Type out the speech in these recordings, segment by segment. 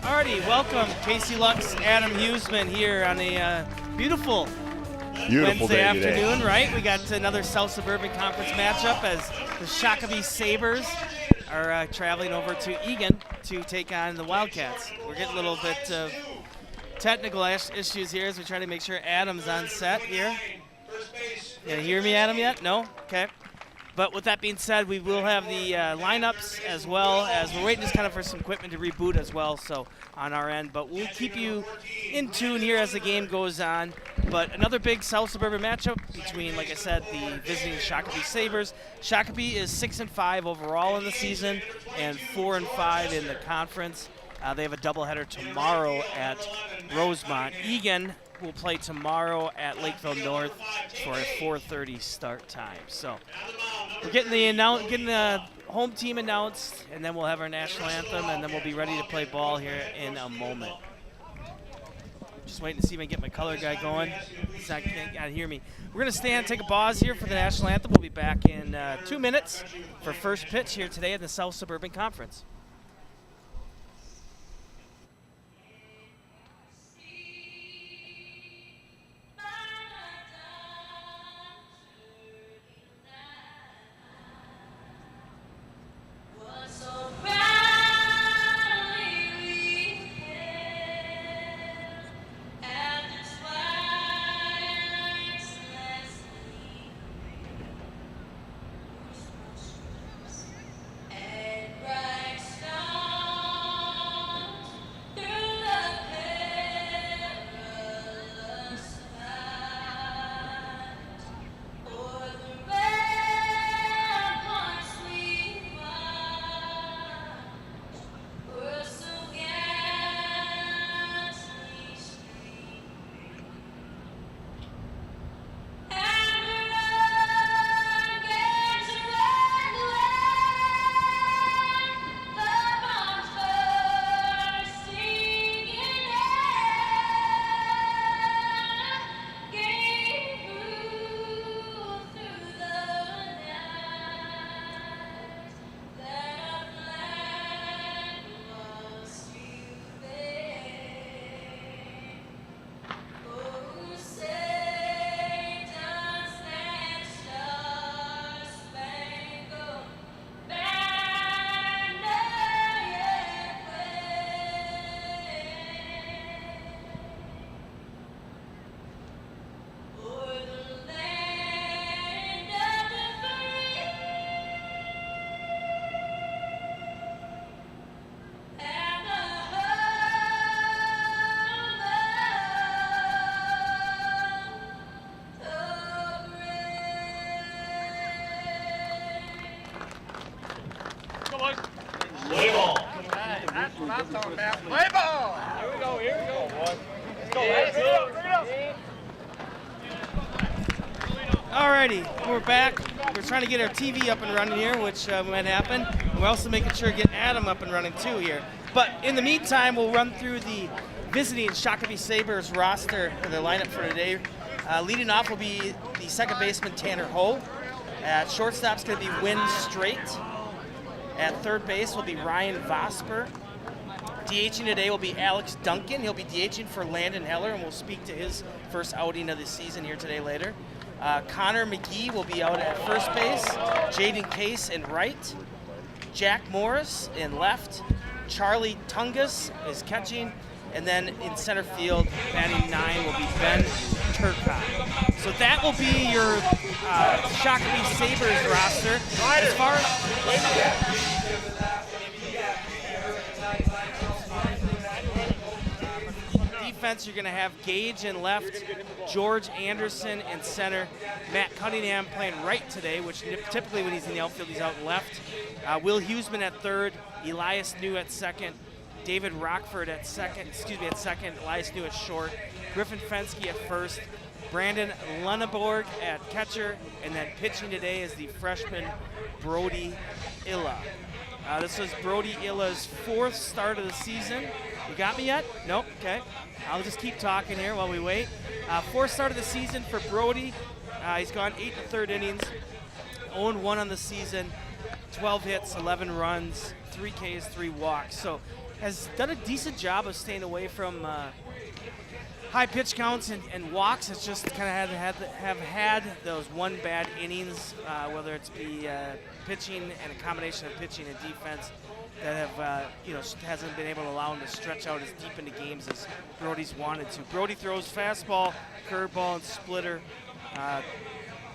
Alrighty, welcome Casey Lux, Adam Huseman here on a beautiful Wednesday afternoon, today. right? We got another South Suburban Conference matchup as the Shakopee Sabers are traveling over to Eagan to take on the Wildcats. We're getting a little bit of technical issues here as we try to make sure Adam's on set here. You hear me, Adam, yet? No? Okay. But with that being said, we will have the lineups as well as we're waiting just kind of for some equipment to reboot as well, so on our end. But we'll keep you in tune here as the game goes on. But another big South Suburban matchup between, like I said, the visiting Shakopee Sabers. Shakopee is 6-5 overall in the season and 4-5 in the conference. They have a doubleheader tomorrow at Rosemont. Eagan will play tomorrow at Lakeville North for a 4:30 start time. So we're getting the home team announced, and then we'll have our national anthem, and then we'll be ready to play ball here in a moment. Just waiting to see if I can get my color guy going. He's not gonna hear me. We're gonna stand, take a pause here for the national anthem. We'll be back in 2 minutes for first pitch here today in the South Suburban Conference. Play ball! Here we go, boy. Let's go. Alrighty, we're back. We're trying to get our TV up and running here, which might happen. We're also making sure to get Adam up and running too here. But in the meantime, we'll run through the visiting Shakopee Sabers roster, or the lineup for today. Leading off will be the second baseman Tanner Ho. At shortstop's going to be Wynn Strait. At third base will be Ryan Vosper. DHing today will be Alex Duncan. He'll be DHing for Landon Heller, and we'll speak to his first outing of the season here today later. Connor McGee will be out at first base. Jaden Case in right. Jack Morris in left. Charlie Tungus is catching. And then in center field, batting 9 will be Ben Turcotte. So that will be your Shakopee Sabers roster. As far defense, you're going to have Gage in left, George Anderson in center, Matt Cunningham playing right today, which typically when he's in the outfield, he's out left. Will Huseman at third, Elias New at second, David Rockford at second, Elias New at short, Griffin Fensky at first, Brandon Lunneborg at catcher, and then pitching today is the freshman Brody Illa. This was Brody Illa's 4th start of the season. You got me yet? Nope, okay. I'll just keep talking here while we wait. 4th start of the season for Brody. He's gone 8 1/3 innings, 0-1 on the season. 12 hits, 11 runs, 3 Ks, 3 walks. So has done a decent job of staying away from high pitch counts and walks. It's just kind of have had those one bad innings, whether it's be pitching and a combination of pitching and defense that have, hasn't been able to allow him to stretch out as deep into games as Brody's wanted to. Brody throws fastball, curveball, and splitter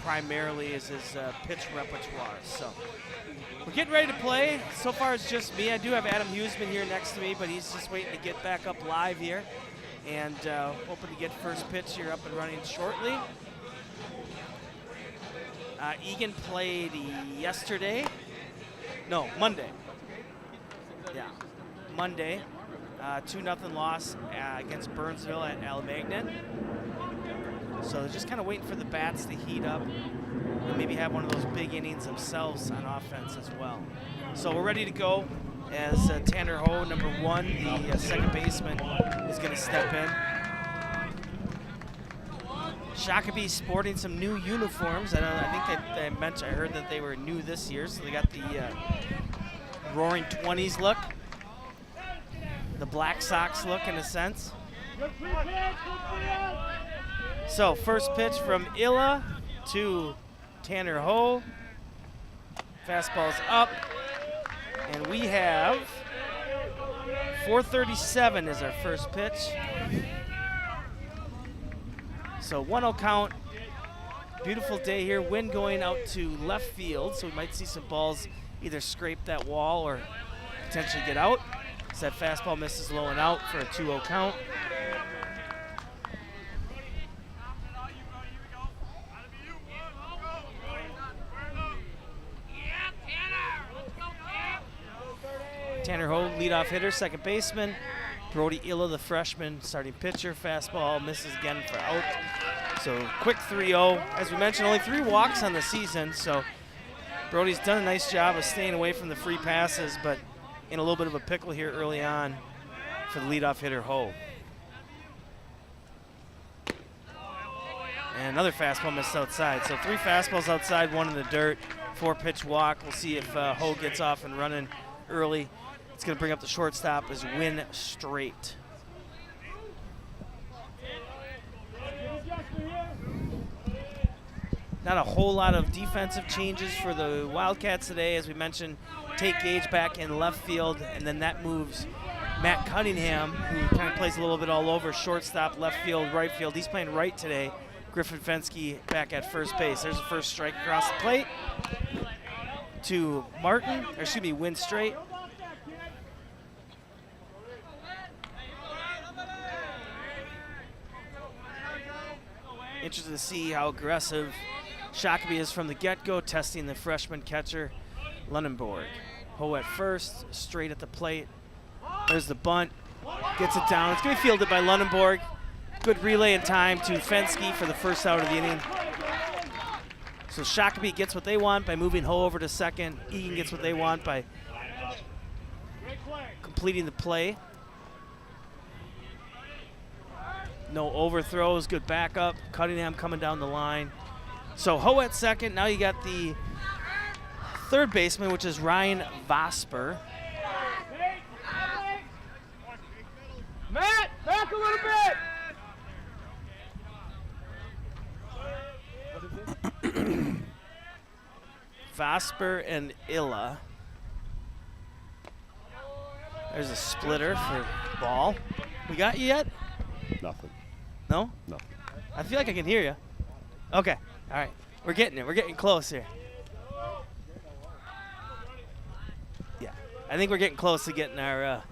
primarily is his pitch repertoire. So we're getting ready to play. So far it's just me. I do have Adam Huseman here next to me, but he's just waiting to get back up live here. And hoping to get first pitch here up and running shortly. Eagan played Monday. Yeah, Monday. 2-0 loss against Burnsville at Alamagnan. So they're just kind of waiting for the bats to heat up and maybe have one of those big innings themselves on offense as well. So we're ready to go as Tanner Ho, number 1, the second baseman, is going to step in. Shakopee sporting some new uniforms. I heard that they were new this year, so they got the Roaring 20s look, the Black Sox look in a sense. So first pitch from Illa to Tanner Ho. Fastball's up. And we have 4:37 is our first pitch. So 1-0 count. Beautiful day here. Wind going out to left field, so we might see some balls either scrape that wall or potentially get out. So that fastball misses low and out for a 2-0 count. Tanner Ho, leadoff hitter, second baseman. Brody Illa, the freshman, starting pitcher. Fastball misses again for out. So quick 3-0. As we mentioned, only 3 walks on the season, so Brody's done a nice job of staying away from the free passes, but in a little bit of a pickle here early on for the leadoff hitter, Ho. And another fastball missed outside. So 3 fastballs outside, 1 in the dirt, 4-pitch walk. We'll see if Ho gets off and running early. It's going to bring up the shortstop as Win Straight. Not a whole lot of defensive changes for the Wildcats today. As we mentioned, Tate Gage back in left field, and then that moves Matt Cunningham, who kind of plays a little bit all over, shortstop, left field, right field. He's playing right today. Griffin Fensky back at first base. There's the first strike across the plate to Win Straight. Interested to see how aggressive Shakopee is from the get-go, testing the freshman catcher, Lunenborg. Ho at first, straight at the plate. There's the bunt, gets it down. It's going to be fielded by Lunenborg. Good relay in time to Fensky for the first out of the inning. So Shakopee gets what they want by moving Ho over to second. Eagan gets what they want by completing the play. No overthrows, good backup. Cunningham coming down the line. So Ho at second. Now you got the third baseman, which is Ryan Vosper. Matt, back a little bit. Vosper and Illa. There's a splitter for ball. We got you yet? Nothing. No? Nothing. I feel like I can hear you. Okay. All right. We're getting it. We're getting close here. Yeah. I think we're getting close to getting our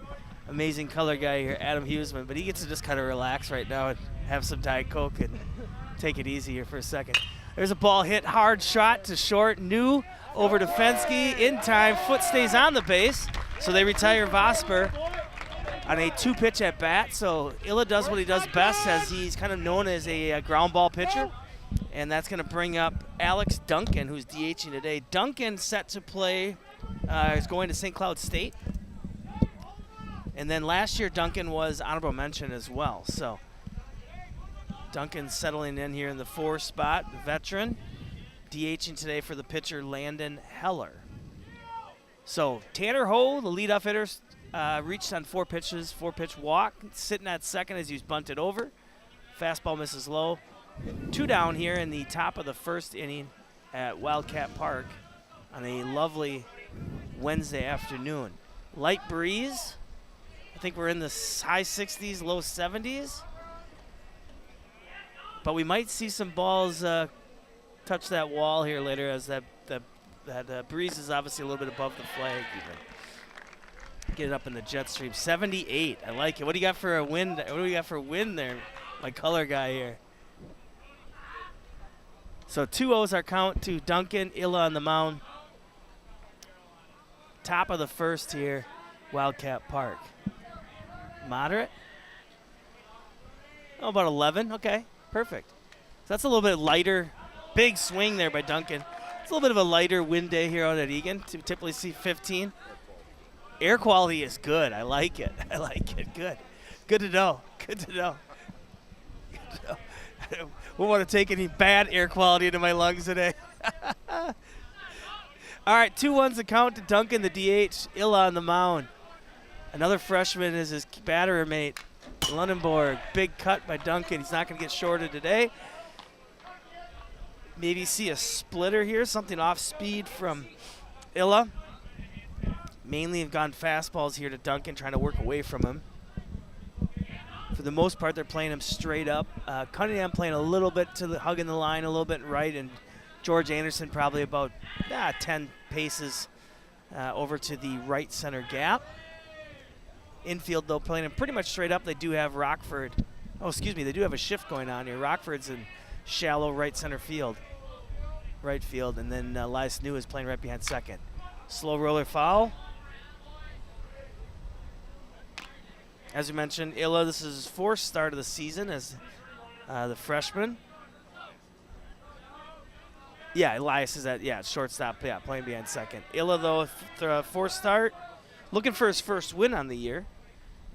amazing color guy here, Adam Huseman, but he gets to just kind of relax right now and have some Diet Coke and take it easy here for a second. There's a ball hit, hard shot to short. New over to Fensky in time. Foot stays on the base, so they retire Vosper on a 2-pitch at bat. So Illa does what he does best, as he's kind of known as a ground ball pitcher. And that's going to bring up Alex Duncan, who's DHing today. Duncan set to play, is going to St. Cloud State. And then last year, Duncan was honorable mention as well. So Duncan settling in here in the 4 spot, the veteran. DHing today for the pitcher, Landon Heller. So Tanner Ho, the leadoff hitter, reached on 4 pitches, 4-pitch walk, sitting at second as he's bunted over. Fastball misses low. 2 down here in the top of the first inning at Wildcat Park on a lovely Wednesday afternoon. Light breeze. I think we're in the high 60s, low 70s. But we might see some balls touch that wall here later, as that breeze is obviously a little bit above the flag even. Get it up in the jet stream. 78. I like it. What do you got for a wind? What do we got for a wind there? My color guy here. So 2-0's our count to Duncan. Illa on the mound. Top of the first here, Wildcat Park. Moderate? Oh, about 11. Okay, perfect. So that's a little bit lighter. Big swing there by Duncan. It's a little bit of a lighter wind day here out at Eagan. Typically see 15. Air quality is good. I like it. I like it. Good. Good to know. Good to know. Good to know. I don't want to take any bad air quality into my lungs today. All right, 2-1's the count to Duncan, the DH. Illa on the mound. Another freshman is his batter mate, Lundenborg. Big cut by Duncan. He's not going to get shorted today. Maybe see a splitter here, something off speed from Illa. Mainly have gone fastballs here to Duncan, trying to work away from him. For the most part, they're playing him straight up. Cunningham playing a little bit to the hugging the line, a little bit right, and George Anderson probably about 10 paces over to the right center gap. Infield, though, playing him pretty much straight up. They do have Rockford. Oh, excuse me, they do have a shift going on here. Rockford's in shallow right center field. Right field, and then Elias New is playing right behind second. Slow roller foul. As we mentioned, Illa, this is his 4th start of the season as the freshman. Yeah, Elias is at shortstop, playing behind second. Illa, though, 4th start, looking for his first win on the year.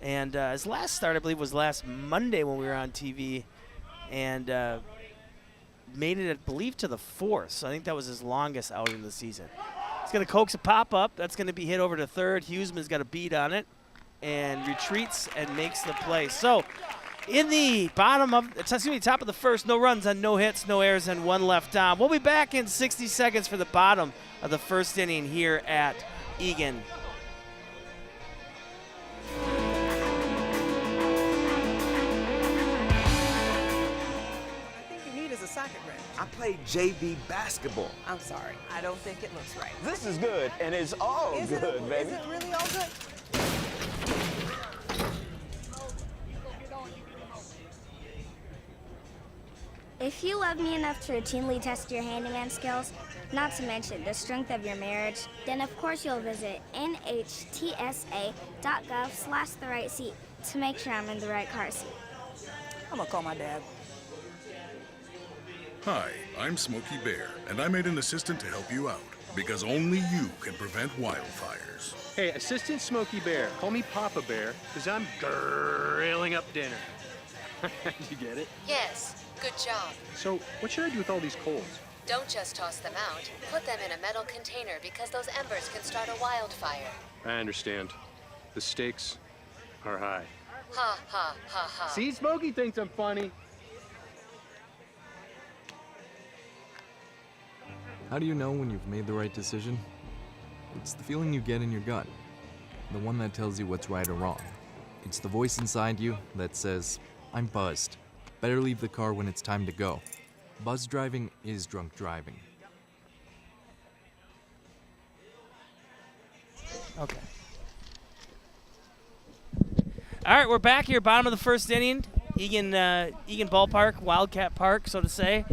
And his last start, I believe, was last Monday when we were on TV, and made it, I believe, to the 4th. So I think that was his longest outing of the season. He's going to coax a pop-up. That's going to be hit over to third. Huseman's got a beat on it and retreats and makes the play. So in the top of the first, no runs on no hits, no errors, and 1 left on. We'll be back in 60 seconds for the bottom of the first inning here at Eagan. Socket ring. I played JV basketball. I'm sorry. I don't think it looks right. This is good, and it's all good, baby. Is it really all good? If you love me enough to routinely test your handyman skills, not to mention the strength of your marriage, then of course you'll visit nhtsa.gov/therightseat to make sure I'm in the right car seat. I'm gonna call my dad. Hi, I'm Smokey Bear, and I made an assistant to help you out, because only you can prevent wildfires. Hey, Assistant Smokey Bear, call me Papa Bear, because I'm grilling up dinner. Did you get it? Yes, good job. So, what should I do with all these coals? Don't just toss them out. Put them in a metal container because those embers can start a wildfire. I understand. The stakes are high. Ha, ha, ha, ha. See, Smokey thinks I'm funny. How do you know when you've made the right decision? It's the feeling you get in your gut, the one that tells you what's right or wrong. It's the voice inside you that says, I'm buzzed. Better leave the car when it's time to go. Buzz driving is drunk driving. Okay. All right, we're back here, bottom of the first inning. Eagan Ballpark, Wildcat Park, so to say.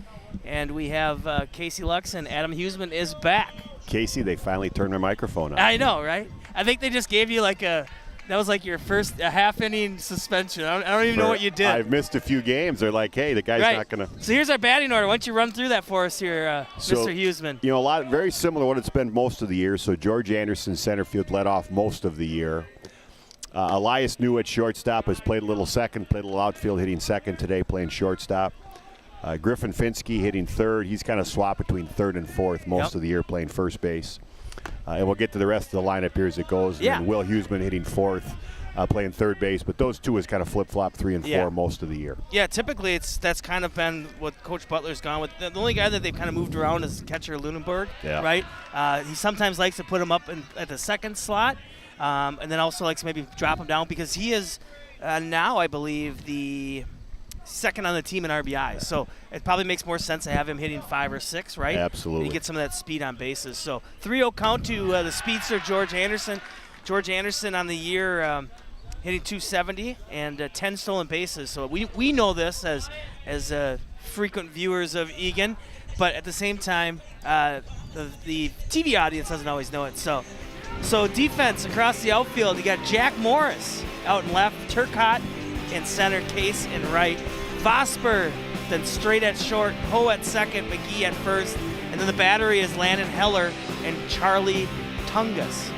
And we have Casey Lux, and Adam Huseman is back. Casey, they finally turned their microphone on. I know, right? I think they just gave you that was like your first half-inning suspension. I don't even know what you did. I've missed a few games. They're like, hey, the guy's not going to. So here's our batting order. Why don't you run through that for us here, Mr. Huseman? You know, very similar to what it's been most of the year. So George Anderson, center field, led off most of the year. Elias New at shortstop has played a little second, played a little outfield, hitting second today, playing shortstop. Griffin Finsky hitting third. He's kind of swapped between third and fourth most of the year, playing first base. And we'll get to the rest of the lineup here as it goes. Yeah. And Will Huseman hitting fourth, playing third base. But those two is kind of flip-flop 3 and 4 most of the year. Yeah, typically that's kind of been what Coach Butler's gone with. The only guy that they've kind of moved around is catcher Lunenburg, right? He sometimes likes to put him up at the second slot, and then also likes to maybe drop him down because he is now, I believe, the second on the team in RBI. So it probably makes more sense to have him hitting 5 or 6, right? Absolutely. And you get some of that speed on bases. So 3-0 count to the speedster George Anderson. George Anderson on the year hitting 270 and 10 stolen bases. So we know this as frequent viewers of Eagan, but at the same time, the TV audience doesn't always know it. So defense across the outfield, you got Jack Morris out in left, Turcotte in center, Case in right, Vosper then straight at short, Ho at second, McGee at first, and then the battery is Landon Heller and Charlie Tungus.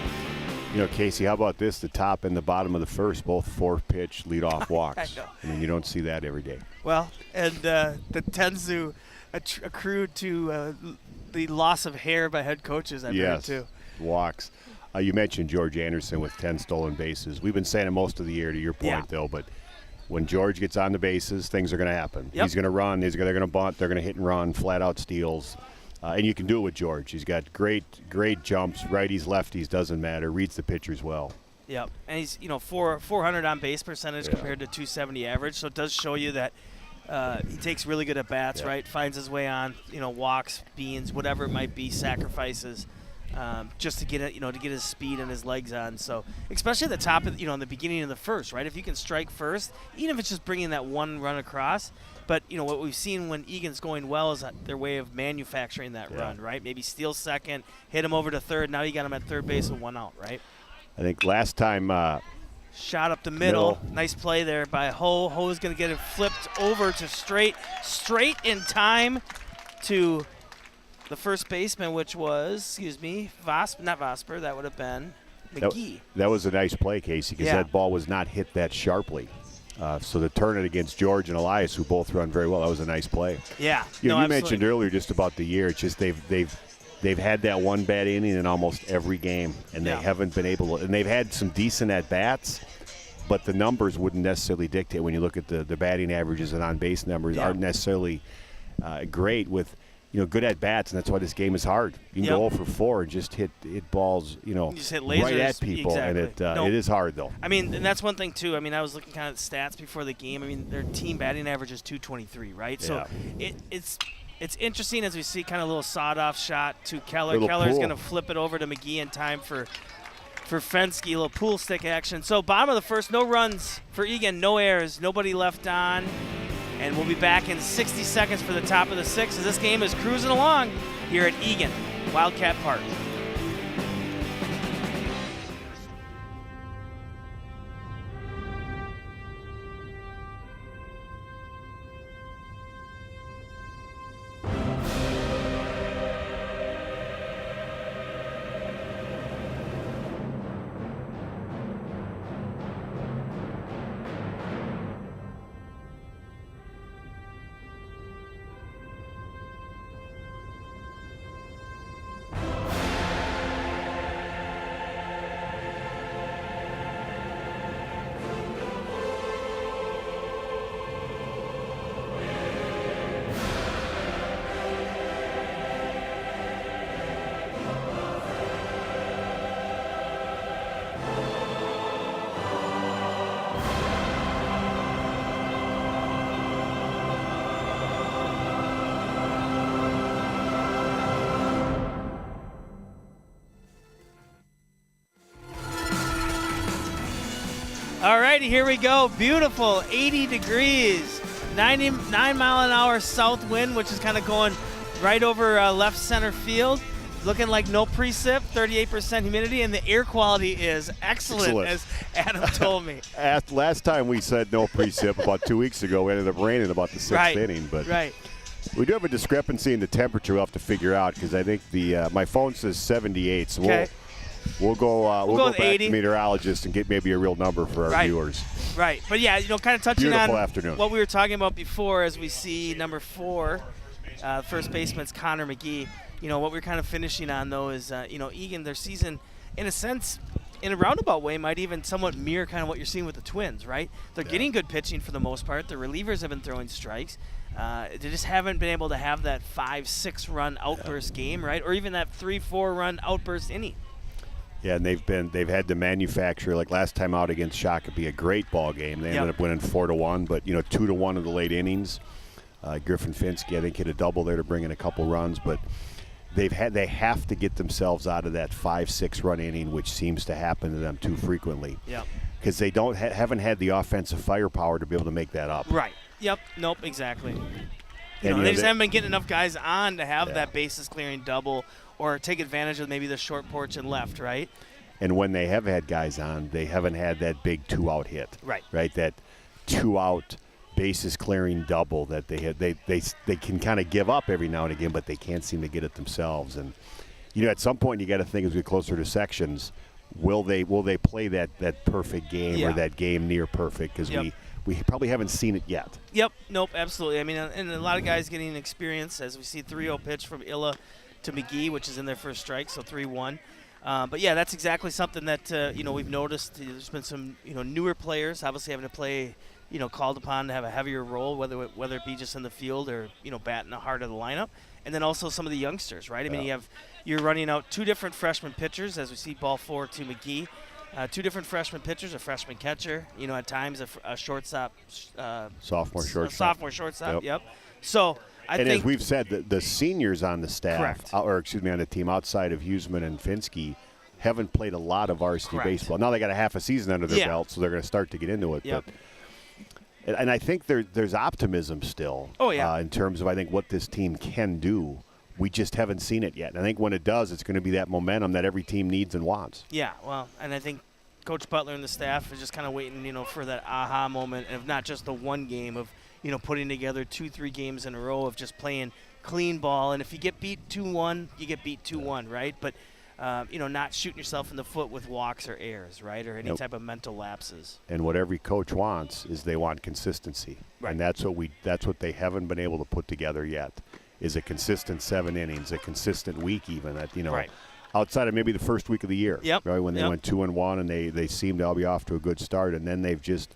You know, Casey, how about this? The top and the bottom of the first, both 4-pitch leadoff walks. I mean, you don't see that every day. Well, and that tends to accrue to the loss of hair by head coaches, I've heard too. Walks. You mentioned George Anderson with 10 stolen bases. We've been saying it most of the year, to your point, though, but when George gets on the bases, things are going to happen. He's going to run. They're going to bunt. They're going to hit and run, flat-out steals. And you can do it with George. He's got great jumps, righties, lefties, doesn't matter. Reads the pitchers well. Yep, and he's 400 on base percentage compared to 270 average. So it does show you that he takes really good at bats, right? Finds his way on, walks, beans, whatever it might be, sacrifices, just to get it, to get his speed and his legs on. So especially at the top of, in the beginning of the first, right? If you can strike first, even if it's just bringing that one run across. But, what we've seen when Eagan's going well is their way of manufacturing that run, right? Maybe steal second, hit him over to third. Now you got him at third base with 1 out, right? I think last time shot up the middle. Nice play there by Ho. Ho's going to get it flipped over to straight in time to the first baseman, which was, not Vosper. That would have been McGee. That was a nice play, Casey, because that ball was not hit that sharply. So to turn it against George and Elias, who both run very well, that was a nice play. Yeah. You mentioned earlier just about the year. It's just they've had that one bad inning in almost every game, and they haven't been able to. And they've had some decent at bats, but the numbers wouldn't necessarily dictate when you look at the batting averages and on base numbers aren't necessarily great with. Good at bats, and that's why this game is hard. You can go 0 for 4 and just hit balls, just hit lasers, right at people, and it is hard though. I mean, and that's one thing too. I mean, I was looking kind of at the stats before the game. I mean, their team batting average is 223, right? So it's interesting as we see kind of a little sawed-off shot to Keller. Keller's going to flip it over to McGee in time for Fensky, a little pool stick action. So bottom of the first, no runs for Eagan, no errors, nobody left on. And we'll be back in 60 seconds for the top of the 6th as this game is cruising along here at Eagan, Wildcat Park. All righty, here we go. Beautiful, 80 degrees, 9-mile-an-hour south wind, which is kind of going right over left center field. Looking like no precip, 38% humidity, and the air quality is excellent. As Adam told me. Last time we said no precip about 2 weeks ago, it ended up raining about the 6th inning. But we do have a discrepancy in the temperature we'll have to figure out because I think my phone says 78, so we'll go back 80. to meteorologist and get maybe a real number for our viewers. Right, but yeah, kind of touching Beautiful on afternoon. what we were talking about before as we see number 4 First baseman's Connor McGee. What we're kind of finishing on, though, is, Eagan, their season, in a sense, in a roundabout way, might even somewhat mirror kind of what you're seeing with the Twins, right? They're getting good pitching for the most part. The relievers have been throwing strikes. They just haven't been able to have that 5-6 run outburst game, right? Or even that 3-4 run outburst inning. Yeah, and they've had to manufacture, like last time out against Shakopee, a great ball game. They ended up winning 4-1, but 2-1 in the late innings. Griffin Finsky, I think, hit a double there to bring in a couple runs, but they have to get themselves out of that 5-6 run inning, which seems to happen to them too frequently. Yeah. Because they haven't had the offensive firepower to be able to make that up. Right. Yep. Nope. Exactly. They just haven't been getting enough guys on to have that bases clearing double or take advantage of maybe the short porch and left, right? And when they have had guys on, they haven't had that big 2-out hit. Right. Right. That 2-out bases clearing double that they can kind of give up every now and again, but they can't seem to get it themselves. And at some point you got to think, as we get closer to sections, will they play that perfect game or that game near perfect? Because we probably haven't seen it yet. Yep. Nope. Absolutely. I mean, and a lot of guys getting experience, as we see 3-0 pitch from Illa to McGee, which is in their first strike, so 3-1. But yeah, that's exactly something that we've noticed. There's been some newer players obviously having to play, called upon to have a heavier role, whether it be just in the field or batting the heart of the lineup, and then also some of the youngsters, right? I mean, you're running out 2 different freshman pitchers, as we see ball 4 to McGee. 2 different freshman pitchers, a freshman catcher, at times a shortstop, sophomore shortstop. Sophomore shortstop. Yep. So I think, as we've said, the seniors on the staff, correct, on the team outside of Huseman and Finsky, haven't played a lot of varsity baseball. Now they got a half a season under their belt, so they're going to start to get into it. Yep. And I think there's optimism still. Oh, yeah. In terms of, I think, what this team can do. We just haven't seen it yet. And I think when it does, it's going to be that momentum that every team needs and wants. Yeah, well, and I think Coach Butler and the staff is just kind of waiting, for that aha moment of not just the one game of, putting together 2-3 games in a row of just playing clean ball. And if you get beat 2-1, you get beat 2-1, right? But, not shooting yourself in the foot with walks or errors, right, or any type of mental lapses. And what every coach wants is they want consistency. Right. And that's what they haven't been able to put together yet, is a consistent 7 innings, a consistent week even, that, right, outside of maybe the first week of the year. Yep. Right, when they went 2-1 and they seemed to all be off to a good start, and then they've just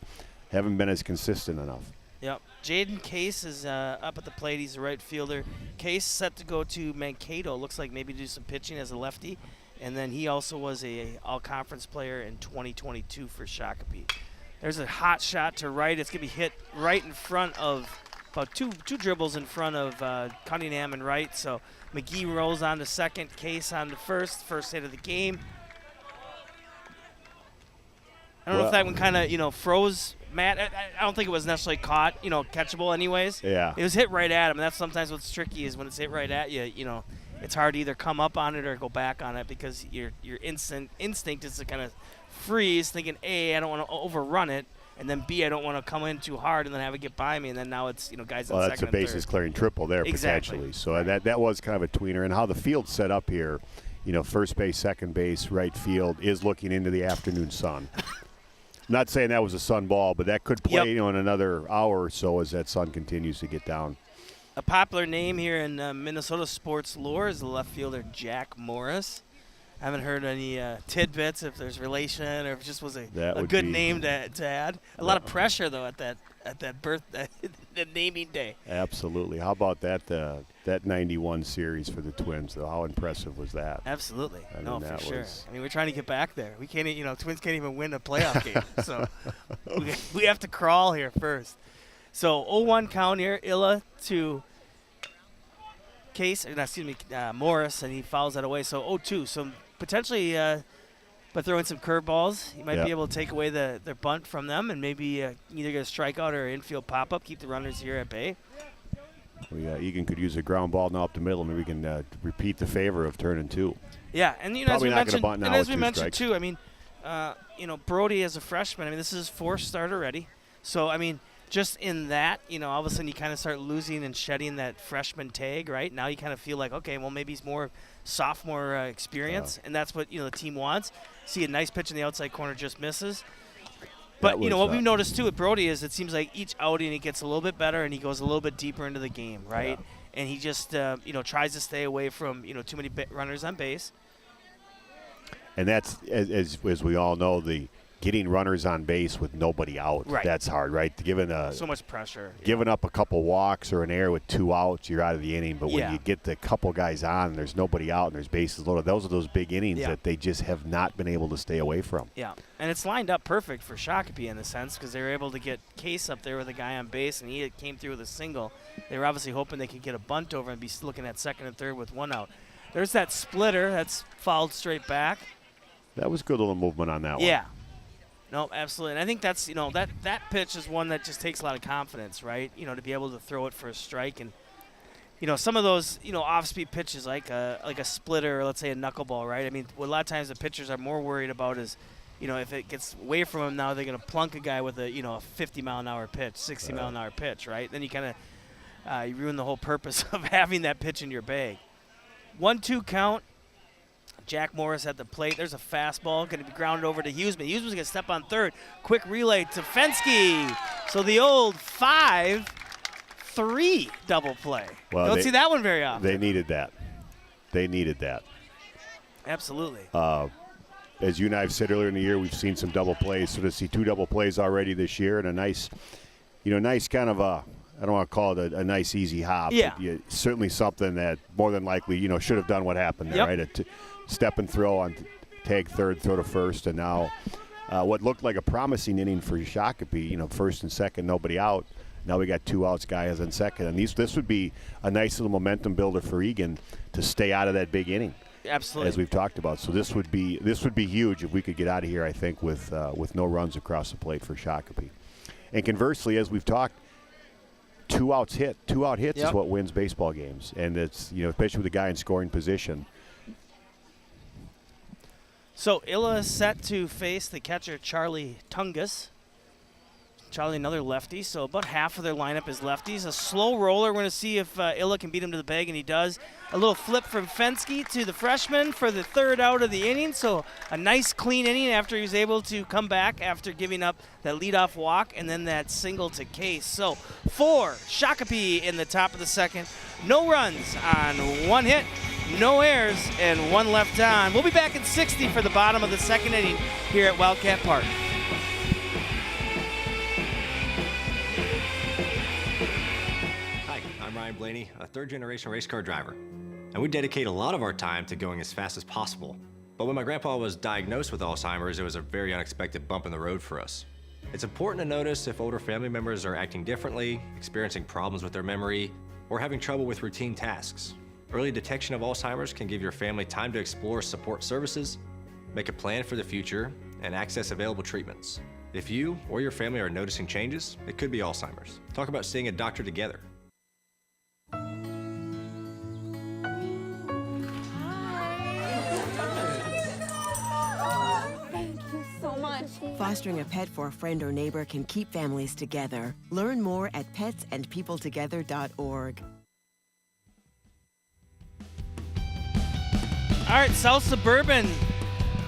haven't been as consistent enough. Yep. Jaden Case is up at the plate. He's a right fielder. Case set to go to Mankato. Looks like maybe do some pitching as a lefty. And then he also was a all-conference player in 2022 for Shakopee. There's a hot shot to right. It's going to be hit right in front of, about two dribbles in front of Cunningham and right. So McGee rolls on to second, Case on to first hit of the game. I don't know if that one kind of, froze Matt. I don't think it was necessarily caught, catchable anyways. Yeah. It was hit right at him. And that's sometimes what's tricky is when it's hit right at you, it's hard to either come up on it or go back on it, because your instinct is to kind of freeze, thinking, A, I don't want to overrun it, and then B, I don't want to come in too hard and then have it get by me, and then now it's, guys on second and third. Well, that's a bases clearing triple there, potentially. So that was kind of a tweener. And how the field's set up here, first base, second base, right field is looking into the afternoon sun. I'm not saying that was a sun ball, but that could play, in another hour or so as that sun continues to get down. A popular name here in Minnesota sports lore is the left fielder Jack Morris. I haven't heard any tidbits if there's relation or if it just was a good name to add. A lot of pressure though at that birthday, the naming day. Absolutely. How about that 91 series for the Twins though? How impressive was that? Absolutely. For sure. Was... I mean, we're trying to get back there. We can't, Twins can't even win a playoff game, so we have to crawl here first. So 0-1 count here, Illa to Morris, and he fouls that away. So 0-2. So potentially, by throwing some curveballs, he might be able to take away their bunt from them, and maybe either get a strikeout or an infield pop-up, keep the runners here at bay. Eagan could use a ground ball now up the middle. Maybe we can repeat the favor of turning 2. Yeah, and as we mentioned too, I mean, Brody as a freshman, I mean, this is his 4th start already. So I mean, just in that, all of a sudden you kind of start losing and shedding that freshman tag, right? Now you kind of feel like, okay, well, maybe he's more sophomore experience, and that's what, the team wants. See a nice pitch in the outside corner, just misses. But, what we've noticed, too, with Brody is it seems like each outing he gets a little bit better and he goes a little bit deeper into the game, right? and he just tries to stay away from too many runners on base. And that's, as we all know, the getting runners on base with nobody out. Right. That's hard, right? So much pressure. Giving up a couple walks or an error with 2 outs, you're out of the inning. But when you get the couple guys on and there's nobody out and there's bases loaded, those are those big innings that they just have not been able to stay away from. Yeah, and it's lined up perfect for Shakopee in the sense because they were able to get Case up there with a guy on base, and he came through with a single. They were obviously hoping they could get a bunt over and be looking at second and third with 1 out. There's that splitter that's fouled straight back. That was good little movement on that one. Yeah. No, absolutely. And I think that's, that pitch is one that just takes a lot of confidence, right? To be able to throw it for a strike. And, some of those, off-speed pitches like a splitter or let's say a knuckleball, right? I mean, what a lot of times the pitchers are more worried about is, if it gets away from them now, they're going to plunk a guy with a 50-mile-an-hour pitch, 60-mile-an-hour pitch, right? Then you kind of you ruin the whole purpose of having that pitch in your bag. 1-2 count. Jack Morris at the plate. There's a fastball going to be grounded over to Huseman. Huseman's going to step on third. Quick relay to Fensky. So the old 5-3 double play. Well, Don't see that one very often. They needed that. Absolutely. As you and I have said earlier in the year, we've seen some double plays. So to see 2 double plays already this year and a nice kind of a, I don't want to call it a nice easy hop. Yeah. But certainly something that more than likely, should have done what happened there, right? Step and throw on tag third, throw to first, and now what looked like a promising inning for Shakopee, first and second, nobody out. Now we got 2 outs, guys on second. And this would be a nice little momentum builder for Eagan to stay out of that big inning. Absolutely. As we've talked about. So this would be huge if we could get out of here, I think, with no runs across the plate for Shakopee. And conversely, as we've talked, 2 out hits is what wins baseball games. And it's, especially with a guy in scoring position. So Illa is set to face the catcher Charlie Tungus. Charlie, another lefty, so about half of their lineup is lefties. A slow roller. We're going to see if Illa can beat him to the bag, and he does. A little flip from Fensky to the freshman for the 3rd out of the inning. So a nice clean inning after he was able to come back after giving up that leadoff walk and then that single to Case. So for Shakopee in the top of the 2nd. No runs on 1 hit, no errors, and 1 left on. We'll be back in 60 for the bottom of the 2nd inning here at Wildcat Park. I'm Ryan Blaney, a 3rd-generation race car driver, and we dedicate a lot of our time to going as fast as possible. But when my grandpa was diagnosed with Alzheimer's, it was a very unexpected bump in the road for us. It's important to notice if older family members are acting differently, experiencing problems with their memory, or having trouble with routine tasks. Early detection of Alzheimer's can give your family time to explore support services, make a plan for the future, and access available treatments. If you or your family are noticing changes, it could be Alzheimer's. Talk about seeing a doctor together. Fostering a pet for a friend or neighbor can keep families together. Learn more at petsandpeopletogether.org. All right, South Suburban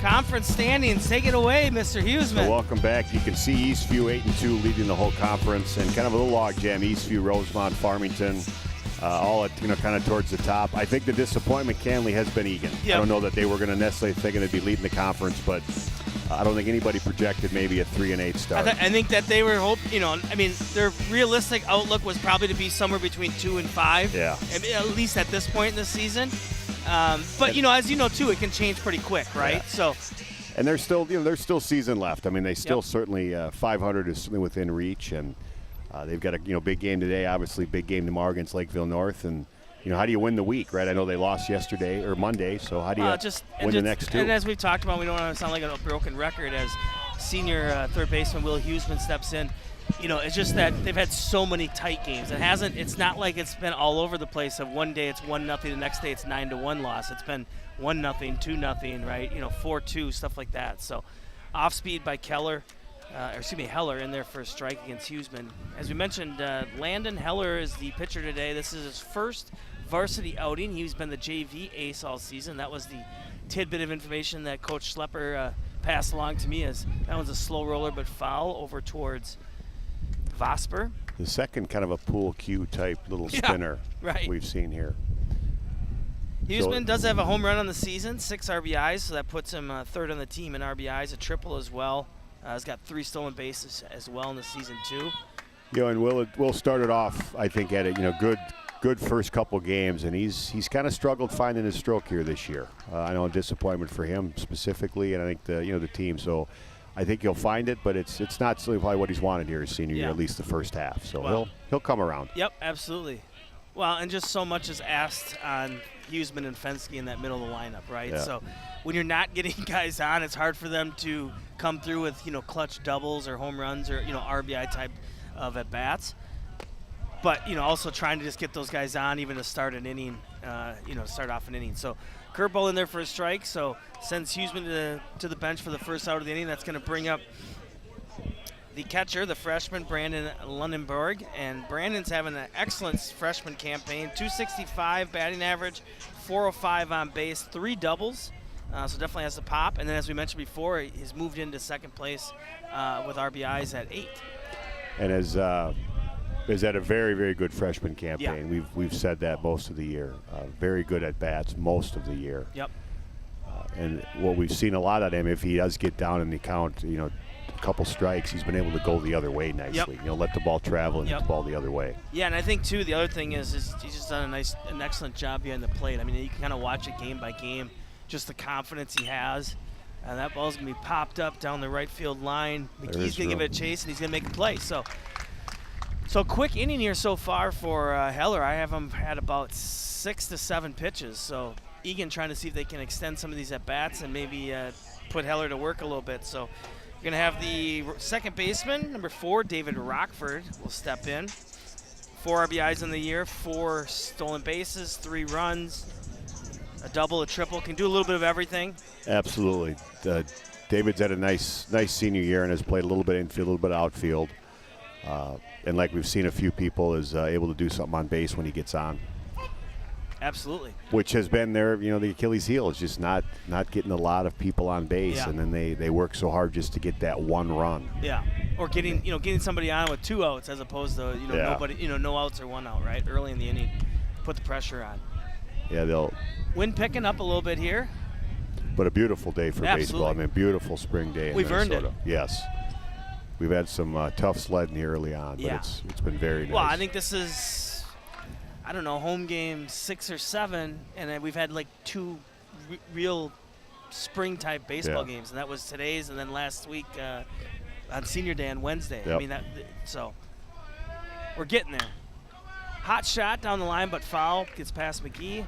Conference standings. Take it away, Mr. Huseman. So welcome back. You can see Eastview 8-2 leading the whole conference, and kind of a little logjam. Eastview, Rosemont, Farmington, all at, kind of towards the top. I think the disappointment, Canley, has been Eagan. Yep. I don't know that they were going to necessarily thinking they'd be leading the conference, but I don't think anybody projected maybe a 3-8 start. I think that they were their realistic outlook was probably to be somewhere between 2 and 5. Yeah. At least at this point in the season. But as you know too, it can change pretty quick, right? Yeah. So. And there's still season left. I mean, they still certainly 500 is certainly within reach, and they've got a big game today. Obviously, big game tomorrow against Lakeville North, and how do you win the week, right? I know they lost yesterday or Monday, so how do you win the next 2? And as we've talked about, we don't want to sound like a broken record as senior third baseman Will Huseman steps in. It's just that they've had so many tight games. It's not like it's been all over the place of one day it's 1-0, the next day it's 9-1 loss. It's been 1-0, 2-0, right? 4-2, stuff like that. So off speed by Heller in their first strike against Huseman. As we mentioned, Landon Heller is the pitcher today. This is his first varsity outing. He's been the JV ace all season. That was the tidbit of information that Coach Schlepper passed along to me, as that one's a slow roller but foul over towards Vosper. The second kind of a pool cue type little spinner. right. we've seen here. Huseman does have a home run on the season, 6 RBIs, so that puts him third on the team in RBIs, a triple as well. He's got 3 stolen bases as well in the season too. And Will started off, I think, at a good first couple games, and he's kind of struggled finding his stroke here this year. I know a disappointment for him specifically, and I think the team. So I think he'll find it, but it's not really probably what he's wanted here his senior year, at least the first half. So he'll come around. Yep, absolutely. Well, and just so much is asked on Huseman and Fensky in that middle of the lineup, right? Yeah. So when you're not getting guys on, it's hard for them to come through with clutch doubles or home runs or RBI type of at bats. But also trying to just get those guys on, even to start an inning, start off an inning. So curveball in there for a strike. So sends Huseman to the bench for the first out of the inning. That's going to bring up the catcher, the freshman, Brandon Lundenberg. And Brandon's having an excellent freshman campaign. 265 batting average, 405 on base, 3 doubles. So definitely has the pop. And then as we mentioned before, he's moved into second place with RBIs at 8. And has had a very, very good freshman campaign. Yeah. We've said that most of the year. Very good at bats most of the year. Yep. And what we've seen a lot of him, if he does get down in the count, a couple strikes, he's been able to go the other way nicely. Yep. Let the ball travel and hit the ball the other way. Yeah, and I think too the other thing is he's just done an excellent job behind the plate. I mean, you can kind of watch it game by game, just the confidence he has. And that ball's gonna be popped up down the right field line. McGee's gonna give it a chase, and he's gonna make a play. So quick inning here so far for Heller. I have him had about 6 to 7 pitches. So Eagan trying to see if they can extend some of these at bats and maybe put Heller to work a little bit. So you're gonna have the second baseman, number 4, David Rockford, will step in. 4 RBIs in the year, 4 stolen bases, 3 runs, a double, a triple. Can do a little bit of everything. Absolutely. David's had a nice senior year and has played a little bit infield, a little bit outfield. And like we've seen a few people, is able to do something on base when he gets on. Absolutely. Which has been their, the Achilles heel is just not getting a lot of people on base, and then they work so hard just to get that one run. Yeah. Or getting somebody on with 2 outs as opposed to nobody, no outs or 1 out, right? Early in the inning, put the pressure on. Yeah, they'll. Wind picking up a little bit here. But a beautiful day for baseball. I mean, beautiful spring day in We've Minnesota. earned it. Yes. We've had some tough sledding here early on, but it's been very nice. Well, I think this is, home game 6 or 7, and then we've had like 2 real spring-type baseball games, and that was today's and then last week on Senior Day on Wednesday. Yep. I mean, so we're getting there. Hot shot down the line, but foul, gets past McGee.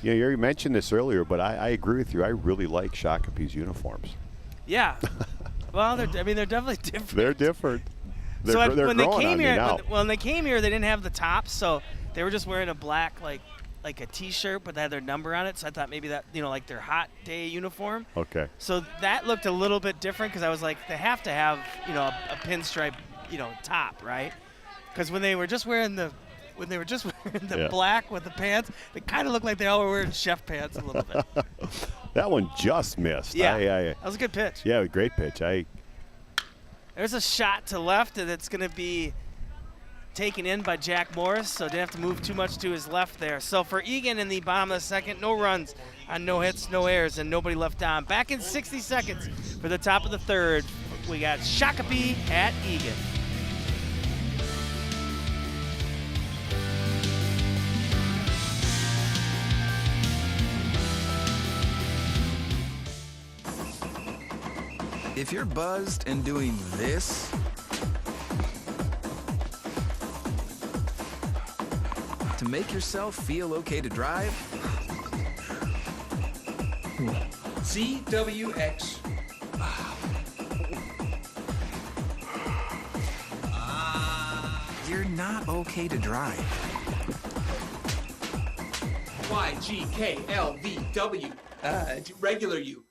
Yeah, you already mentioned this earlier, but I agree with you. I really like Shakopee's uniforms. Yeah. Well, they're definitely different. They're different. They're when they growing came on here, me now. when they came here, they didn't have the tops, so they were just wearing a black like a T-shirt, but they had their number on it. So I thought maybe that like their hot day uniform. Okay. So that looked a little bit different because I was like, they have to have a pinstripe top, right? Because when they were just wearing the black with the pants, they kind of looked like they all were wearing chef pants a little bit. That one just missed. Yeah, that was a good pitch. Yeah, great pitch. There's a shot to left, and it's going to be taken in by Jack Morris, so didn't have to move too much to his left there. So for Eagan in the bottom of the second, no runs on no hits, no errors, and nobody left on. Back in 60 seconds for the top of the third, we got Shakopee at Eagan. If you're buzzed and doing this, to make yourself feel okay to drive, CWX. you're not okay to drive. YGKLVW. Regular you.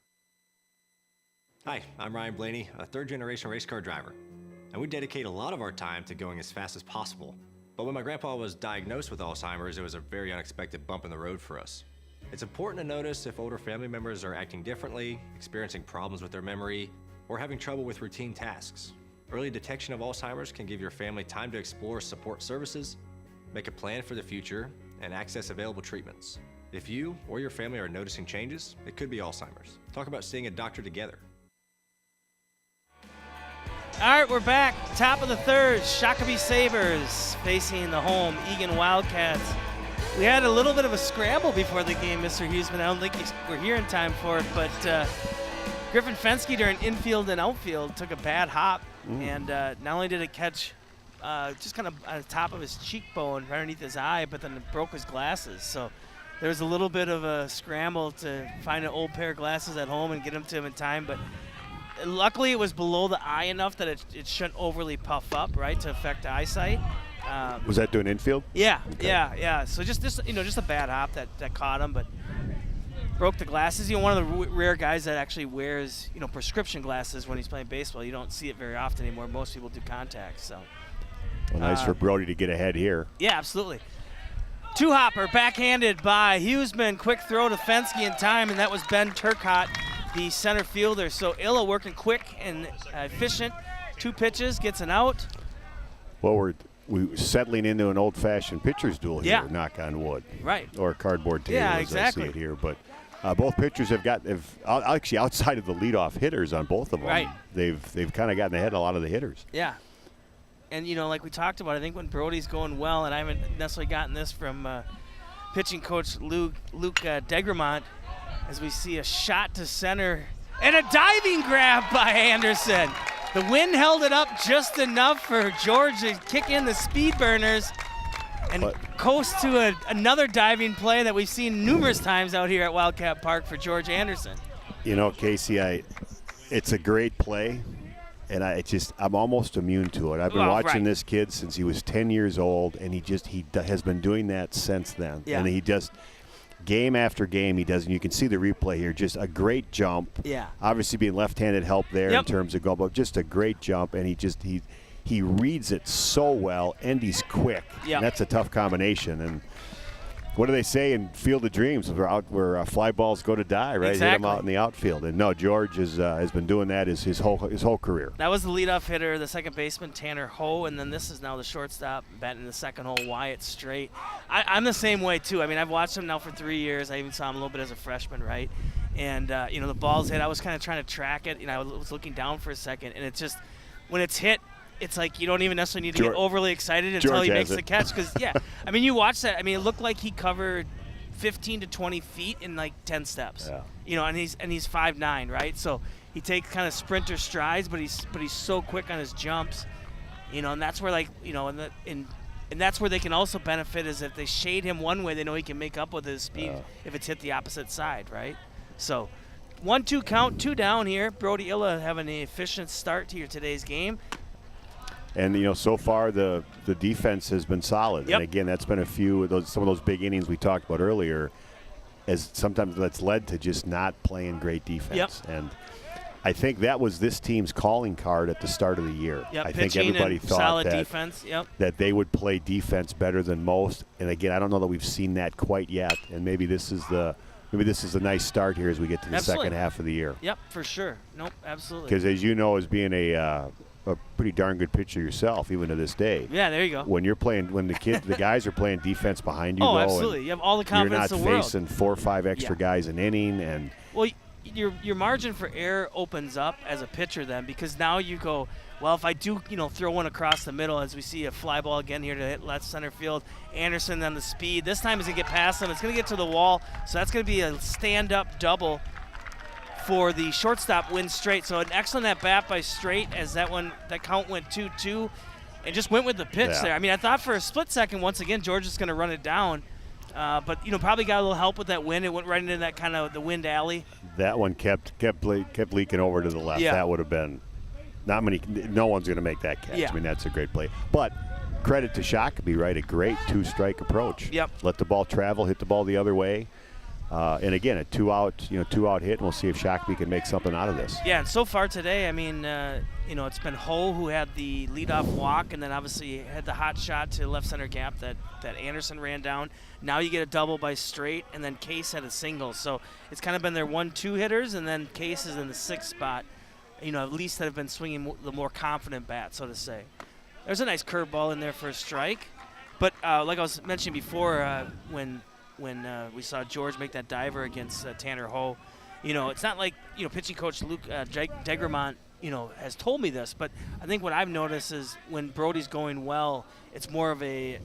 Hi, I'm Ryan Blaney, a third-generation race car driver, and we dedicate a lot of our time to going as fast as possible. But when my grandpa was diagnosed with Alzheimer's, it was a very unexpected bump in the road for us. It's important to notice if older family members are acting differently, experiencing problems with their memory, or having trouble with routine tasks. Early detection of Alzheimer's can give your family time to explore support services, make a plan for the future, and access available treatments. If you or your family are noticing changes, it could be Alzheimer's. Talk about seeing a doctor together. All right, we're back. Top of the third, Shakopee Sabers facing the home Eagan Wildcats. We had a little bit of a scramble before the game, Mr. Huseman. I don't think we're here in time for it, but Griffin Fensky during infield and outfield took a bad hop, and not only did it catch just kind of on the top of his cheekbone, right underneath his eye, but then it broke his glasses. So there was a little bit of a scramble to find an old pair of glasses at home and get them to him in time, but luckily it was below the eye enough that it shouldn't overly puff up, right, to affect eyesight. Was that doing infield? Yeah, okay. yeah. So just a bad hop that caught him, but broke the glasses. One of the rare guys that actually wears prescription glasses when he's playing baseball. You don't see it very often anymore. Most people do contacts. So well, nice for Brody to get ahead here. Yeah, absolutely. Two-hopper backhanded by Huseman. Quick throw to Fensky in time, and that was Ben Turcotte, the center fielder. So Illa working quick and efficient. 2 pitches, gets an out. Well, we're settling into an old-fashioned pitcher's duel here, Yeah. knock on wood. Right. Or a cardboard table, Yeah, as exactly. I see it here. But both pitchers have actually outside of the leadoff hitters on both of them. Right. They've kind of gotten ahead of a lot of the hitters. Yeah. And, like we talked about, I think when Brody's going well, and I haven't necessarily gotten this from pitching coach Luke Degremont, as we see a shot to center and a diving grab by Anderson. The wind held it up just enough for George to kick in the speed burners and coast to another diving play that we've seen numerous times out here at Wildcat Park for George Anderson. Casey, it's a great play. And I'm almost immune to it. I've been watching this kid since he was 10 years old, and he has been doing that since then. Yeah. And he just, game after game, he does. And you can see the replay here. Just a great jump. Yeah. Obviously being left-handed help there in terms of goal, but just a great jump. And he reads it so well, and he's quick. Yeah. And that's a tough combination. And what do they say in Field of Dreams? Where fly balls go to die, right? Exactly. Hit them out in the outfield. And no, George has been doing that his whole career. That was the leadoff hitter, the second baseman, Tanner Ho, and then this is now the shortstop, batting in the second hole, Wyatt Straight. I'm the same way, too. I mean, I've watched him now for 3 years. I even saw him a little bit as a freshman, right? And, the ball's hit. I was kind of trying to track it. I was looking down for a second, and it's just, when it's hit, it's like you don't even necessarily need to get overly excited until he makes the catch. Because, I mean, you watch that. I mean, it looked like he covered 15 to 20 feet in like 10 steps. Yeah. And he's 5'9", right? So he takes kind of sprinter strides, but he's so quick on his jumps. And that's where and that's where they can also benefit is if they shade him one way, they know he can make up with his speed if it's hit the opposite side, right? So 1-2 count, 2 down here. Brody Illa having an efficient start to today's game. And so far the defense has been solid. Yep. And again, that's been some of those big innings we talked about earlier, as sometimes that's led to just not playing great defense. Yep. And I think that was this team's calling card at the start of the year. Yep. I think everybody thought solid that defense. Yep. that they would play defense better than most. And again, I don't know that we've seen that quite yet. And maybe this is a nice start here as we get to the second half of the year. Yep, for sure. Nope, absolutely. Because as you know, as being a pretty darn good pitcher yourself, even to this day. Yeah, there you go. When the guys are playing defense behind you, absolutely. You have all the confidence in the world. You're not facing 4 or 5 extra guys an inning, and your margin for error opens up as a pitcher then, because now you go, well, if I do throw one across the middle, as we see a fly ball again here to hit left center field, Anderson on the speed. This time it's going to get past him. It's going to get to the wall, so that's going to be a stand-up double for the shortstop win Straight. So an excellent at bat by Straight as that count went 2-2 and just went with the pitch there. I mean, I thought for a split second, once again, George is going to run it down. But probably got a little help with that wind. It went right into that kind of the wind alley. That one kept leaking over to the left. Yeah. That would have been no one's going to make that catch. Yeah. I mean, that's a great play. But credit to Shakopee, right? A great 2-strike approach. Yep. Let the ball travel, hit the ball the other way. And again, a two-out hit, and we'll see if Shakopee can make something out of this. Yeah, and so far today, I mean, it's been Ho who had the leadoff walk, and then obviously had the hot shot to left center gap that Anderson ran down. Now you get a double by Straight, and then Case had a single. So it's kind of been their 1-2 hitters, and then Case is in the 6th spot. At least that have been swinging the more confident bat, so to say. There's a nice curveball in there for a strike. But like I was mentioning before, when we saw George make that diver against Tanner Ho, it's not like pitching coach Luke Degremont has told me this, but I think what I've noticed is when Brody's going well, it's more of a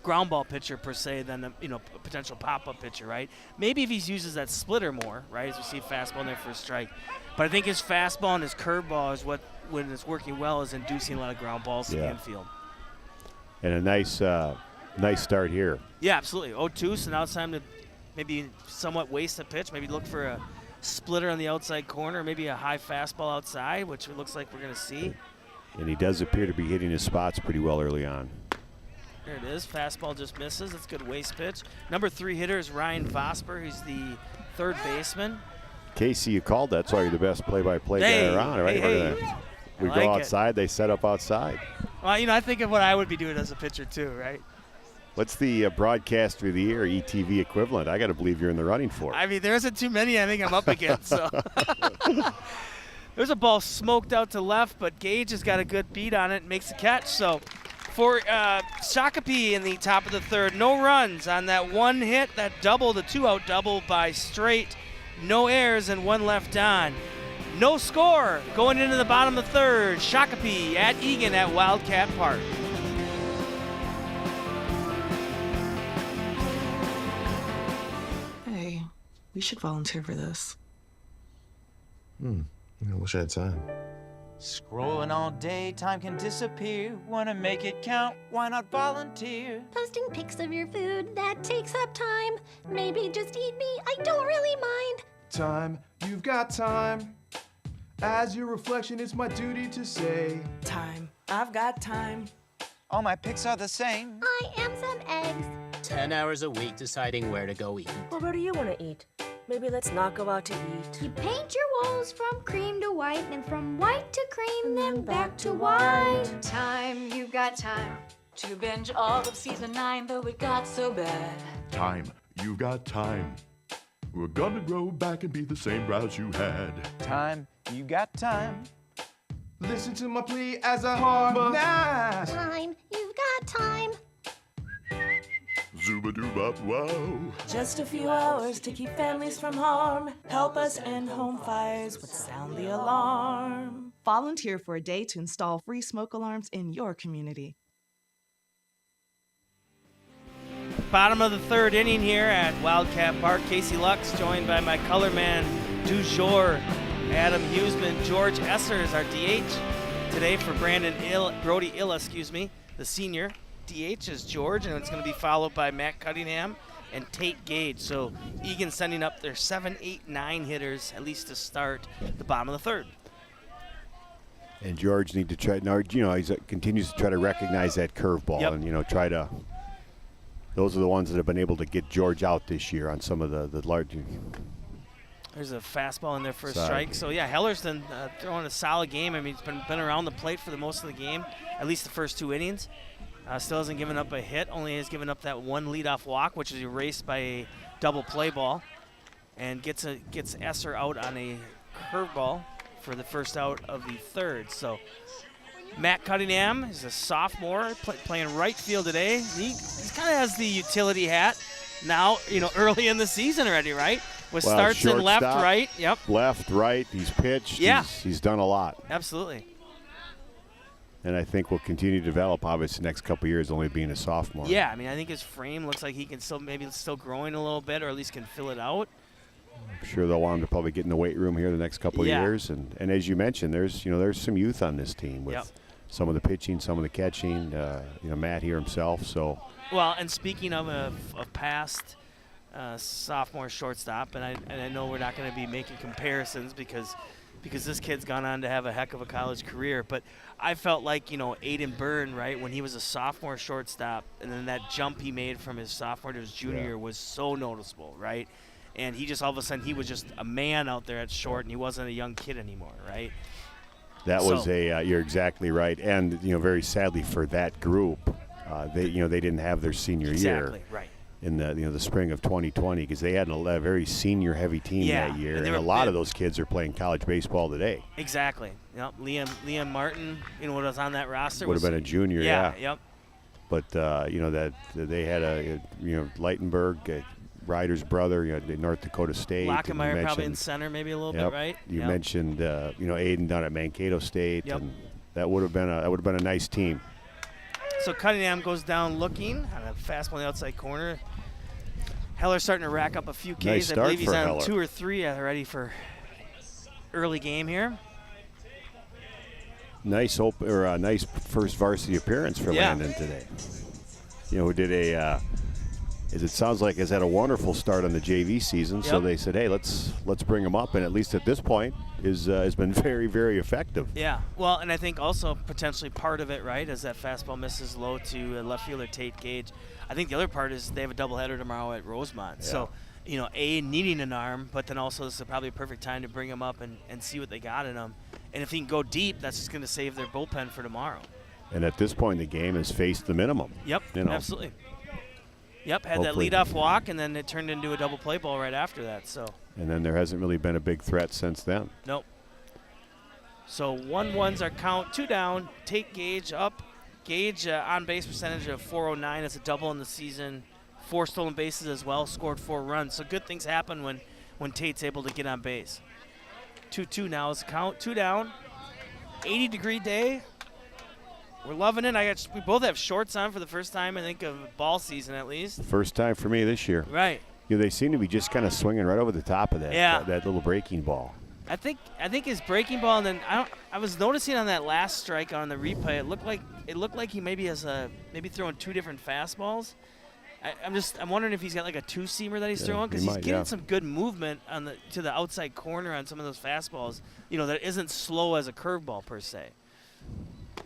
ground ball pitcher per se than a potential pop-up pitcher, right? Maybe if he uses that splitter more, right, as we see fastball in there for a strike. But I think his fastball and his curveball is what, when it's working well, is inducing a lot of ground balls to the infield. And a nice start here. Yeah, absolutely. 0-2, so now it's time to maybe somewhat waste a pitch, maybe look for a splitter on the outside corner, maybe a high fastball outside, which it looks like we're going to see. And he does appear to be hitting his spots pretty well early on. There it is. Fastball just misses. That's a good waste pitch. Number 3 hitter is Ryan Vosper. He's the third baseman. Casey, you called that, so you're the best play-by-play guy around, right? Hey. We go outside, they set up outside. Well, I think of what I would be doing as a pitcher too, right? What's the broadcaster of the year, ETV equivalent? I got to believe you're in the running for it. I mean, there isn't too many I think I'm up against. So. There's a ball smoked out to left, but Gage has got a good beat on it and makes the catch. So for Shakopee in the top of the third, no runs on that one hit, that double, the 2-out double by Straight. No errors and 1 left on. No score going into the bottom of the third. Shakopee at Eagan at Wildcat Park. Hey, we should volunteer for this. I wish I had time. Scrolling all day, time can disappear. Wanna make it count, why not volunteer? Posting pics of your food, that takes up time. Maybe just eat me, I don't really mind. Time, you've got time. As your reflection, it's my duty to say. Time, I've got time. All my pics are the same. I am some eggs. 10 hours a week deciding where to go eat. Well, where do you want to eat? Maybe let's not go out to eat. You paint your walls from cream to white, and from white to cream, then back to white. Time, you've got time to binge all of season 9, though it got so bad. Time, you got time. We're gonna grow back and be the same brows you had. Time, you got time. Listen to my plea as I harmonize. Time, you've got time. Zooba-doo-bop, wow. Just a few hours to keep families from harm. Help us end home fires with Sound the Alarm. Volunteer for a day to install free smoke alarms in your community. Bottom of the third inning here at Wildcat Park. Casey Lux joined by my color man du jour, Adam Huseman. George Esser is our DH today for Brody Illa, the senior. DH is George, and it's going to be followed by Matt Cunningham and Tate Gage. So Eagan sending up their 7, 8, 9 hitters, at least to start the bottom of the third. And George need to try, he continues to try to recognize that curveball and, try to. Those are the ones that have been able to get George out this year on some of the large. There's a fastball in there for a strike. So, yeah, Hellerston throwing a solid game. I mean, he's been around the plate for the most of the game, at least the first 2 innings. Still hasn't given up a hit, only has given up that 1 leadoff walk, which is erased by a double play ball, and gets Esser out on a curveball for the first out of the third. So Matt Cunningham is a sophomore playing right field today. He kind of has the utility hat now, early in the season already, right? With starts in left, right. Yep. Left, right. He's pitched. Yeah. He's done a lot. Absolutely. And I think will continue to develop, obviously, the next couple of years, only being a sophomore. Yeah, I mean, I think his frame looks like he can still growing a little bit, or at least can fill it out. I'm sure they'll want him to probably get in the weight room here the next couple of years. And as you mentioned, there's some youth on this team with some of the pitching, some of the catching. Matt here himself. So. Well, and speaking of past sophomore shortstop, and I know we're not going to be making comparisons because this kid's gone on to have a heck of a college career. But I felt like, Aiden Byrne, right, when he was a sophomore shortstop, and then that jump he made from his sophomore to his junior year was so noticeable, right? And he just, all of a sudden, he was just a man out there at short, and he wasn't a young kid anymore, right? That was you're exactly right. And, very sadly for that group, they didn't have their senior year. Exactly, right. In the spring of 2020, because they had a very senior-heavy team that year, and a lot of those kids are playing college baseball today. Exactly. Yep. Liam Martin, what was on that roster would have been a junior. Yeah. Yep. but that they had Leitenberg, Ryder's brother, North Dakota State. Lockemeyer probably in center, maybe a little bit, right? You mentioned Aiden down at Mankato State, and that would have been a nice team. So Cunningham goes down looking on a fastball on the outside corner. Heller's starting to rack up a few Ks. Nice I start believe he's for on Heller. 2 or 3 already for early game here. Nice nice first varsity appearance for Landon today. Who did as it sounds like, has had a wonderful start on the JV season. So they said, hey, let's bring him up, and at least at this point has been very, very effective. Yeah, well, and I think also potentially part of it, right, is that fastball misses low to left fielder Tate Gage. I think the other part is they have a doubleheader tomorrow at Rosemont. Yeah. So, needing an arm, but then also this is probably a perfect time to bring him up and see what they got in him. And if he can go deep, that's just going to save their bullpen for tomorrow. And at this point, the game has faced the minimum. Yep, absolutely. Yep, had that leadoff walk, and then it turned into a double play ball right after that. So. And then there hasn't really been a big threat since then. Nope. So 1-1's our count, 2 down. Tate Gage up. Gage on base percentage of .409. That's a double in the season. 4 stolen bases as well. Scored 4 runs. So good things happen when Tate's able to get on base. 2-2 now is the count. 2 down. 80-degree day. We're loving it. We both have shorts on for the first time, I think, of ball season at least. First time for me this year. Right. They seem to be just kind of swinging right over the top of that that little breaking ball. I think his breaking ball, and then I was noticing on that last strike on the replay, it looked like he maybe has maybe throwing 2 different fastballs. I'm wondering if he's got like a 2-seamer that he's throwing, because he's getting some good movement to the outside corner on some of those fastballs. That isn't slow as a curveball per se.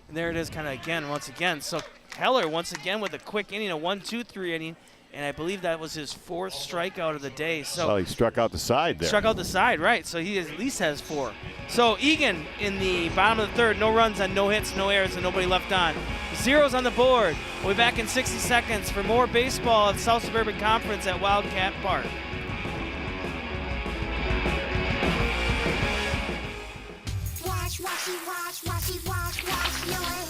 And there it is, kind of once again. So Heller once again with a quick inning, a 1-2-3 inning, and I believe that was his 4th strikeout of the day. So he struck out the side there. Struck out the side, right? So he at least has 4. So Eagan in the bottom of the 3rd, no runs on no hits, no errors, and nobody left on. 0s on the board. We'll be back in 60 seconds for more baseball at South Suburban Conference at Wildcat Park. Wash your hands.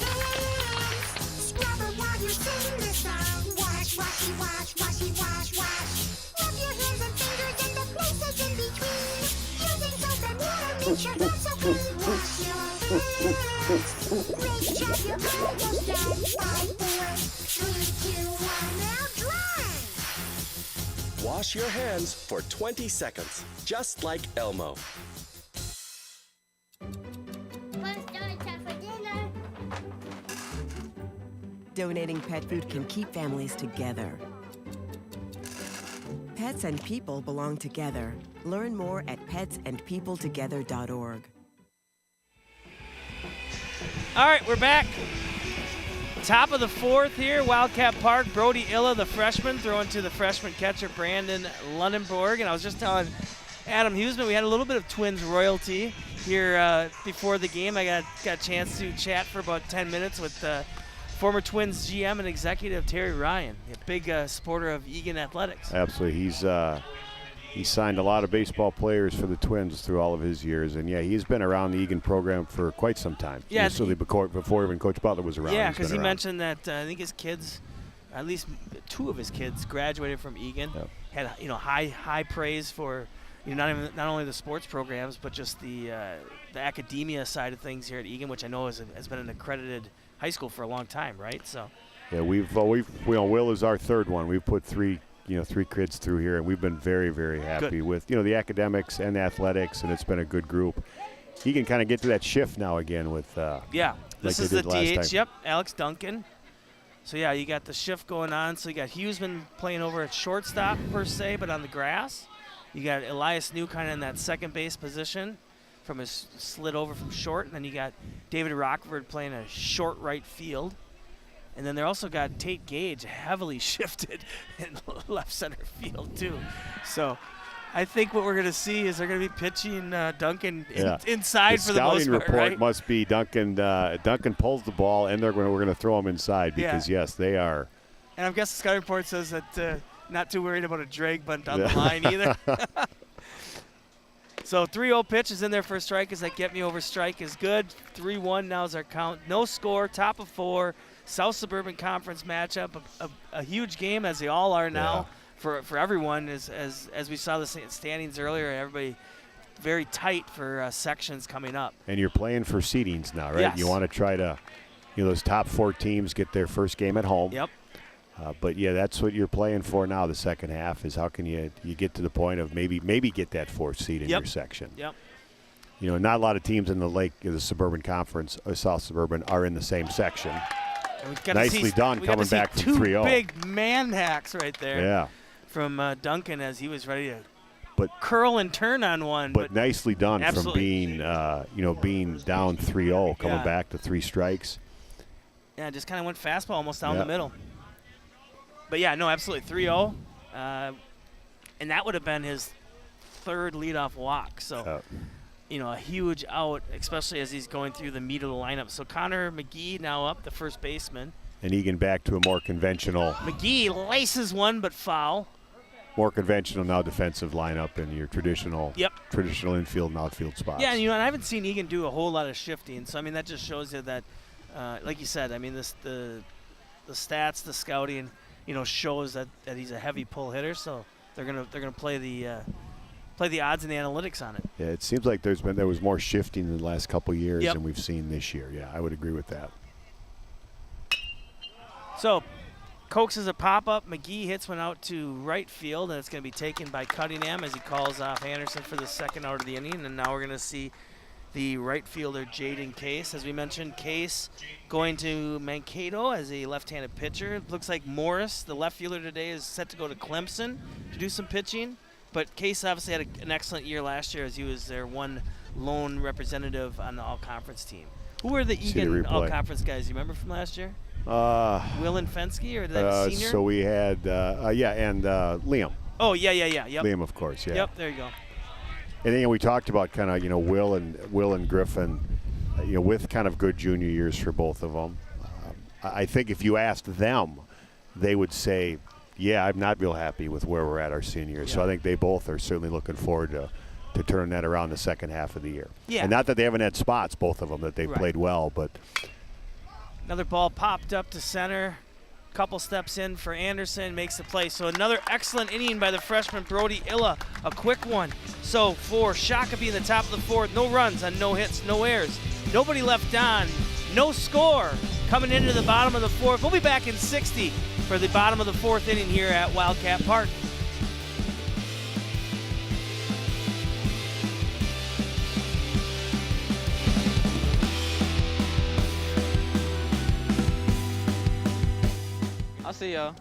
Scrub it while you sing the song. Wash. Rub your hands and fingers and the places in between. Using soap and water makes your hands so clean. Wash your hands. Great job, you're almost done. 5, 4, 3, 2, 1, now dry. Wash your hands for 20 seconds, just like Elmo. Donating pet food can keep families together. Pets and people belong together. Learn more at petsandpeopletogether.org. All right, we're back. Top of the 4th here, Wildcat Park. Brody Illa, the freshman, throwing to the freshman catcher, Brandon Lundenborg. And I was just telling Adam Huseman, we had a little bit of Twins royalty here before the game. I got a chance to chat for about 10 minutes with former Twins GM and executive Terry Ryan, a big supporter of Eagan Athletics. Absolutely. He's signed a lot of baseball players for the Twins through all of his years. And, he's been around the Eagan program for quite some time. Yeah. Certainly before even Coach Butler was around. Yeah, because he mentioned that I think his kids, at least 2 of his kids, graduated from Eagan. Yep. Had high praise for not only the sports programs, but just the academia side of things here at Eagan, which I know has been an accredited high school for a long time, right? So. Yeah, Will is our 3rd one. We've put 3 kids through here, and we've been very, very happy with the academics and the athletics, and it's been a good group. He can kind of get to that shift now again with this is the DH. Yep, Alex Duncan. So you got the shift going on. So you got Huseman playing over at shortstop per se, but on the grass. You got Elias New kind of in that second base position from his slid over from short, and then you got David Rockford playing a short right field. And then they also got Tate Gage heavily shifted in left center field too. So I think what we're going to see is they're going to be pitching Duncan inside for the most part, right? The scouting report must be Duncan pulls the ball, and we're going to throw him inside because, yes, they are. And I guess the scouting report says that not too worried about a drag bunt on the line either. So 3-0 pitch is in there for a strike. Is that get me over strike is good. 3-1 now is our count. No score, top of 4. South Suburban Conference matchup, a huge game as they all are now for everyone. As we saw the standings earlier, everybody very tight for sections coming up. And you're playing for seedings now, right? Yes. You want to try to, those top 4 teams get their first game at home. Yep. But yeah, that's what you're playing for now. The second half is how can you get to the point of maybe get that 4th seed in your section. Yep. Not a lot of teams in the Suburban Conference or South Suburban are in the same section. Nicely done coming back from 3-0. 2 big man hacks right there. Yeah. From Duncan as he was ready to curl and turn on one. But nicely done absolutely. from being down 3-0, coming back to 3 strikes. Yeah, just kind of went fastball almost down the middle. But yeah, no, absolutely 3-0. And that would have been his 3rd leadoff walk. So, a huge out, especially as he's going through the meat of the lineup. So Connor McGee now up, the first baseman. And Eagan back to a more conventional. McGee laces one, but foul. More conventional now defensive lineup in your traditional infield and outfield spots. Yeah, and I haven't seen Eagan do a whole lot of shifting. So, that just shows you that, like you said, the stats, the scouting, shows that he's a heavy pull hitter. So they're gonna play the odds and the analytics on it. Yeah, it seems like there was more shifting in the last couple of years than we've seen this year. Yeah, I would agree with that. So, coaxes a pop-up. McGee hits one out to right field, and it's going to be taken by Cunningham as he calls off Anderson for the 2nd out of the inning. And now we're going to see the right fielder, Jaden Case. As we mentioned, Case going to Mankato as a left-handed pitcher. It looks like Morris, the left fielder today, is set to go to Clemson to do some pitching. But Case obviously had an excellent year last year as he was their one lone representative on the all-conference team. Who were the Eagan all-conference guys? You remember from last year? Will and Fensky, or that senior? So we had, and Liam. Oh, yeah. Yep. Liam, of course, yeah. Yep, there you go. And then we talked about kind of, Will and Griffin, with kind of good junior years for both of them. I think if you asked them, they would say, yeah, I'm not real happy with where we're at our senior year. So I think they both are certainly looking forward to turn that around the second half of the year. Yeah. And not that they haven't had spots, both of them, that they played well, but another ball popped up to center. Couple steps in for Anderson, makes the play. So another excellent inning by the freshman Brody Illa, a quick one. So for Shakopee in the top of the 4th, no runs on no hits, no errors. Nobody left on, no score coming into the bottom of the 4th. We'll be back in 60 for the bottom of the 4th inning here at Wildcat Park. I'll see y'all.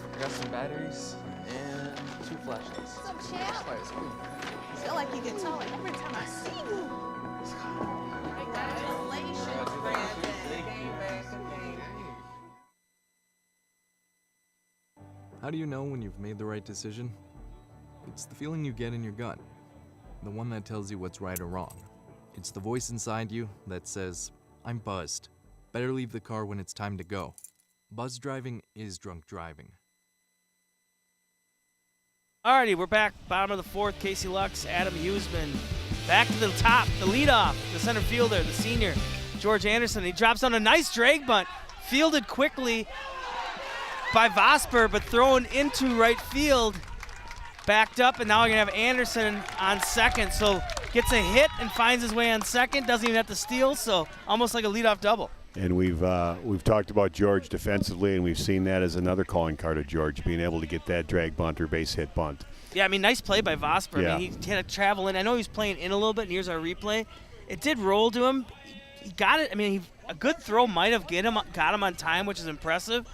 I got some batteries and 2 flashlights. What's up, champ? I feel like you get taller every time I see you. Congratulations, Brandon. How do you know when you've made the right decision? It's the feeling you get in your gut, the one that tells you what's right or wrong. It's the voice inside you that says, I'm buzzed. Better leave the car when it's time to go. Buzz driving is drunk driving. Alrighty, we're back. Bottom of the 4th, Casey Lux, Adam Huseman. Back to the top, the leadoff, the center fielder, the senior, George Anderson. He drops on a nice drag bunt, fielded quickly by Vosper, but thrown into right field. Backed up, and now we're going to have Anderson on second. So gets a hit and finds his way on second. Doesn't even have to steal, so almost like a leadoff double. And we've talked about George defensively, and we've seen that as another calling card of George, being able to get that drag bunt or base hit bunt. Yeah, nice play by Vosper. Yeah. He had to travel in. I know he was playing in a little bit, and here's our replay. It did roll to him. he got it. I mean, a good throw might have got him on time, which is impressive.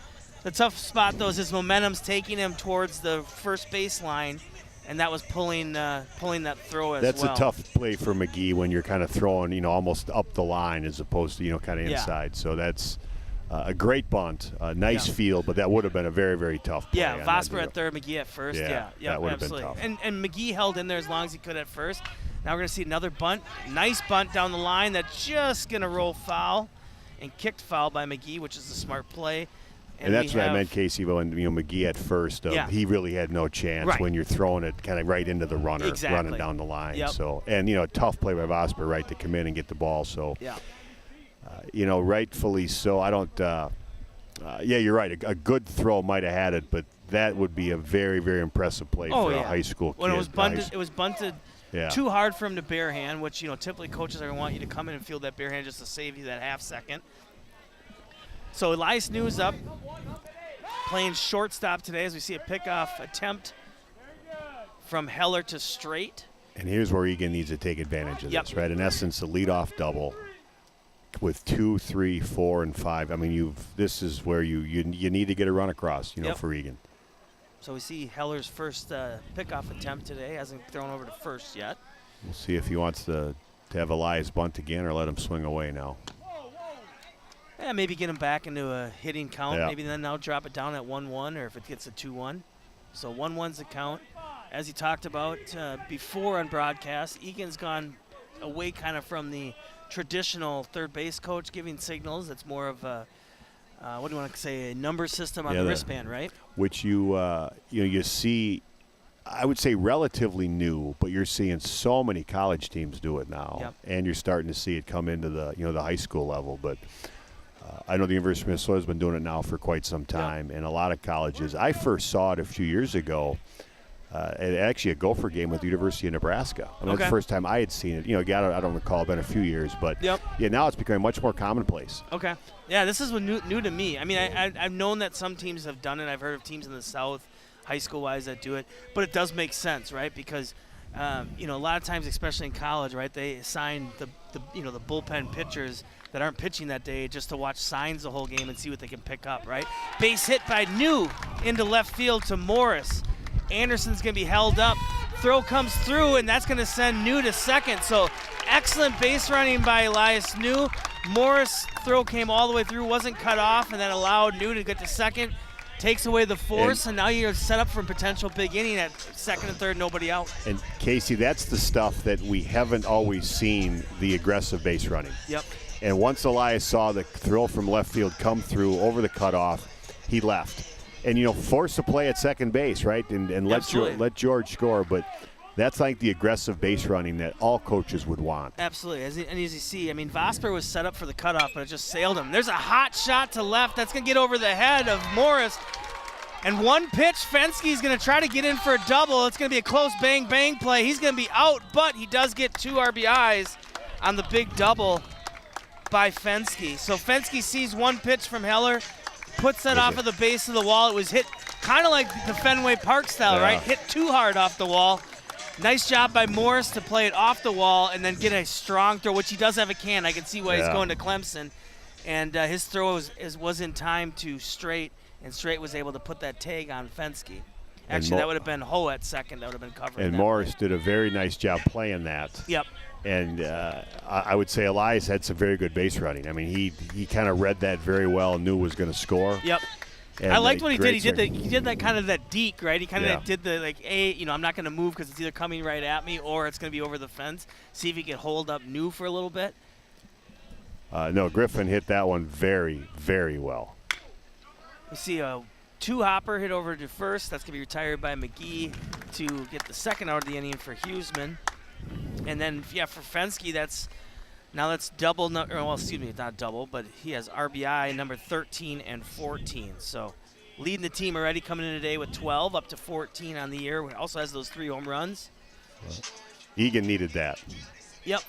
The tough spot, though, is his momentum's taking him towards the first baseline, and that was pulling that throw as well. That's a tough play for McGee when you're kind of throwing, almost up the line as opposed to, kind of inside. So that's a great bunt, a nice field, but that would have been a very, very tough play. Yeah, Vosper at third, McGee at first. Yeah, that would have absolutely. been tough. And McGee held in there as long as he could at first. Now we're going to see another bunt. Nice bunt down the line that's just going to roll foul, and kicked foul by McGee, which is a smart play. And that's what I meant, Casey, when McGee at first, he really had no chance when you're throwing it kind of right into the runner, running down the line. Yep. So, and a tough play by Vosper, right, to come in and get the ball. So, rightfully so. I don't. You're right. A good throw might have had it, but that would be a very, very impressive play for a high school kid. When it was bunted. Too hard for him to bare hand, which typically coaches are going to want you to come in and field that bare hand just to save you that half second. So Elias New is up, playing shortstop today as we see a pickoff attempt from Heller to straight. And here's where Eagan needs to take advantage of this, right? In essence, a leadoff double with 2, 3, 4, and 5. I mean, this is where you need to get a run across, for Eagan. So we see Heller's first pickoff attempt today. Hasn't thrown over to first yet. We'll see if he wants to have Elias bunt again or let him swing away now. Yeah, maybe get him back into a hitting count. Yeah. Maybe then now drop it down at 1-1, or if it gets a 2-1. So 1-1's the count. As he talked about before on broadcast, Eagan's gone away kind of from the traditional third base coach giving signals. It's more of a what do you want to say, a number system on the wristband, right? Which you see, I would say relatively new, but you're seeing so many college teams do it now, and you're starting to see it come into the the high school level. But I know the University of Minnesota has been doing it now for quite some time, and a lot of colleges. I first saw it a few years ago. Actually, a Gopher game with the University of Nebraska. I mean, that's the first time I had seen it. I don't recall. It's been a few years, but now it's becoming much more commonplace. Okay. Yeah, this is new to me. I mean, I've known that some teams have done it. I've heard of teams in the South, high school-wise, that do it. But it does make sense, right? Because a lot of times, especially in college, right, they assign the bullpen pitchers that aren't pitching that day just to watch signs the whole game and see what they can pick up, right? Base hit by New into left field to Morris. Anderson's going to be held up. Throw comes through, and that's going to send New to second. So excellent base running by Elias New. Morris' throw came all the way through, wasn't cut off, and then allowed New to get to second. Takes away the force, and now you're set up for a potential big inning at second and third, nobody out. And, Casey, that's the stuff that we haven't always seen, the aggressive base running. Yep. And once Elias saw the throw from left field come through over the cutoff, he left. And, force a play at second base, right, and let George score. But that's like the aggressive base running that all coaches would want. Absolutely. As you see, I mean, Vosper was set up for the cutoff, but it just sailed him. There's a hot shot to left. That's going to get over the head of Morris. And one pitch, Fenske's going to try to get in for a double. It's going to be a close bang-bang play. He's going to be out, but he does get 2 RBIs on the big double by Fenske. So Fenske sees one pitch from Heller, puts that off of the base of the wall. It was hit kind of like the Fenway Park style, right? Hit too hard off the wall. Nice job by Morris to play it off the wall and then get a strong throw, which he does have a can. I can see why he's going to Clemson. And his throw was in time to Straight, and Straight was able to put that tag on Fenske. Actually, that would have been Ho at second. That would have been covered. And Morris did a very nice job playing that. Yep. And I would say Elias had some very good base running. I mean, he kind of read that very well and knew was going to score. Yep. And I liked what he did. He did that kind of that deke, right? He kind of did the I'm not going to move because it's either coming right at me or it's going to be over the fence. See if he could hold up New for a little bit. No, Griffin hit that one very, very well. We see a 2-hopper hit over to first. That's going to be retired by McGee to get the second out of the inning for Huseman. And then, for Fenske, that's double. Not double, but he has RBI number 13 and 14. So leading the team already, coming in today with 12, up to 14 on the year. He also has those 3 home runs. Eagan needed that. Yep.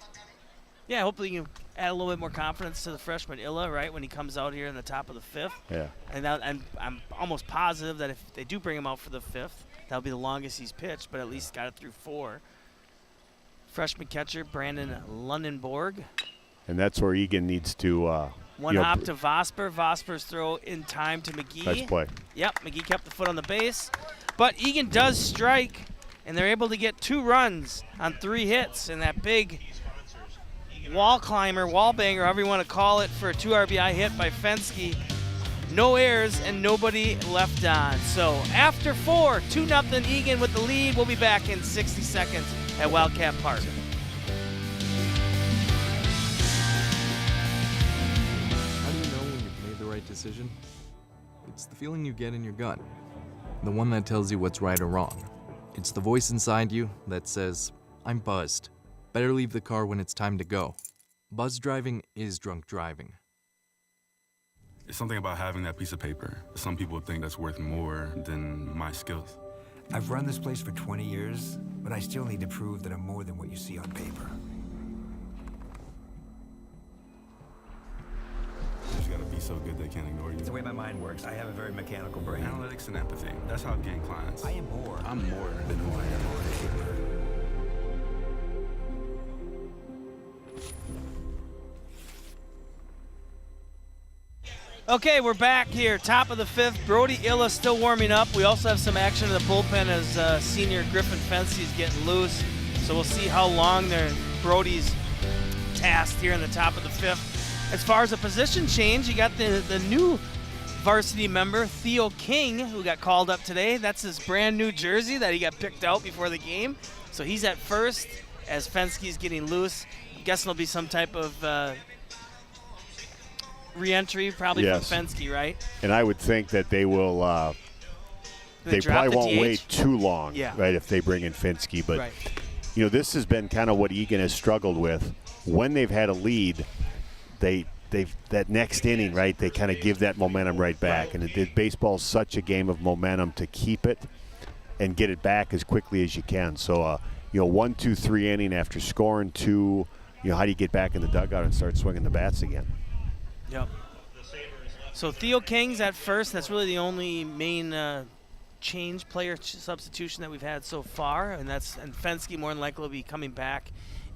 Yeah, hopefully you can add a little bit more confidence to the freshman Illa, right, when he comes out here in the top of the 5th. Yeah. And I'm almost positive that if they do bring him out for the 5th, that'll be the longest he's pitched, but at least got it through 4. Freshman catcher Brandon Lundenborg And that's where Eagan needs to. One hop to Vosper. Vosper's throw in time to McGee. Nice play. Yep, McGee kept the foot on the base. But Eagan does strike, and they're able to get 2 runs on 3 hits. And that big wall climber, wall banger, however you want to call it, for a 2 RBI hit by Fenske. No errors and nobody left on. So after 4, 2-0 Eagan with the lead. We'll be back in 60 seconds at Wildcat Park. How do you know when you've made the right decision? It's the feeling you get in your gut. The one that tells you what's right or wrong. It's the voice inside you that says, I'm buzzed. Better leave the car when it's time to go. Buzz driving is drunk driving. It's something about having that piece of paper. Some people think that's worth more than my skills. I've run this place for 20 years, but I still need to prove that I'm more than what you see on paper. You just gotta be so good they can't ignore you. It's the way my mind works. I have a very mechanical brain. Analytics and empathy. That's how I gain clients. I am more. I'm more than who I am on paper. Okay, we're back here, top of the 5th. Brody Illa still warming up. We also have some action in the bullpen as senior Griffin Fenske is getting loose. So we'll see how long Brody's tasked here in the top of the 5th. As far as a position change, you got the new varsity member, Theo King, who got called up today. That's his brand new jersey that he got picked out before the game. So he's at first as Fenske's getting loose. I'm guessing there'll be some type of re-entry probably from Fenske, right? And I would think that they will. They probably won't wait too long, right? If they bring in Fenske, but you know, this has been kind of what Eagan has struggled with. When they've had a lead, they've that next inning, right? They kind of give that momentum right back, and baseball's such a game of momentum to keep it and get it back as quickly as you can. So, you know, 1, 2, 3 inning after scoring 2, you know, how do you get back in the dugout and start swinging the bats again? Yep. So Theo King's at first. That's really the only main change player substitution that we've had so far, and Fenske more than likely will be coming back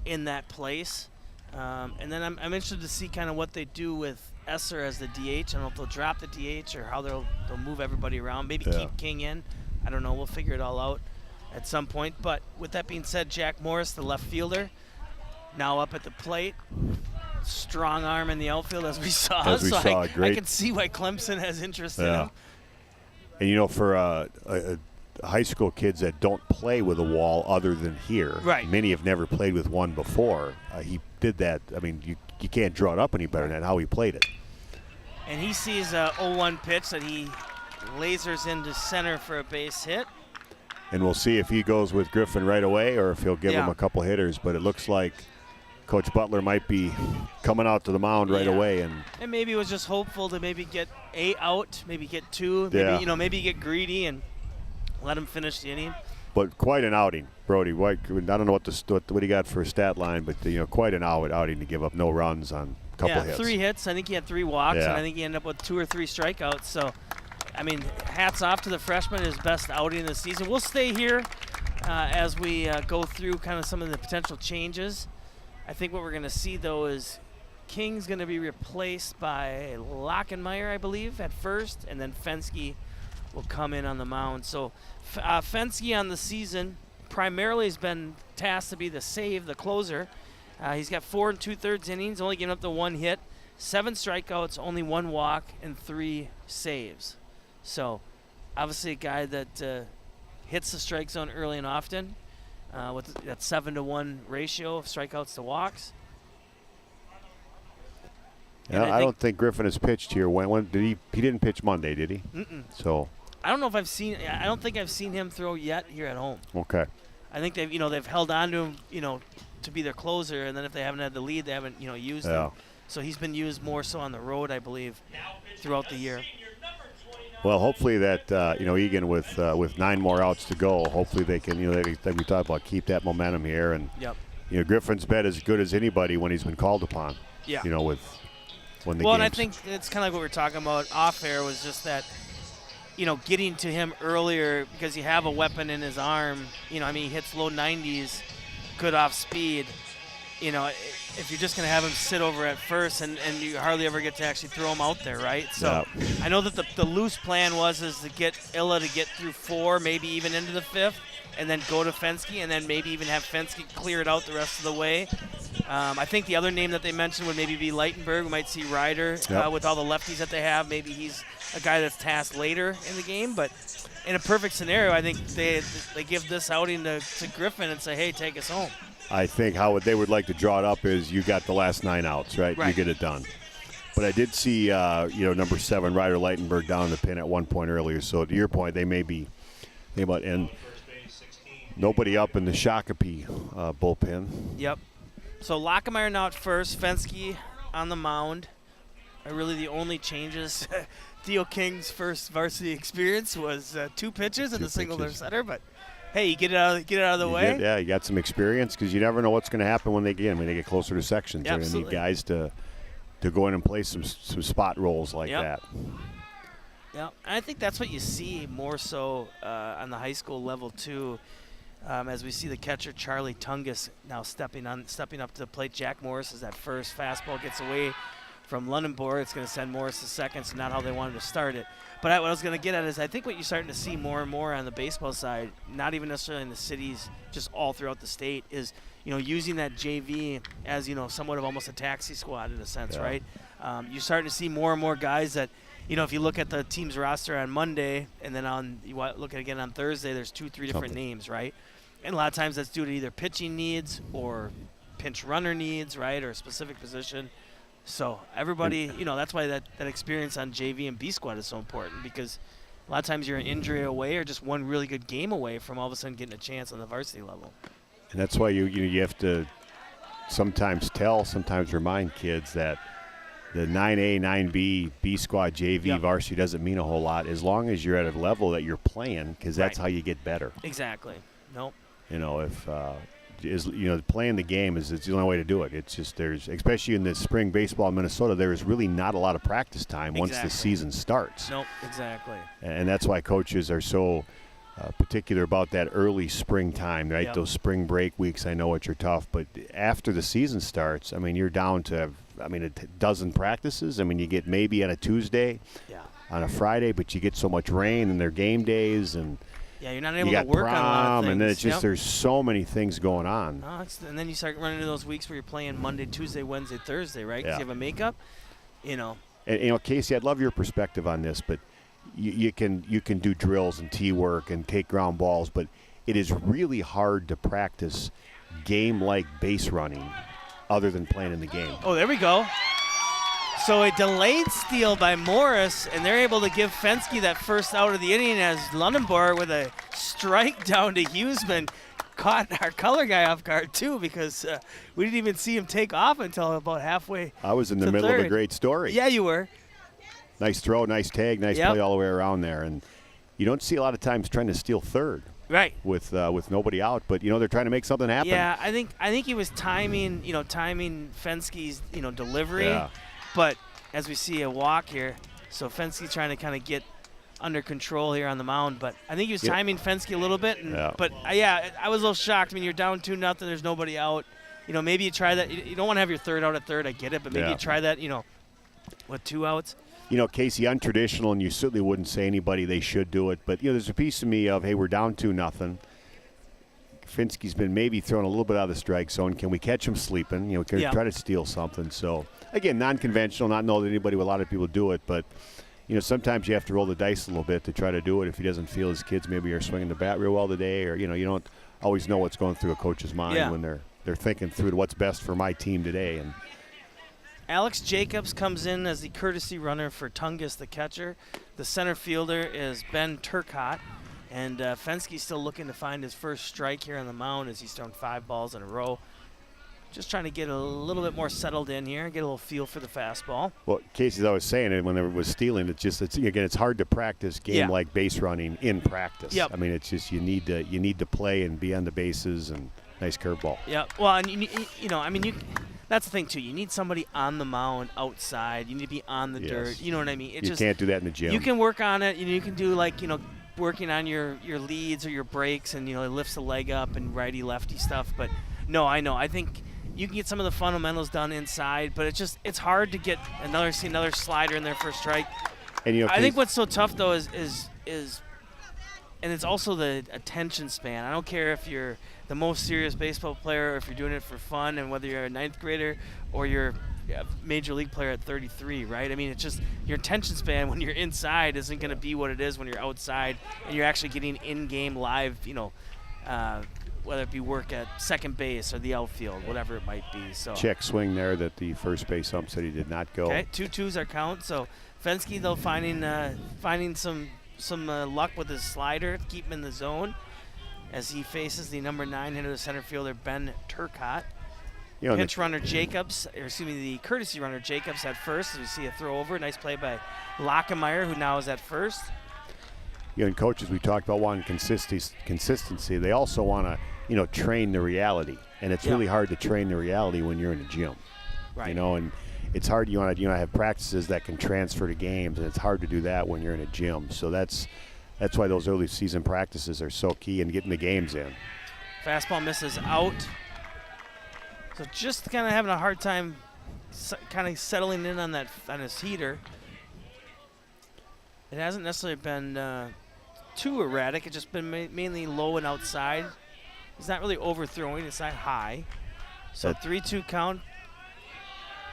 in that place. And then I'm interested to see kind of what they do with Esser as the DH. I don't know if they'll drop the DH or how they'll move everybody around. Maybe keep King in. I don't know. We'll figure it all out at some point. But with that being said, Jack Morris, the left fielder, now up at the plate. Strong arm in the outfield, as we saw. Great. I can see why Clemson has interest in him. And, you know, for high school kids that don't play with a wall other than here, many have never played with one before. He did that. I mean, you can't draw it up any better than how he played it. And he sees a 0-1 pitch that he lasers into center for a base hit. And we'll see if he goes with Griffin right away or if he'll give him a couple hitters. But it looks like Coach Butler might be coming out to the mound right away, and maybe was just hopeful to maybe get a out, maybe get 2, maybe maybe get greedy and let him finish the inning. But quite an outing, Brody. I don't know what he got for a stat line, but you know, quite an outing to give up no runs on a couple hits. 3 hits. I think he had 3 walks, and I think he ended up with 2 or 3 strikeouts. So, I mean, hats off to the freshman, his best outing of the season. We'll stay here as we go through kind of some of the potential changes. I think what we're going to see, though, is King's going to be replaced by Lockenmeyer, I believe, at first, and then Fenske will come in on the mound. So Fenske on the season primarily has been tasked to be the closer. He's got 4 2/3 innings, only giving up the 1 hit, 7 strikeouts, only 1 walk, and 3 saves. So obviously a guy that hits the strike zone early and often. With that 7-to-1 ratio of strikeouts to walks. Yeah, I don't think Griffin has pitched here. When did he? He didn't pitch Monday, did he? So I don't know if I don't think I've seen him throw yet here at home. Okay. I think they've held on to him, to be their closer, and then if they haven't had the lead, they haven't used him. So he's been used more so on the road, I believe, throughout the year. Well, hopefully that Eagan with 9 more outs to go, hopefully they can like we talked about, keep that momentum here, and Griffin's been as good as anybody when he's been called upon. Yeah. When the and I think it's kind of like what we were talking about off air was just that getting to him earlier because you have a weapon in his arm. He hits low 90s, good off speed. you know, if you're just going to have him sit over at first and you hardly ever get to actually throw him out there, right? So I know that the loose plan is to get Illa to get through 4, maybe even into the 5th, and then go to Fenske, and then maybe even have Fenske clear it out the rest of the way. I think the other name that they mentioned would maybe be Leitenberg. We might see Ryder with all the lefties that they have. Maybe he's a guy that's tasked later in the game. But in a perfect scenario, I think they give this outing to Griffin and say, hey, take us home. I think how they would like to draw it up is you got the last 9 outs, right? You get it done. But I did see, number 7, Ryder Leitenberg down the pin at one point earlier. So to your point, they may be and nobody up in the Shakopee bullpen. Yep. So Lockemeyer now at first, Fenske on the mound. Really the only changes. Theo King's first varsity experience was 2 pitches and a single to center, but hey, you get it out of the way. You got some experience because you never know what's going to happen when they get closer to sections. They're going to need guys to go in and play some spot roles like that. Yeah, and I think that's what you see more so on the high school level too. As we see the catcher Charlie Tungus now stepping up to the plate. Jack Morris is at first. Fastball gets away from Lundenborg. It's going to send Morris to second. So not how they wanted to start it. But what I was going to get at is I think what you're starting to see more and more on the baseball side, not even necessarily in the cities, just all throughout the state, is using that JV as somewhat of almost a taxi squad in a sense, right? You're starting to see more and more guys that. If you look at the team's roster on Monday and then you look at it again on Thursday, there's 2-3 different names, right? And a lot of times that's due to either pitching needs or pinch runner needs, right, or a specific position. So everybody, that's why that experience on JV and B squad is so important because a lot of times you're an injury away or just one really good game away from all of a sudden getting a chance on the varsity level. And that's why you have to sometimes remind kids that the 9A, 9B, B squad, JV, varsity doesn't mean a whole lot as long as you're at a level that you're playing because that's how you get better. Exactly. Nope. If playing the game is the only way to do it. It's just especially in the spring baseball in Minnesota, there is really not a lot of practice time once the season starts. Nope, exactly. And that's why coaches are so particular about that early springtime, right? Those spring break weeks, I know which are tough, but after the season starts, you're down to a dozen practices. You get maybe on a Tuesday, on a Friday, but you get so much rain and they're game days and you're not able to work on a lot of things. And then it's just there's so many things going on. And then you start running into those weeks where you're playing Monday, Tuesday, Wednesday, Thursday, right? Because you have a makeup, And Casey, I'd love your perspective on this, but you can do drills and tee work and take ground balls, but it is really hard to practice game-like base running other than playing in the game. Oh, there we go. So a delayed steal by Morris, and they're able to give Fenske that first out of the inning as Lundenborg with a strike down to Huseman caught our color guy off guard too because we didn't even see him take off until about halfway. I was in the middle of a great story. Yeah, you were. Nice throw, nice tag, nice play all the way around there. And you don't see a lot of times trying to steal third. Right. With nobody out, but they're trying to make something happen. Yeah, I think he was timing Fenske's delivery. Yeah. But as we see a walk here, so Fenske's trying to kind of get under control here on the mound. But I think he was timing Fenske a little bit. But I was a little shocked. You're down 2-0. There's nobody out. Maybe you try that. You don't want to have your third out at third. I get it, but maybe you try that. With 2 outs. Casey, untraditional, and you certainly wouldn't say anybody they should do it. But there's a piece of me of, hey, we're down 2-0. Fenske's been maybe thrown a little bit out of the strike zone. Can we catch him sleeping? Can we try to steal something? So. Again, non-conventional, not know that a lot of people do it, but, sometimes you have to roll the dice a little bit to try to do it if he doesn't feel his kids maybe are swinging the bat real well today or, you don't always know what's going through a coach's mind when they're thinking through what's best for my team today. And Alex Jacobs comes in as the courtesy runner for Tungus, the catcher. The center fielder is Ben Turcotte, and Fenske's still looking to find his first strike here on the mound as he's thrown 5 balls in a row. Just trying to get a little bit more settled in here, get a little feel for the fastball. Well, Casey's always saying it when there was stealing. It's hard to practice game-like base running in practice. Yep. It's just you need to play and be on the bases and nice curveball. Yeah. Well, and that's the thing too. You need somebody on the mound outside. You need to be on the dirt. You know what I mean? You can't do that in the gym. You can work on it. You can do working on your leads or your breaks and lifts the leg up and righty lefty stuff. But no, I know. I think you can get some of the fundamentals done inside, but it's hard to get another slider in there for a strike. And I think what's so tough though is and it's also the attention span. I don't care if you're the most serious baseball player or if you're doing it for fun, and whether you're a 9th grader or you're a major league player at 33, right? I mean, it's just your attention span when you're inside isn't going to be what it is when you're outside and you're actually getting in-game live, whether it be work at second base or the outfield, whatever it might be. So check swing there that the first base ump said he did not go. Okay, 2-2s are count. So Fenske, though, finding some luck with his slider to keep him in the zone as he faces the number 9 hitter, the center fielder, Ben Turcotte. Pinch runner Jacobs, the courtesy runner Jacobs at first. As we see a throw over. Nice play by Lockemeyer, who now is at first. And coaches, we talked about wanting consistency. They also want to, train the reality. And it's really hard to train the reality when you're in a gym. Right. And it's hard. You want to have practices that can transfer to games, and it's hard to do that when you're in a gym. So that's why those early season practices are so key in getting the games in. Fastball misses out. So just kind of having a hard time kind of settling in on his heater. It hasn't necessarily been too erratic. It's just been mainly low and outside. He's not really overthrowing. It's not high. So 3-2 count.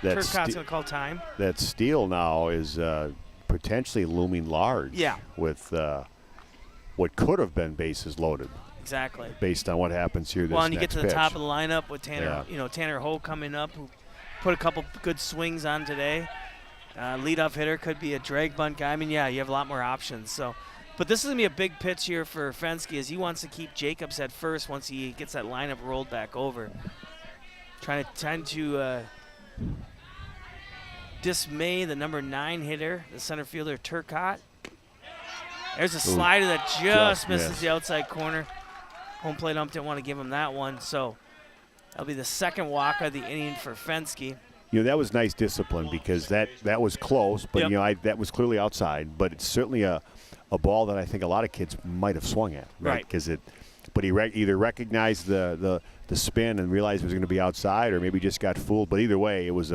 Turcotte's going to call time. That steal now is potentially looming large. Yeah. With what could have been bases loaded. Exactly. Based on what happens here this next pitch. Well, and you get to the top of the lineup with Tanner, Tanner Ho coming up, who put a couple good swings on today. Leadoff hitter could be a drag bunt guy. I mean, yeah, you have a lot more options. So, but this is going to be a big pitch here for Fenske, as he wants to keep Jacobs at first once he gets that lineup rolled back over. Trying to dismay the number 9 hitter, the center fielder Turcotte. There's a slider that just misses the outside corner. Home plate ump didn't want to give him that one, so that'll be the second walk of the inning for Fenske. That was nice discipline, because that was close, but that was clearly outside. But it's certainly a ball that I think a lot of kids might have swung at, right? But he either recognized the spin and realized it was going to be outside, or maybe just got fooled. But either way, it was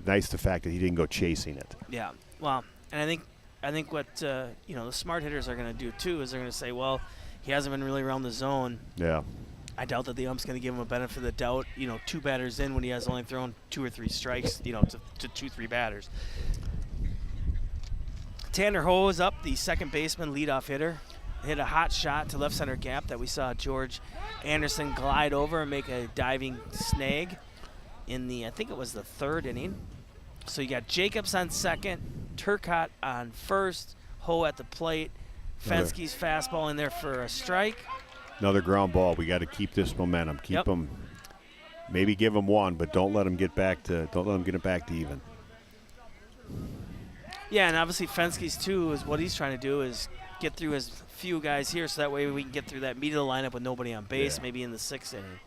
nice the fact that he didn't go chasing it. Yeah, well, and I think what the smart hitters are going to do too is they're going to say, well, he hasn't been really around the zone. Yeah. I doubt that the ump's going to give him a benefit of the doubt, 2 batters in when he has only thrown 2 or 3 strikes, to 2-3 batters. Tanner Ho is up, the second baseman, leadoff hitter. Hit a hot shot to left center gap that we saw George Anderson glide over and make a diving snag in the, I think it was the 3rd inning. So you got Jacobs on second, Turcotte on first, Ho at the plate, Fenske's fastball in there for a strike. Another ground ball. We got to keep this momentum. Keep them. Maybe give them one, but don't let them get back to. Don't let them get it back to even. Yeah, and obviously Fenske's too is what he's trying to do is get through as few guys here, so that way we can get through that meat of the lineup with nobody on base. Maybe in the 6th inning.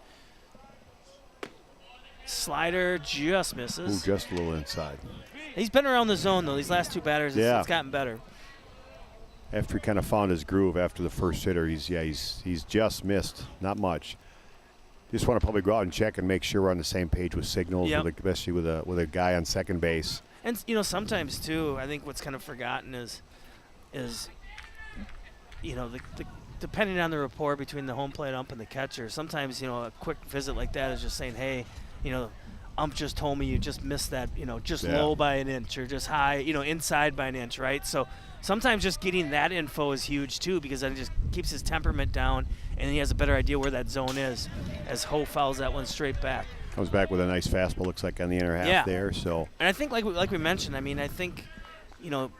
Slider just misses. Ooh, just a little inside. He's been around the zone though. These last 2 batters, it's gotten better. After he kind of found his groove after the first hitter, he's just missed, not much. Just want to probably go out and check and make sure we're on the same page with signals, especially with a guy on second base. And sometimes too, I think what's kind of forgotten is depending on the rapport between the home plate ump and the catcher. Sometimes a quick visit like that is just saying, hey, ump just told me you just missed that, just low by an inch or just high, inside by an inch, right? So sometimes just getting that info is huge too, because then it just keeps his temperament down and he has a better idea where that zone is as Ho fouls that one straight back. Comes back with a nice fastball, looks like on the inner half there. So, and I think like we mentioned, I mean, I think,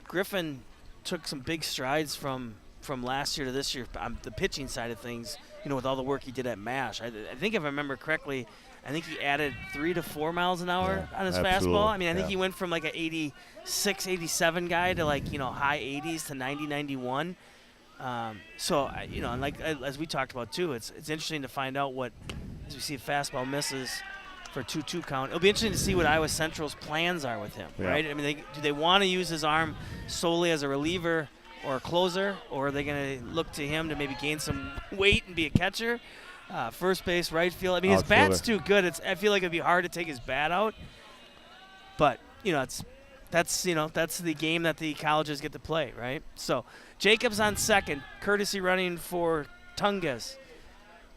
Griffin took some big strides from last year to this year on the pitching side of things, with all the work he did at MASH. I think if I remember correctly, I think he added 3 to 4 miles an hour on his fastball. I mean, I think he went from like an 86, 87 guy to high 80s to 90, 91. So, and like as we talked about too, it's interesting to find out as we see a fastball misses for 2-2 count. It'll be interesting to see what Iowa Central's plans are with him, right? I mean, do they want to use his arm solely as a reliever or a closer, or are they going to look to him to maybe gain some weight and be a catcher? first base, right field. I mean, his bat's too good. I feel like it'd be hard to take his bat out. But, that's the game that the colleges get to play, right? So Jacobs on second, courtesy running for Tungus.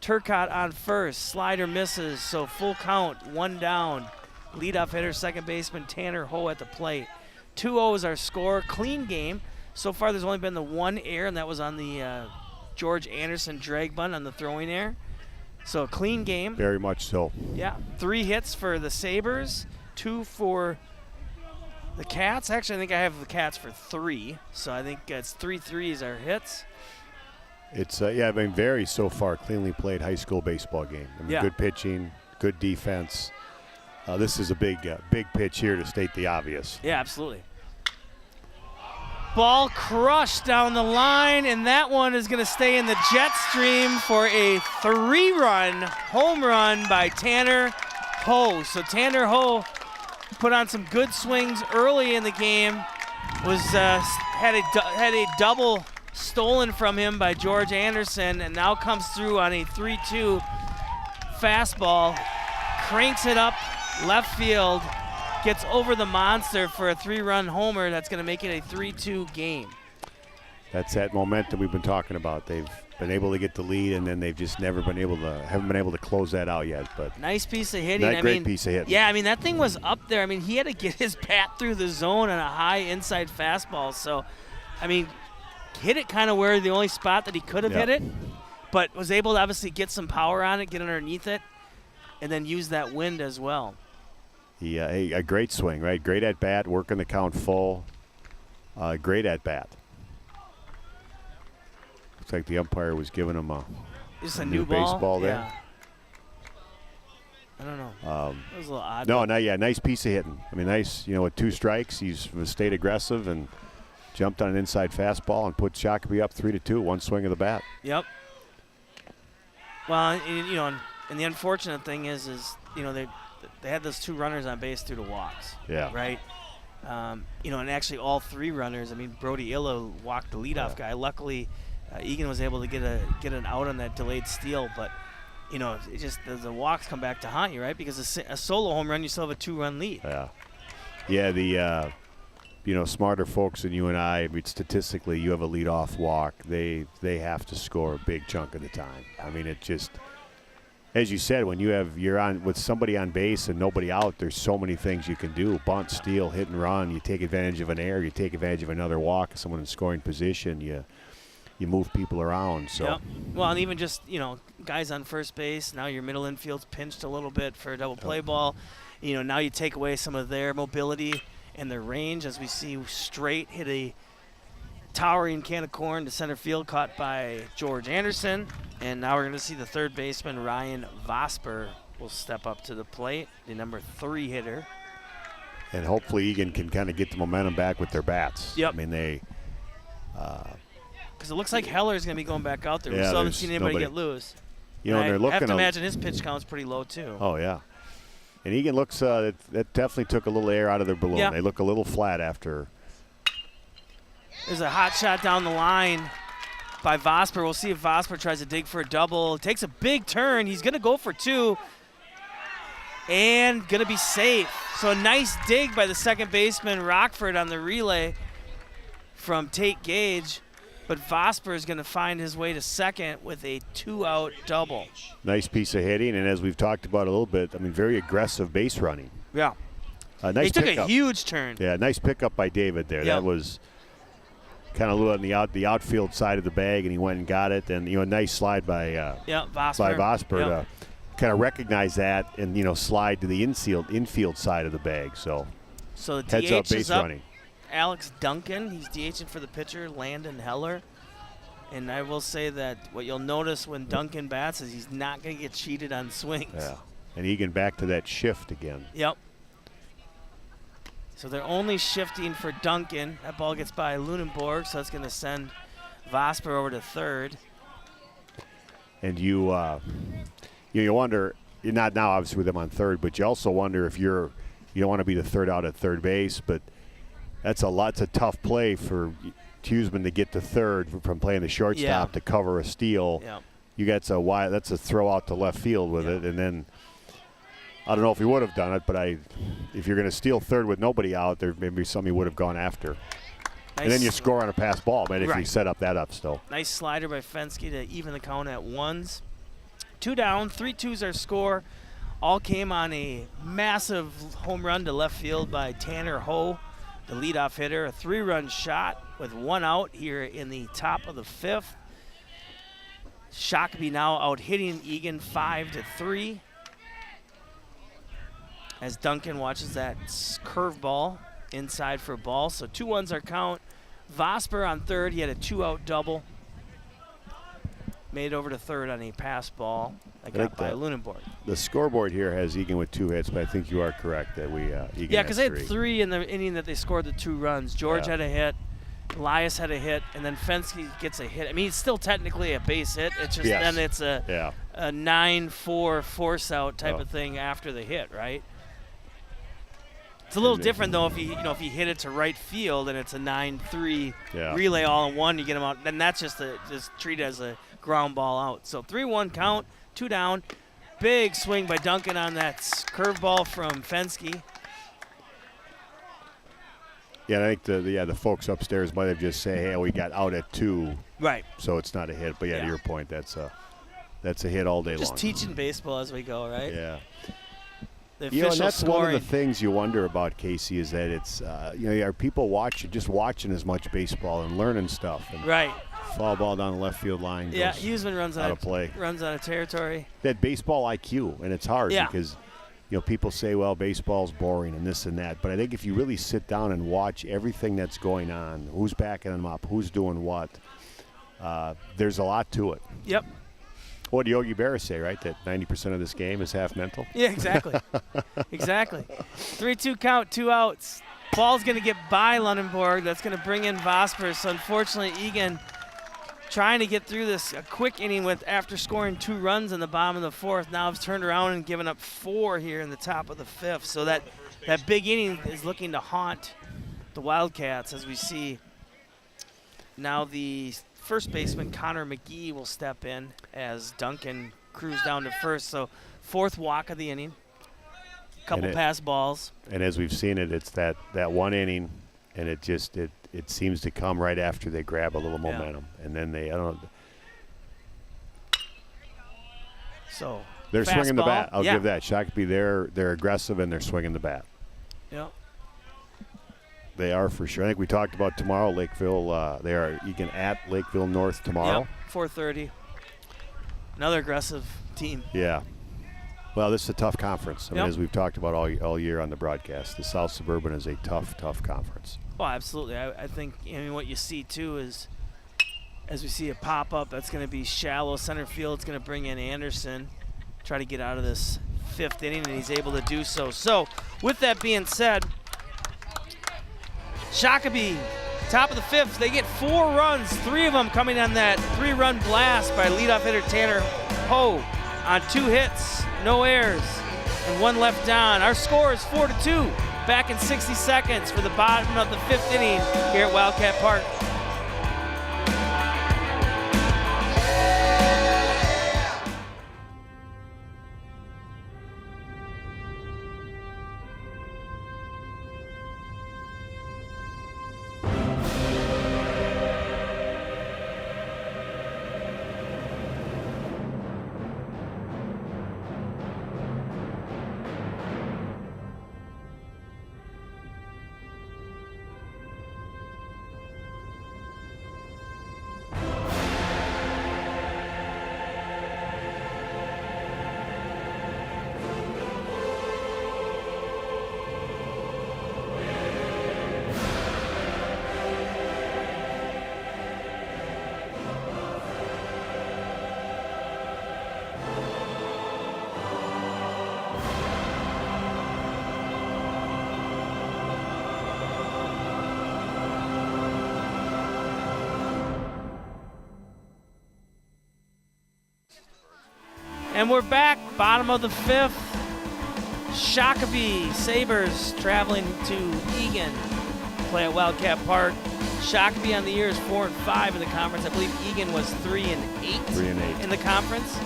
Turcotte on first, slider misses, so full count, 1 down. Leadoff hitter, second baseman Tanner Ho at the plate. 2-0 is our score. Clean game. So far, there's only been the 1 error, and that was on the George Anderson drag bunt on the throwing error. So a clean game. Very much so. Yeah, 3 hits for the Sabres, 2 for the Cats. Actually, I think I have the Cats for 3. So I think it's 3 threes are hits. It's very so far cleanly played high school baseball game. I mean, good pitching, good defense. This is a big pitch here to state the obvious. Yeah, absolutely. Ball crushed down the line, and that one is going to stay in the jet stream for a 3-run home run by Tanner Ho. So Tanner Ho put on some good swings early in the game. Had a double stolen from him by George Anderson, and now comes through on a 3-2 fastball, cranks it up left field, gets over the monster for a 3-run homer. That's going to make it a 3-2 game. That's that momentum we've been talking about. They've been able to get the lead, and then they've just haven't been able to close that out yet. But nice piece of hitting. Great piece of hitting. Yeah, I mean, that thing was up there. I mean, he had to get his bat through the zone on a high inside fastball. So, I mean, hit it kind of where the only spot that he could have hit it, but was able to obviously get some power on it, get underneath it, and then use that wind as well. Yeah, a great swing, right? Great at bat, working the count full. Great at bat. Looks like the umpire was giving him a new baseball there. Yeah. I don't know. That was a little odd. No, nice piece of hitting. I mean, nice. With 2 strikes, he's stayed aggressive and jumped on an inside fastball and put Shakopee up 3-2. 1 swing of the bat. Yep. Well, and the unfortunate thing is they had those 2 runners on base through the walks. Yeah. Right. And actually all 3 runners. I mean, Brody Illo walked the leadoff guy. Luckily, Eagan was able to get an out on that delayed steal, but it just the walks come back to haunt you, right? Because a solo home run, you still have a 2-run lead. Yeah. The smarter folks than you and I, statistically, you have a leadoff walk. They have to score a big chunk of the time. I mean, it just, as you said, when you're on with somebody on base and nobody out, there's so many things you can do: bunt, steal, hit and run. You take advantage of an error. You take advantage of another walk. Someone in scoring position. You move people around. So. Yep. Well, and even just guys on first base. Now your middle infield's pinched a little bit for a double play ball. Now you take away some of their mobility and their range, as we see Straight hit a towering can of corn to center field, caught by George Anderson. And now we're going to see the third baseman, Ryan Vosper, will step up to the plate, the number 3 hitter. And hopefully Eagan can kind of get the momentum back with their bats. Yep. I mean, they because it looks like Heller's going to be somebody out there. We still haven't seen anybody get loose. They're looking. I have to imagine his pitch count's pretty low too. Oh yeah. And Eagan looks, that definitely took a little air out of their balloon. Yeah. They look a little flat after. There's a hot shot down the line by Vosper. We'll see if Vosper tries to dig for a double. Takes a big turn. He's going to go for 2 and going to be safe. So a nice dig by the second baseman, Rockford, on the relay from Tate Gage. But Vosper is going to find his way to second with a 2-out double. Nice piece of hitting, and as we've talked about a little bit, I mean, very aggressive base running. Yeah. Nice he took pickup. a huge turn. Yeah, nice pickup by David there. Yep. That was kind of on the outfield side of the bag, and he went and got it. And a nice slide by Vosper to kind of recognize that and slide to the infield side of the bag. So the heads DH up base is up. running. Alex Duncan, he's DHing for the pitcher, Landon Heller. And I will say that what you'll notice when Duncan bats is he's not going to get cheated on swings. Yeah, and Eagan back to that shift again. Yep. So they're only shifting for Duncan. That ball gets by Lunenborg, so that's going to send Vosper over to third. And you wonder, you're not now obviously with him on third, but you also wonder if you don't want to be the third out at third base, but it's a tough play for Huseman to get to third from playing the shortstop to cover a steal. Yep. that's a throw out to left field with it, and then I don't know if he would have done it, but if you're going to steal third with nobody out, there may be something he would have gone after. Nice. And then you score on a pass ball, man, if you set up that up still. Nice slider by Fensky to even the count at 1s. 2 down, 3-2's our score. All came on a massive home run to left field by Tanner Ho, the leadoff hitter. A 3-run shot with 1 out here in the top of the 5th. Shakopee now out hitting Eagan 5-3. As Duncan watches that curveball inside for a ball. So 2-1's our count. Vosper on third. He had a 2-out double. Made it over to third on a pass ball that got by Lunenborg. The scoreboard here has Eagan with 2 hits, but I think you are correct that Eagan yeah, because they had had 3 in the inning that they scored the 2 runs. George had a hit. Elias had a hit, and then Fensky gets a hit. I mean, it's still technically a base hit. It's just then it's a 9-4 force out type of thing after the hit, right? It's a little different though if you hit it to right field and it's a 9-3 relay all in one, you get them out. Then that's just treat it as a ground ball out. So 3-1 count, 2 down. Big swing by Duncan on that curveball from Fensky. Yeah, I think the folks upstairs might have just said, "Hey, we got out at 2." Right. So it's not a hit, but to your point, that's a hit all day long. Just teaching baseball as we go, right? Yeah. The official and that's scoring. one of the things you wonder about, Casey, is that it's are people watching as much baseball and learning stuff? And right. Foul ball down the left field line. Yeah, Huseman runs out of play. Runs out of territory. That baseball IQ, and it's hard because people say, well, baseball's boring and this and that. But I think if you really sit down and watch everything that's going on, who's backing them up, who's doing what, there's a lot to it. Yep. What did Yogi Berra say, right? That 90% of this game is half mental? Yeah, exactly. Exactly. 3-2 count, 2 outs. Ball's going to get by Lunenborg. That's going to bring in Vosper. So unfortunately, Eagan trying to get through this a quick inning after scoring 2 runs in the bottom of the 4th. Now has turned around and given up 4 here in the top of the 5th. So that big inning is looking to haunt the Wildcats as we see now the first baseman Connor McGee will step in as Duncan cruised down to first. So 4th walk of the inning. Couple pass balls. And as we've seen it's that one inning, and it seems to come right after they grab a little momentum. And then So they're swinging the bat. I'll give give that. Shakopee, they're aggressive and they're swinging the bat. Yep. They are for sure. I think we talked about tomorrow, Lakeville. They are Eagan at Lakeville North tomorrow. Yep, 4:30. Another aggressive team. Yeah. Well, this is a tough conference. I mean, as we've talked about all year on the broadcast, the South Suburban is a tough conference. Oh, absolutely. I think what you see too is, as we see it pop up, that's going to be shallow center field. It's going to bring in Anderson, try to get out of this 5th inning, and he's able to do so. So, with that being said, Shakopee, top of the 5th, they get 4 runs, 3 of them coming on that 3-run blast by leadoff hitter Tanner Ho on 2 hits, no errors, and 1 left on. Our score is 4-2. Back in 60 seconds for the bottom of the 5th inning here at Wildcat Park. And we're back, bottom of the 5th. Shakopee Sabers traveling to Eagan, play at Wildcat Park. Shakopee on the year is 4-5 in the conference. I believe Eagan was 3-8. 3-8 in the conference.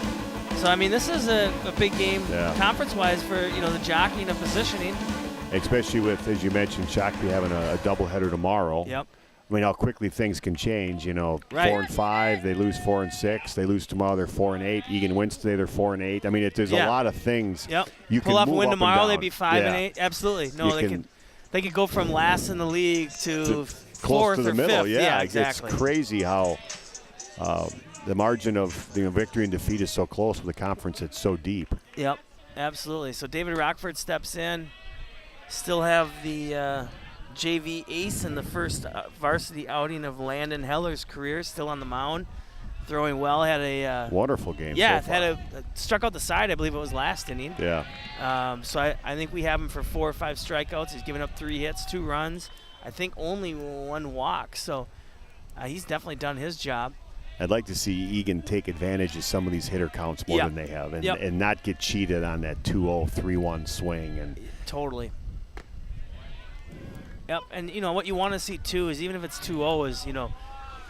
So I mean, this is a big game conference-wise for the jockeying of positioning. Especially with, as you mentioned, Shakopee having a doubleheader tomorrow. Yep. I mean, how quickly things can change. 4-5, they lose 4-6. They lose tomorrow, they're 4-8. Eagan wins today, they're 4-8. I mean, there's a lot of things. Yep. You pull can off a move win up tomorrow, and they'd down. be 5-8. Absolutely. No, they could go from last in the league to close fourth to the or middle. fifth. Yeah, exactly. It's crazy how the margin of victory and defeat is so close with a conference that's so deep. Yep, absolutely. So David Rockford steps in. Still have the JV ace in the first varsity outing of Landon Heller's career, still on the mound, throwing well. Had a wonderful game. Yeah, so had struck out the side. I believe it was last inning. Yeah. So I think we have him for 4 or 5 strikeouts. He's given up 3 hits, 2 runs. I think only 1 walk. So he's definitely done his job. I'd like to see Eagan take advantage of some of these hitter counts more than they have, and not get cheated on that 2-0, 3-1 swing. And totally. Yep, and what you want to see too is, even if it's 2-0, is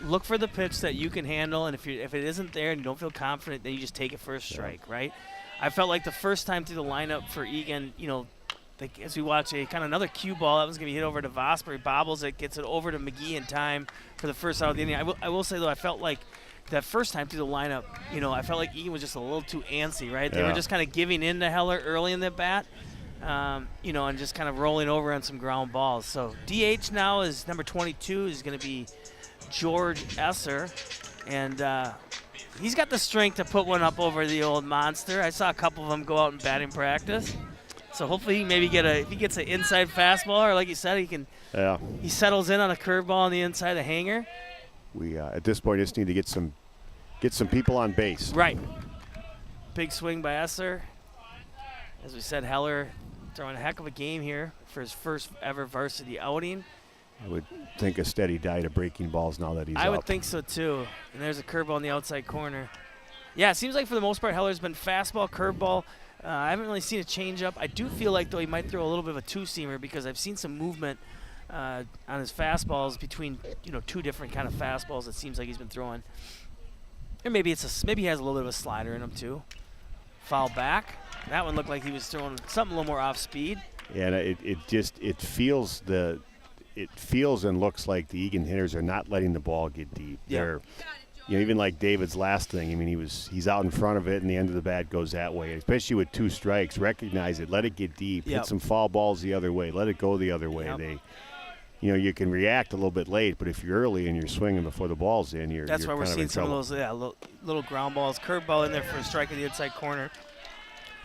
look for the pitch that you can handle, and if it isn't there and you don't feel confident, then you just take it for a strike, right? I felt like the first time through the lineup for Eagan, as we watch a kind of another cue ball, that was going to be hit over to Vosper. He bobbles it, gets it over to McGee in time for the first out of the inning. I will say, though, I felt like that first time through the lineup, I felt like Eagan was just a little too antsy, right? They were just kind of giving in to Heller early in the bat. And just kind of rolling over on some ground balls. So DH now is number 22 is going to be George Esser, and he's got the strength to put one up over the old monster. I saw a couple of them go out in batting practice. So hopefully he maybe if he gets an inside fastball, or like you said, he settles in on a curveball on the inside of the hanger. We at this point just need to get some people on base. Right. Big swing by Esser. As we said, Heller throwing a heck of a game here for his first ever varsity outing. I would think a steady diet of breaking balls now that he's up. I would think so too. And there's a curveball in the outside corner. Yeah, it seems like for the most part Heller's been fastball, curveball. I haven't really seen a changeup. I do feel like, though, he might throw a little bit of a two-seamer, because I've seen some movement on his fastballs between 2 different kind of fastballs. It seems like he's been throwing. Or maybe maybe he has a little bit of a slider in him too. Foul back. That one looked like he was throwing something a little more off speed. Yeah, and it feels and looks like the Eagan hitters are not letting the ball get deep. They're, even like David's last thing. I mean, he's out in front of it, and the end of the bat goes that way. Especially with 2 strikes, recognize it, let it get deep, hit some foul balls the other way, let it go the other way. You can react a little bit late, but if you're early and you're swinging before the ball's in, that's why we're seeing some trouble. of those little ground balls, curveball in there for a strike in the inside corner.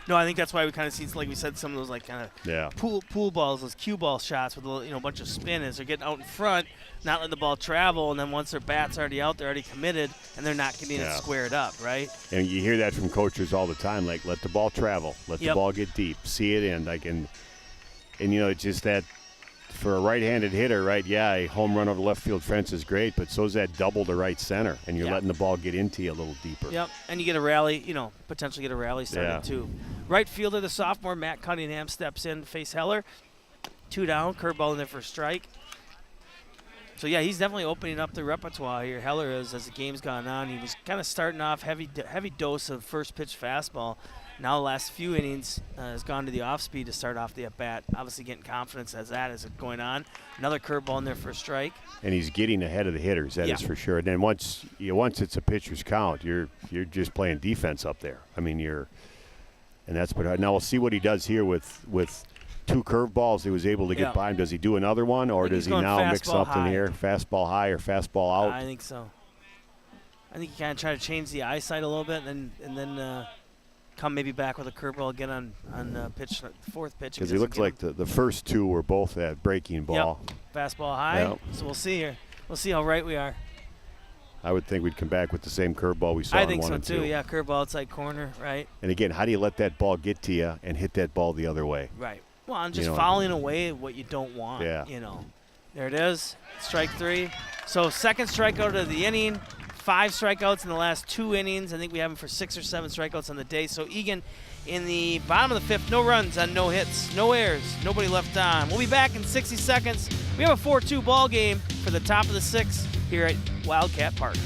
No, I think that's why we kind of see, like we said, some of those kind of pool balls, those cue ball shots with a bunch of spin, as they're getting out in front, not letting the ball travel, and then once their bat's already out, they're already committed, and they're not getting it squared up, right? And you hear that from coaches all the time, like, let the ball travel, let the ball get deep, see it in, and it's just that. For a right-handed hitter, right, a home run over the left field fence is great, but so's that double to right center, and you're letting the ball get into you a little deeper. Yep, and you get a rally, potentially get a rally started too. Right fielder, the sophomore, Matt Cunningham, steps in to face Heller. 2 down, curveball in there for a strike. So, he's definitely opening up the repertoire here. Heller is, as the game's gone on. He was kind of starting off heavy dose of first pitch fastball. Now the last few innings has gone to the off speed to start off the at-bat. Obviously getting confidence as that is going on. Another curveball in there for a strike. And he's getting ahead of the hitters, that is for sure. And then once it's a pitcher's count, you're just playing defense up there. I mean, and that's pretty hard. Now we'll see what he does here with 2 curveballs he was able to get by him. Does he do another one, or does he now mix something here? Fastball high or fastball out? I think so. I think he kind of tried to change the eyesight a little bit, and then come maybe back with a curveball again on pitch, 4th pitch. Because he looks like the first 2 were both that breaking ball. Yep. Fastball high. So we'll see here. We'll see how right we are. I would think we'd come back with the same curveball we saw in 1 and 2. I think so too, yeah. Curveball outside corner, right. And again, how do you let that ball get to you and hit that ball the other way? Right. Well, I'm just fouling away what you don't want. Yeah. There it is. Strike 3. So 2nd strikeout of the inning. 5 strikeouts in the last 2 innings. I think we have him for 6 or 7 strikeouts on the day. So Eagan in the bottom of the 5th, no runs on no hits, no errors, nobody left on. We'll be back in 60 seconds We have a 4-2 ball game for the top of the 6th here at Wildcat Park.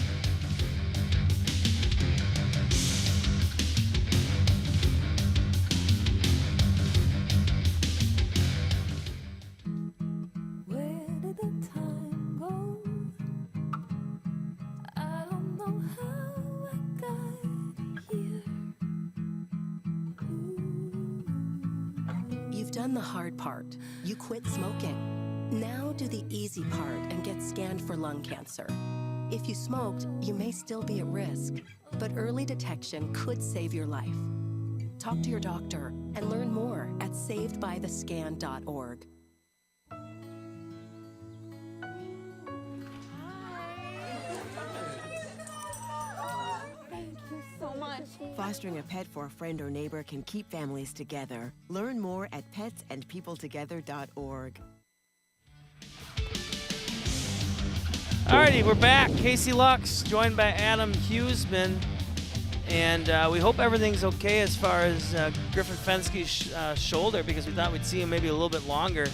You've done the hard part. You quit smoking. Now do the easy part and get scanned for lung cancer. If you smoked, you may still be at risk, but early detection could save your life. Talk to your doctor and learn more at savedbythescan.org. Fostering a pet for a friend or neighbor can keep families together. Learn more at petsandpeopletogether.org. Alrighty, we're back. Casey Lux, joined by Adam Hughesman. And we hope everything's okay as far as Griffin Fenske's shoulder, because we thought we'd see him maybe a little bit longer.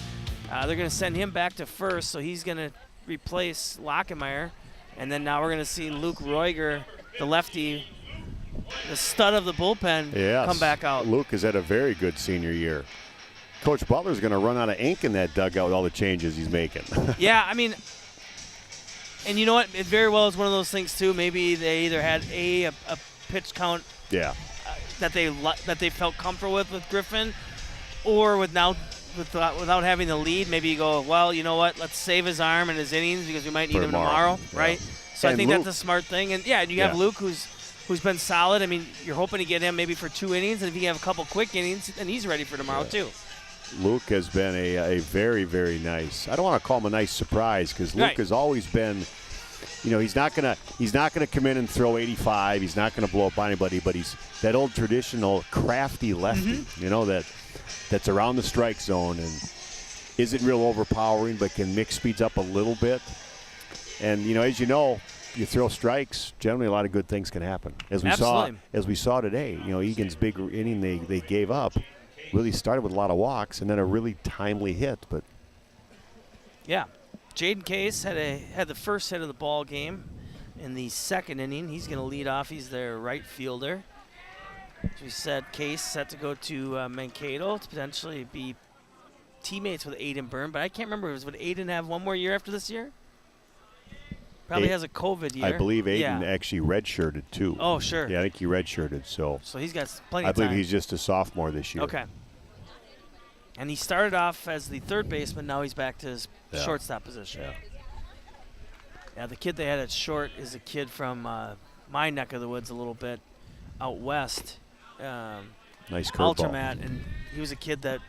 They're going to send him back to first, so he's going to replace Lockemeyer. And then now we're going to see Luke Roiger, the lefty, the stud of the bullpen, come back out. Luke has had a very good senior year. Coach Butler's going to run out of ink in that dugout with all the changes he's making. Yeah, I mean, and you know what? It very well is one of those things, too. Maybe they either had a pitch count that they felt comfortable with Griffin, or without having the lead, maybe you go, well, you know what? Let's save his arm and his innings because we might need him tomorrow, right? So I think Luke, that's a smart thing. And, and you have Luke who's been solid. I mean, you're hoping to get him maybe for 2 innings, and if you have a couple quick innings, then he's ready for tomorrow too. Luke has been a very, very nice. I don't want to call him a nice surprise because Luke has always been, he's not gonna come in and throw 85. He's not gonna blow up anybody, but he's that old traditional crafty lefty, that's around the strike zone and isn't real overpowering, but can mix speeds up a little bit. And as you know, you throw strikes, generally a lot of good things can happen. As we saw today, Eagan's big inning they gave up really started with a lot of walks and then a really timely hit. But Jaden Case had the first hit of the ball game in the 2nd inning. He's going to lead off. He's their right fielder. As we said, Case set to go to Mankato to potentially be teammates with Aiden Byrne, but I can't remember. Would Aiden have one more year after this year? Probably has a COVID year. I believe Aiden actually redshirted too. Oh, sure. Yeah, I think he redshirted. So he's got plenty of time. I believe he's just a sophomore this year. Okay. And he started off as the third baseman. Now he's back to his shortstop position. Yeah, the kid they had at short is a kid from my neck of the woods a little bit out west. Nice curveball. Ultramat, and he was a kid that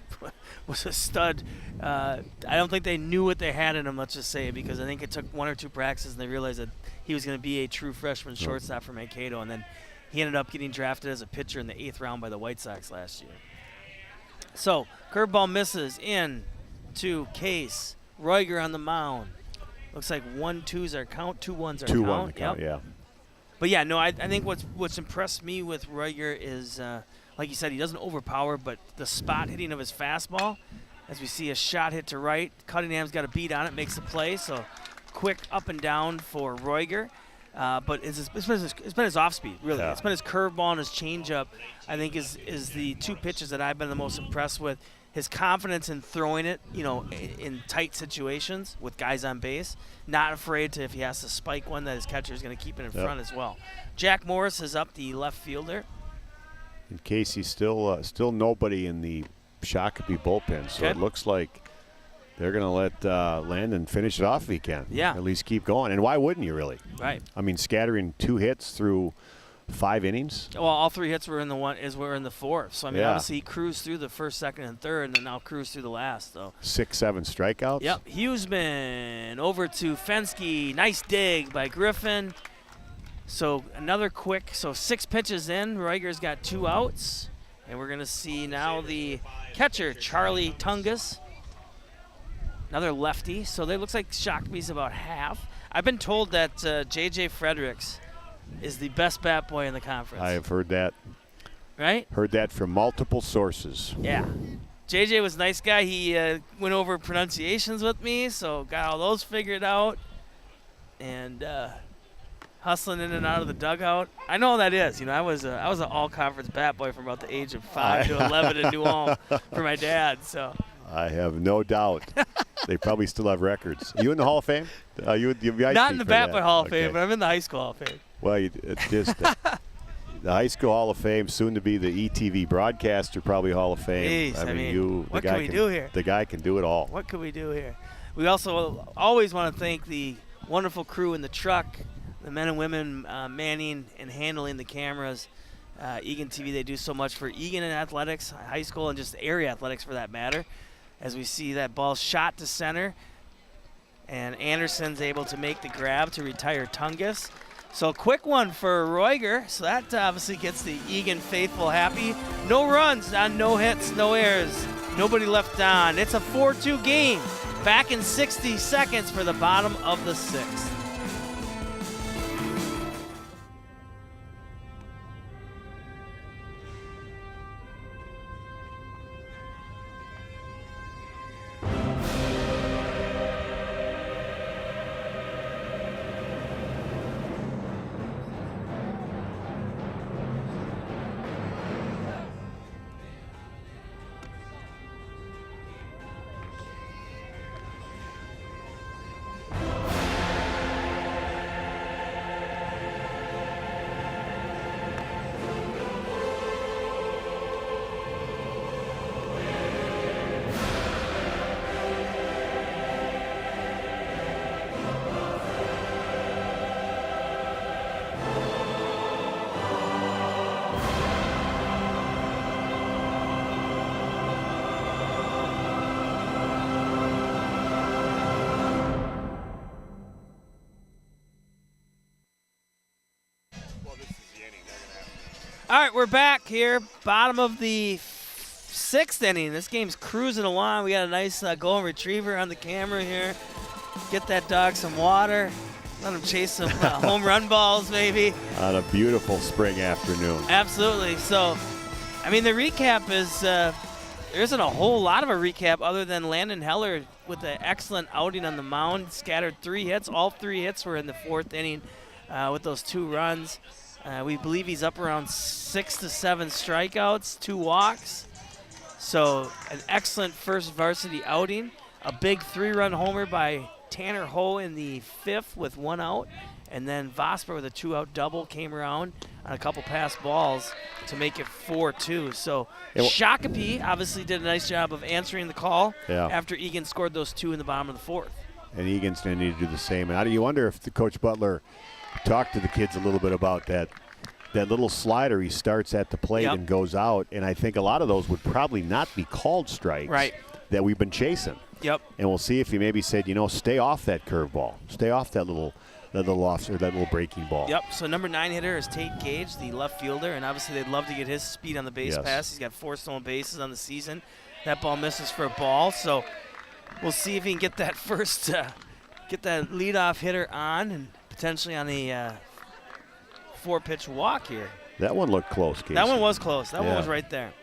was a stud. I don't think they knew what they had in him, let's just say, because I think it took 1 or 2 practices and they realized that he was going to be a true freshman shortstop for Mankato, and then he ended up getting drafted as a pitcher in the 8th round by the White Sox last year. So, curveball misses in to Case. Roiger on the mound. Looks like 1-2's our count, 2-1's our count. 2-1 the count, yeah. But yeah, no, I think what's impressed me with Roiger is, like you said, he doesn't overpower, but the spot hitting of his fastball, as we see a shot hit to right, Cunningham's got a beat on it, makes the play, so quick up and down for Roiger. But it's been his off speed, really. It's been his curveball and his changeup, I think, is the 2 pitches that I've been the most impressed with. His confidence in throwing it, in tight situations with guys on base. Not afraid to, if he has to spike one, that his catcher is going to keep it in front as well. Jack Morris is up, the left fielder. In case he's still nobody in the Shakopee bullpen, so it looks like they're going to let Landon finish it off if he can. Yeah. At least keep going. And why wouldn't you, really? Right. I mean, scattering 2 hits through 5 innings. Well, all 3 hits were in the 4th. So, I mean, obviously he cruised through the 1st, 2nd, and 3rd, and then now cruised through the last. So 6-7 strikeouts. Yep. Hughesman over to Fenske. Nice dig by Griffin. So another quick. So 6 pitches in. Roiger's got 2 outs. And we're going to see now the catcher, Charlie Tungus. Another lefty. So they looks like Shakopee's about half. I've been told that J.J. Fredericks is the best bat boy in the conference. I have heard that. Right? Heard that from multiple sources. Yeah. JJ was a nice guy. He went over pronunciations with me, so got all those figured out. And hustling in and out of the dugout. I know how that is. I was an all-conference bat boy from about the age of 5 to 11 in New Ulm for my dad. So I have no doubt. They probably still have records. Are you in the Hall of Fame? Not in the bat boy Hall of Fame, but I'm in the high school Hall of Fame. Well, the high school Hall of Fame, soon to be the ETV broadcaster, probably Hall of Fame. Jeez, what can we do here? The guy can do it all. What can we do here? We also always want to thank the wonderful crew in the truck, the men and women manning and handling the cameras. Eagan TV, they do so much for Eagan and athletics, high school, and just area athletics for that matter. As we see that ball shot to center, and Anderson's able to make the grab to retire Tungus. So quick one for Roiger. So that obviously gets the Eagan faithful happy. No runs on no hits, no errors. Nobody left on. It's a 4-2 game. Back in 60 seconds for the bottom of the 6th. All right, we're back here, bottom of the 6th inning. This game's cruising along. We got a nice golden retriever on the camera here. Get that dog some water. Let him chase some home run balls maybe. On a beautiful spring afternoon. Absolutely. So, the recap is there isn't a whole lot of a recap other than Landon Heller with an excellent outing on the mound. Scattered 3 hits. All 3 hits were in the 4th inning with those 2 runs. We believe he's up around 6 to 7 strikeouts, 2 walks. So an excellent first varsity outing. A big 3-run homer by Tanner Ho in the 5th with 1 out. And then Vosper with a 2-out double came around on a couple pass balls to make it 4-2. So Shakopee obviously did a nice job of answering the call after Eagan scored those 2 in the bottom of the 4th. And Eagan's going to need to do the same. And you wonder if the Coach Butler talked to the kids a little bit about that little slider he starts at the plate and goes out, and I think a lot of those would probably not be called strikes that we've been chasing. Yep. And we'll see if he maybe said, stay off that curveball, stay off that little off or that little breaking ball. Yep. So number 9 hitter is Tate Gage, the left fielder, and obviously they'd love to get his speed on the base pass. He's got 4 stolen bases on the season. That ball misses for a ball, so we'll see if he can get that first, get that leadoff hitter on and potentially on the 4-pitch walk here. That one looked close, Casey. That one was close. That one was right there.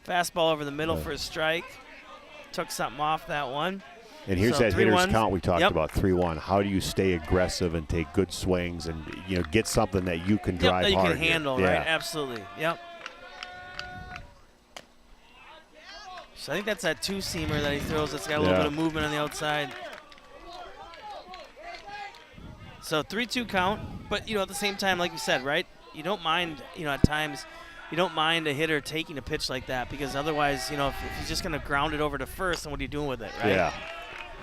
Fastball over the middle for a strike. Took something off that one. And here's that hitter's count we talked about, 3-1. How do you stay aggressive and take good swings and get something that you can drive that you hard can handle, right? Absolutely. Yep. So I think that's that 2-seamer that he throws that's got a little bit of movement on the outside. So 3-2 count, but at the same time, like you said, right? You don't mind, at times, you don't mind a hitter taking a pitch like that because otherwise, if he's just going to ground it over to first, then what are you doing with it, right? Yeah.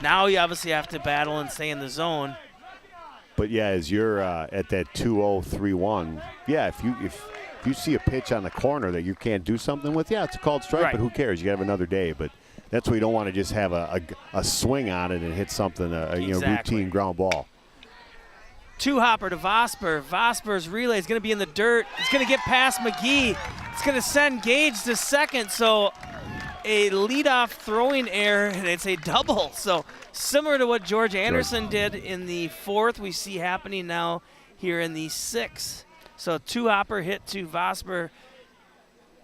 Now you obviously have to battle and stay in the zone. But as you're at that 2-0, 3-1, if you see a pitch on the corner that you can't do something with, it's a called strike, but who cares? You have another day, but that's why you don't want to just have a swing on it and hit something, routine ground ball. 2-hopper to Vosper. Vosper's relay is going to be in the dirt. It's going to get past McGee. It's going to send Gage to second. So a leadoff throwing error, and it's a double. So similar to what George Anderson did in the 4th, we see happening now here in the 6th. So 2-hopper hit to Vosper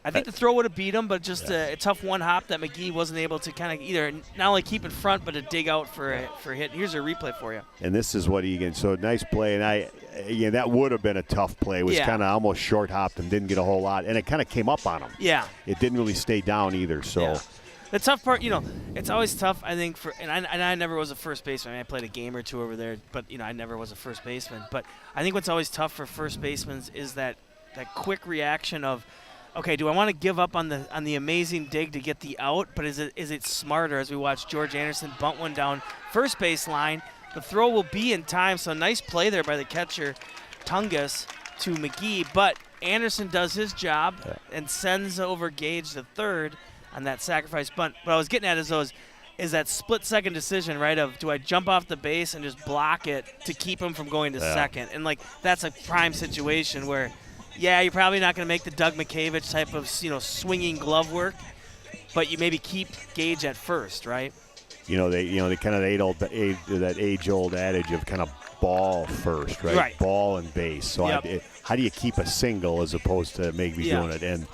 I think the throw would have beat him, but just a tough one hop that McGee wasn't able to kind of either not only keep in front, but to dig out for a hit. Here's a replay for you. And this is what Eagan. So nice play, and that would have been a tough play. It was kind of almost short hopped and didn't get a whole lot, and it kind of came up on him. Yeah. It didn't really stay down either. So. Yeah. The tough part, it's always tough, I think, and I never was a first baseman. I mean, I played a game or two over there, but, I never was a first baseman. But I think what's always tough for first basemen is that quick reaction of, okay, do I want to give up on the amazing dig to get the out, but is it smarter as we watch George Anderson bunt one down first base line? The throw will be in time, so nice play there by the catcher, Tungus, to McGee, but Anderson does his job and sends over Gage to third on that sacrifice bunt. What I was getting at is that split-second decision, right, of do I jump off the base and just block it to keep him from going to second? And, that's a prime situation where, you're probably not going to make the Doug McCavich type of, swinging glove work, but you maybe keep Gage at first, right? They kind of that age-old adage of kind of ball first, right? Right. Ball and base. So how do you keep a single as opposed to maybe doing it? And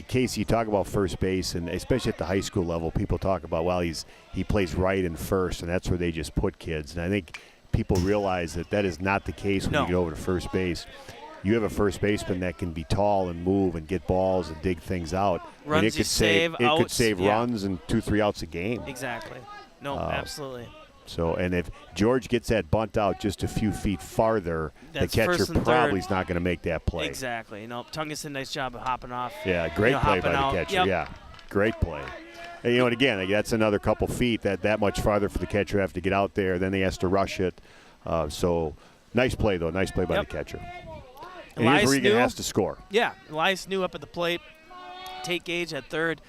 Casey, you talk about first base, and especially at the high school level, people talk about, well, he plays right and first, and that's where they just put kids. And I think people realize that is not the case when you get over to first base. You have a first baseman that can be tall and move and get balls and dig things out. Runs it could save runs and 2-3 outs a game. Exactly. No, absolutely. So, and if George gets that bunt out just a few feet farther, the catcher probably is not going to make that play. Exactly. Tungus did a nice job of hopping off. Yeah, great play by the catcher. Yep. Yeah, great play. And, and again, that's another couple feet that much farther for the catcher to have to get out there. Then he has to rush it. So, nice play, though. Nice play by the catcher. And here's where Eagan has to score. Yeah, Elias New up at the plate. Take Gage at third.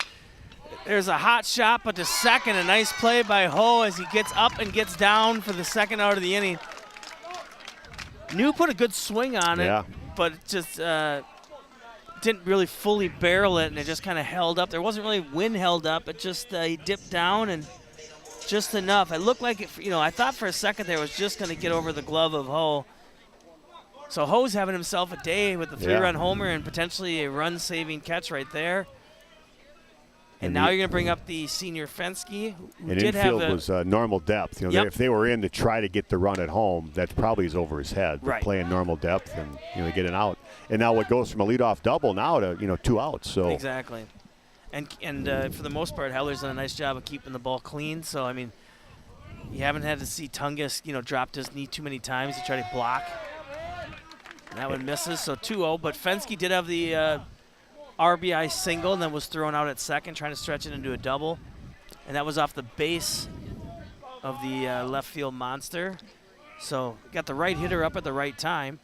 There's a hot shot, but to second, a nice play by Ho as he gets up and gets down for the second out of the inning. New put a good swing on it, but just didn't really fully barrel it, and it just kind of held up. There wasn't really wind held up. It just he dipped down and just enough. It looked like I thought for a second there was just going to get over the glove of Ho. So Ho's having himself a day with the 3-run homer and potentially a run-saving catch right there. And now you're going to bring up the senior Fensky, who did have infield was normal depth. If they were in to try to get the run at home, that probably is over his head. Right. Playing normal depth and they get an out. And now it goes from a leadoff double now to 2 outs. So exactly. And for the most part, Heller's done a nice job of keeping the ball clean. So I mean, you haven't had to see Tungus dropped his knee too many times to try to block. And that one misses. So 2-0. But Fensky did have the RBI single and then was thrown out at second, trying to stretch it into a double. And that was off the base of the left field monster. So got the right hitter up at the right time.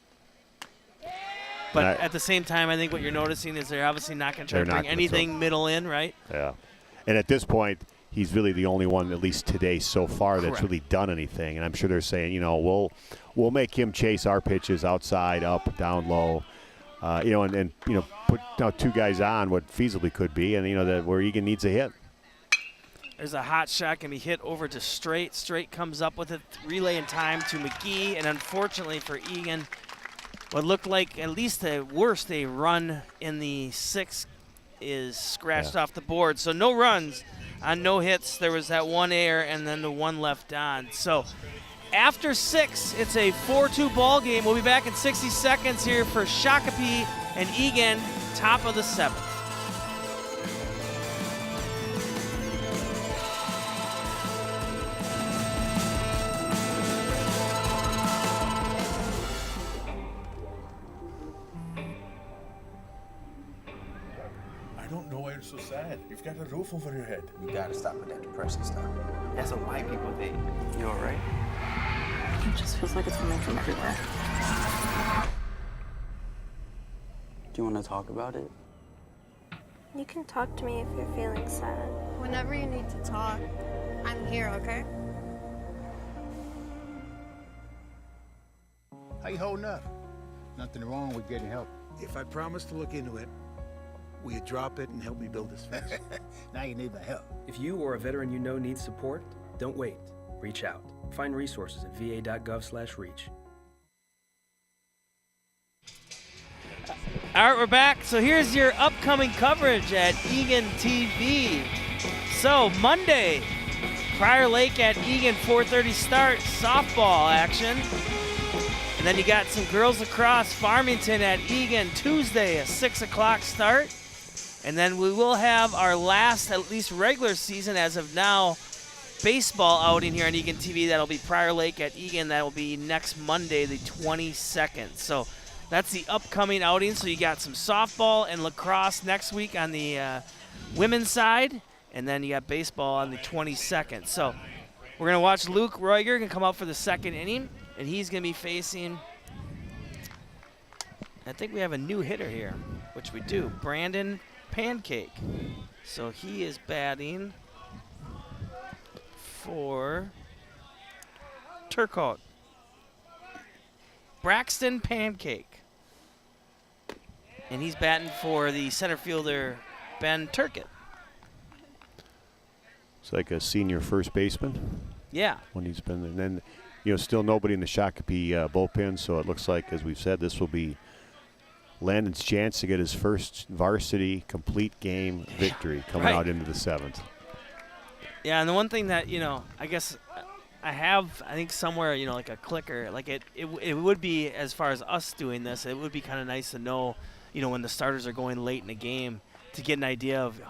But at the same time, I think what you're noticing is they're obviously not going to try to bring anything middle in, right? Yeah. And at this point, he's really the only one, at least today so far, that's really done anything. And I'm sure they're saying, we'll make him chase our pitches outside, up, down, low. And put 2 guys on what feasibly could be, and that where Eagan needs a hit. There's a hot shot can be hit over to Straight. Straight comes up with it, relay in time to McGee, and unfortunately for Eagan, what looked like at least the worst a run in the 6th is scratched off the board. So no runs on no hits. There was that 1 error and then the 1 left on. So after 6, it's a 4-2 ball game. We'll be back in 60 seconds here for Shakopee and Eagan, top of the 7th. I don't know why you're so sad. You've got a roof over your head. You gotta stop with that depressing stuff. That's what white people think. You alright? It just feels like it's coming from everywhere. Do you want to talk about it? You can talk to me if you're feeling sad. Whenever you need to talk, I'm here, okay? How you holding up? Nothing wrong with getting help. If I promise to look into it, will you drop it and help me build this fence? Now you need my help. If you or a veteran you know needs support, don't wait. Reach out. Find resources at va.gov/reach. All right, we're back. So here's your upcoming coverage at Eagan TV. So Monday, Prior Lake at Eagan, 4:30 start, softball action. And then you got some girls lacrosse, Farmington at Eagan, Tuesday, a 6 o'clock start. And then we will have our last, at least regular season as of now, baseball outing here on Eagan TV. That'll be Prior Lake at Eagan. That will be next Monday, the 22nd. So that's the upcoming outing. So you got some softball and lacrosse next week on the women's side. And then you got baseball on the 22nd. So we're going to watch Luke Roiger going to come out for the second inning. And he's going to be facing, I think we have a new hitter here, which we do, Brandon Pancake. So he is batting for Turcotte. Braxton Pancake. And he's batting for the center fielder, Ben Turkett. It's like a senior first baseman. Yeah. When he's been, and then, still nobody in the Shakopee bullpen, so it looks like, as we've said, this will be Landon's chance to get his first varsity complete game victory coming out into the 7th. Yeah, and the one thing that, I guess I think somewhere, like a clicker, like it would be, as far as us doing this, it would be kind of nice to know, when the starters are going late in the game, to get an idea of,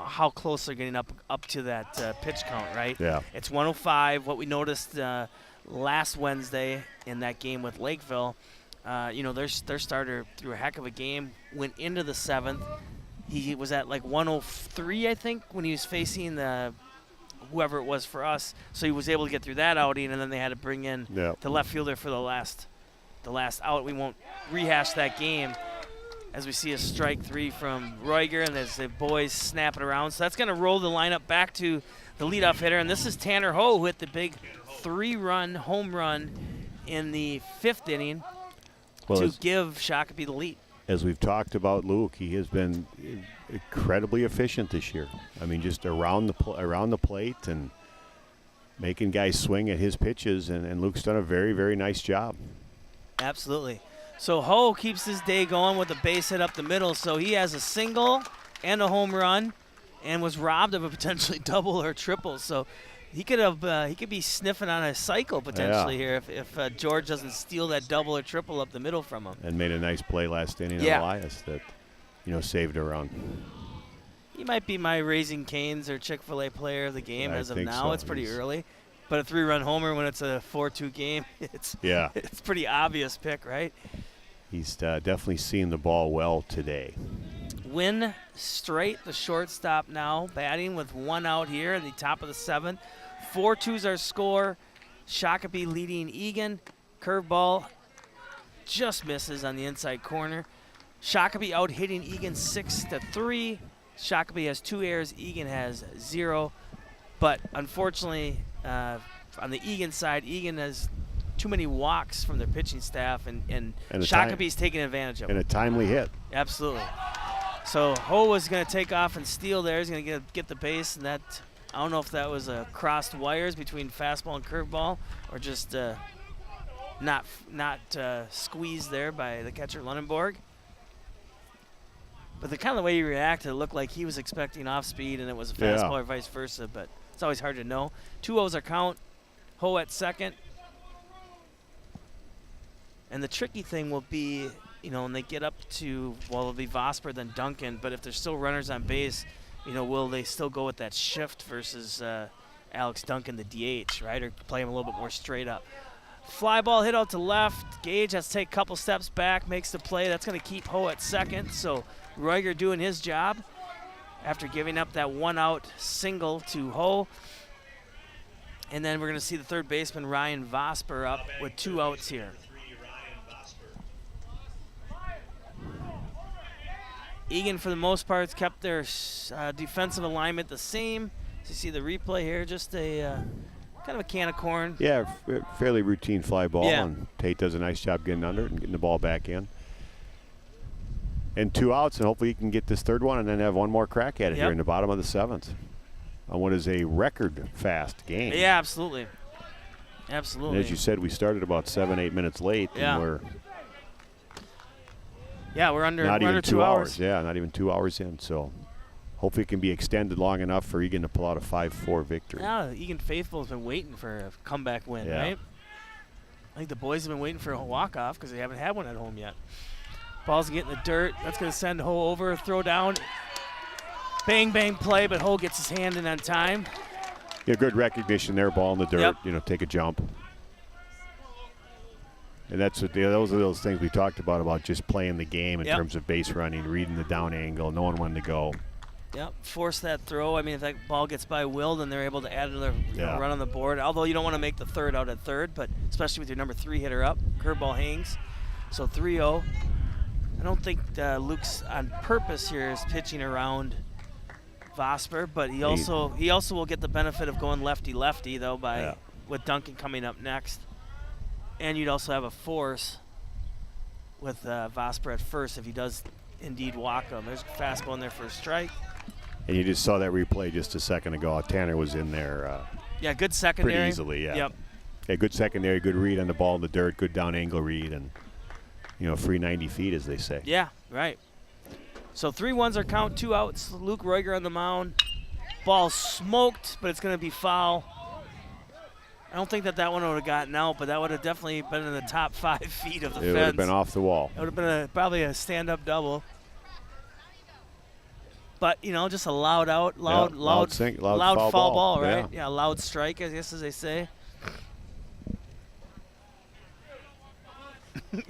how close they're getting up to that pitch count, right? Yeah. It's 105. What we noticed last Wednesday in that game with Lakeville, their starter threw a heck of a game, went into the 7th. He was at like 103, I think, when he was facing whoever it was for us. So he was able to get through that outing, and then they had to bring in the left fielder for the last out. We won't rehash that game as we see a strike 3 from Roiger, and as the boys snap it around. So that's going to roll the lineup back to the leadoff hitter, and this is Tanner Ho, who hit the big 3-run home run in the 5th inning to give Shakopee the lead. As we've talked about Luke, he has been incredibly efficient this year. I mean, just around the plate and making guys swing at his pitches, and Luke's done a very, very nice job. Absolutely. So Ho keeps his day going with a base hit up the middle, so he has a single and a home run and was robbed of a potentially double or triple. So he could be sniffing on a cycle potentially here if George doesn't steal that double or triple up the middle from him. And made a nice play last inning on Elias that, saved a run. He might be my Raising Cane's or Chick-fil-A player of the game as of now. So. It's pretty early. But a 3-run homer when it's a 4-2 game, it's pretty obvious pick, right? He's definitely seen the ball well today. Win Straight, the shortstop now, batting with 1 out here in the top of the 7th. 4-2's our score. Shakopee leading Eagan. Curveball just misses on the inside corner. Shakopee out hitting Eagan 6-3. Shakopee has 2 errors. Eagan has 0. But unfortunately, on the Eagan side, Eagan has too many walks from their pitching staff, and Shakopee's taking advantage of it. And a timely hit. Absolutely. So Ho was going to take off and steal there. He's going to get the base, and that, I don't know if that was crossed wires between fastball and curveball, or just not squeezed there by the catcher Lunenborg. But the kind of way he reacted, it looked like he was expecting off speed and it was a fastball or vice versa, but it's always hard to know. 2-0's our count. Ho at second. And the tricky thing will be, when they get up to, it'll be Vosper then Duncan, but if there's still runners on base, will they still go with that shift versus Alex Duncan, the DH, right? Or play him a little bit more straight up. Fly ball hit out to left. Gage has to take a couple steps back, makes the play. That's going to keep Ho at second. So Roiger doing his job after giving up that 1-out single to Ho. And then we're going to see the third baseman, Ryan Vosper, up with 2 outs here. Eagan, for the most part, has kept their defensive alignment the same. So you see the replay here, just a kind of a can of corn. Yeah, fairly routine fly ball, and Tate does a nice job getting under it and getting the ball back in. And 2 outs, and hopefully he can get this third one and then have one more crack at it here in the bottom of the 7th on what is a record fast game. Yeah, absolutely. Absolutely. And as you said, we started about 7-8 minutes late, and we're Yeah, we're under, not we're even under 2 hours. Yeah, not even 2 hours in. So hopefully it can be extended long enough for Eagan to pull out a 5-4 victory. Yeah, Eagan Faithful has been waiting for a comeback win, Yeah. right? I think the boys have been waiting for a walk-off because they haven't had one at home yet. Ball's getting the dirt. That's going to send Ho over, throw down. Bang, bang play, but Ho gets his hand in on time. Yeah, good recognition there, ball in the dirt, take a jump. And those are those things we talked about just playing the game in terms of base running, reading the down angle, knowing when to go. Yep, force that throw. I mean, if that ball gets by Will, then they're able to add another run on the board. Although you don't want to make the third out at third, but especially with your number 3 hitter up, curveball hangs. So 3-0. I don't think Luke's on purpose here is pitching around Vosper, but he also will get the benefit of going lefty-lefty though with Duncan coming up next. And you'd also have a force with Vosper at first if he does indeed walk him. There's a fastball in there for a strike. And you just saw that replay just a second ago. Tanner was in there. Good secondary. Pretty easily, yeah. Yep. Yeah, good secondary, good read on the ball in the dirt, good down angle read, and free 90 feet, as they say. Yeah, right. So 3-1s are count, 2 outs. Luke Roiger on the mound. Ball smoked, but it's going to be foul. I don't think that one would have gotten out, but that would have definitely been in the top 5 feet of the fence. It would have been off the wall. It would have been probably a stand-up double. But, just a loud foul ball, right? Yeah, loud strike, I guess, as they say.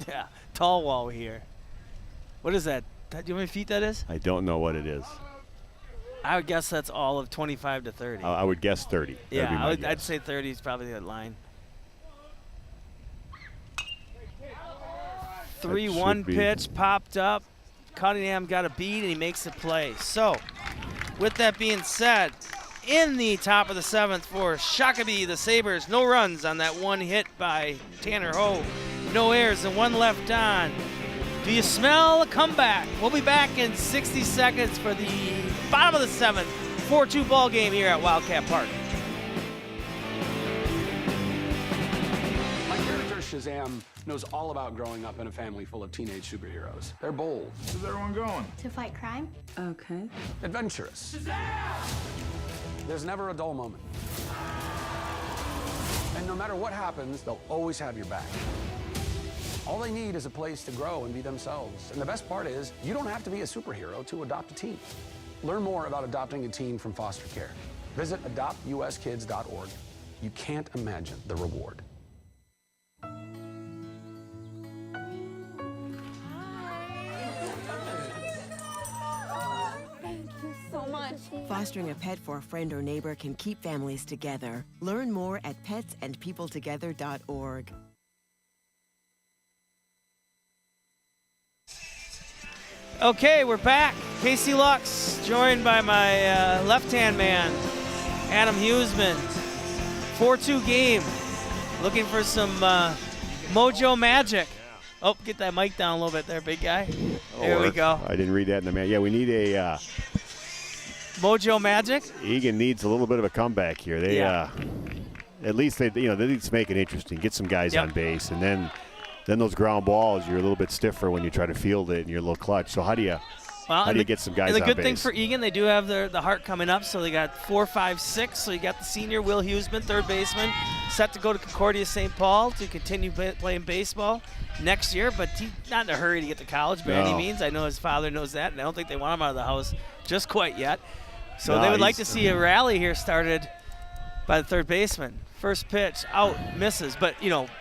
Yeah, tall wall here. What is that? Do you know how many feet that is? I don't know what it is. I would guess that's all of 25 to 30. I would guess 30. Yeah, I'd say 30 is probably that line. 3-1 pitch popped up. Cunningham got a beat, and he makes the play. So, with that being said, in the top of the 7th for Shakopee, the Sabers, no runs on that one hit by Tanner Ho. No errors and 1 left on. Do you smell a comeback? We'll be back in 60 seconds for the bottom of the 7th, 4-2 ball game here at Wildcat Park. My character Shazam knows all about growing up in a family full of teenage superheroes. They're bold. Where's everyone going? To fight crime? Okay. Adventurous. There's never a dull moment. And no matter what happens, they'll always have your back. All they need is a place to grow and be themselves. And the best part is, you don't have to be a superhero to adopt a teen. Learn more about adopting a teen from foster care. Visit adoptuskids.org. You can't imagine the reward. So much. Fostering a pet for a friend or neighbor can keep families together. Learn more at petsandpeopletogether.org. Okay, we're back. Casey Lux, joined by my left-hand man, Adam Huseman. 4-2 game. Looking for some mojo magic. Oh, get that mic down a little bit there, big guy. There we go. I didn't read that in the man. Yeah, we need a mojo magic. Eagan needs a little bit of a comeback here. They at least they need to make it interesting. Get some guys on base, and then those ground balls, you're a little bit stiffer when you try to field it, and you're a little clutch. So how do you get some guys on base? And the good thing for Eagan, they do have the heart coming up, so they got 4, 5, 6. So you got the senior Will Huseman, third baseman, set to go to Concordia St. Paul to continue playing baseball next year, but he's not in a hurry to get to college by any means. I know his father knows that, and I don't think they want him out of the house just quite yet. So they would like to see a rally here started by the third baseman. First pitch, out, misses. But,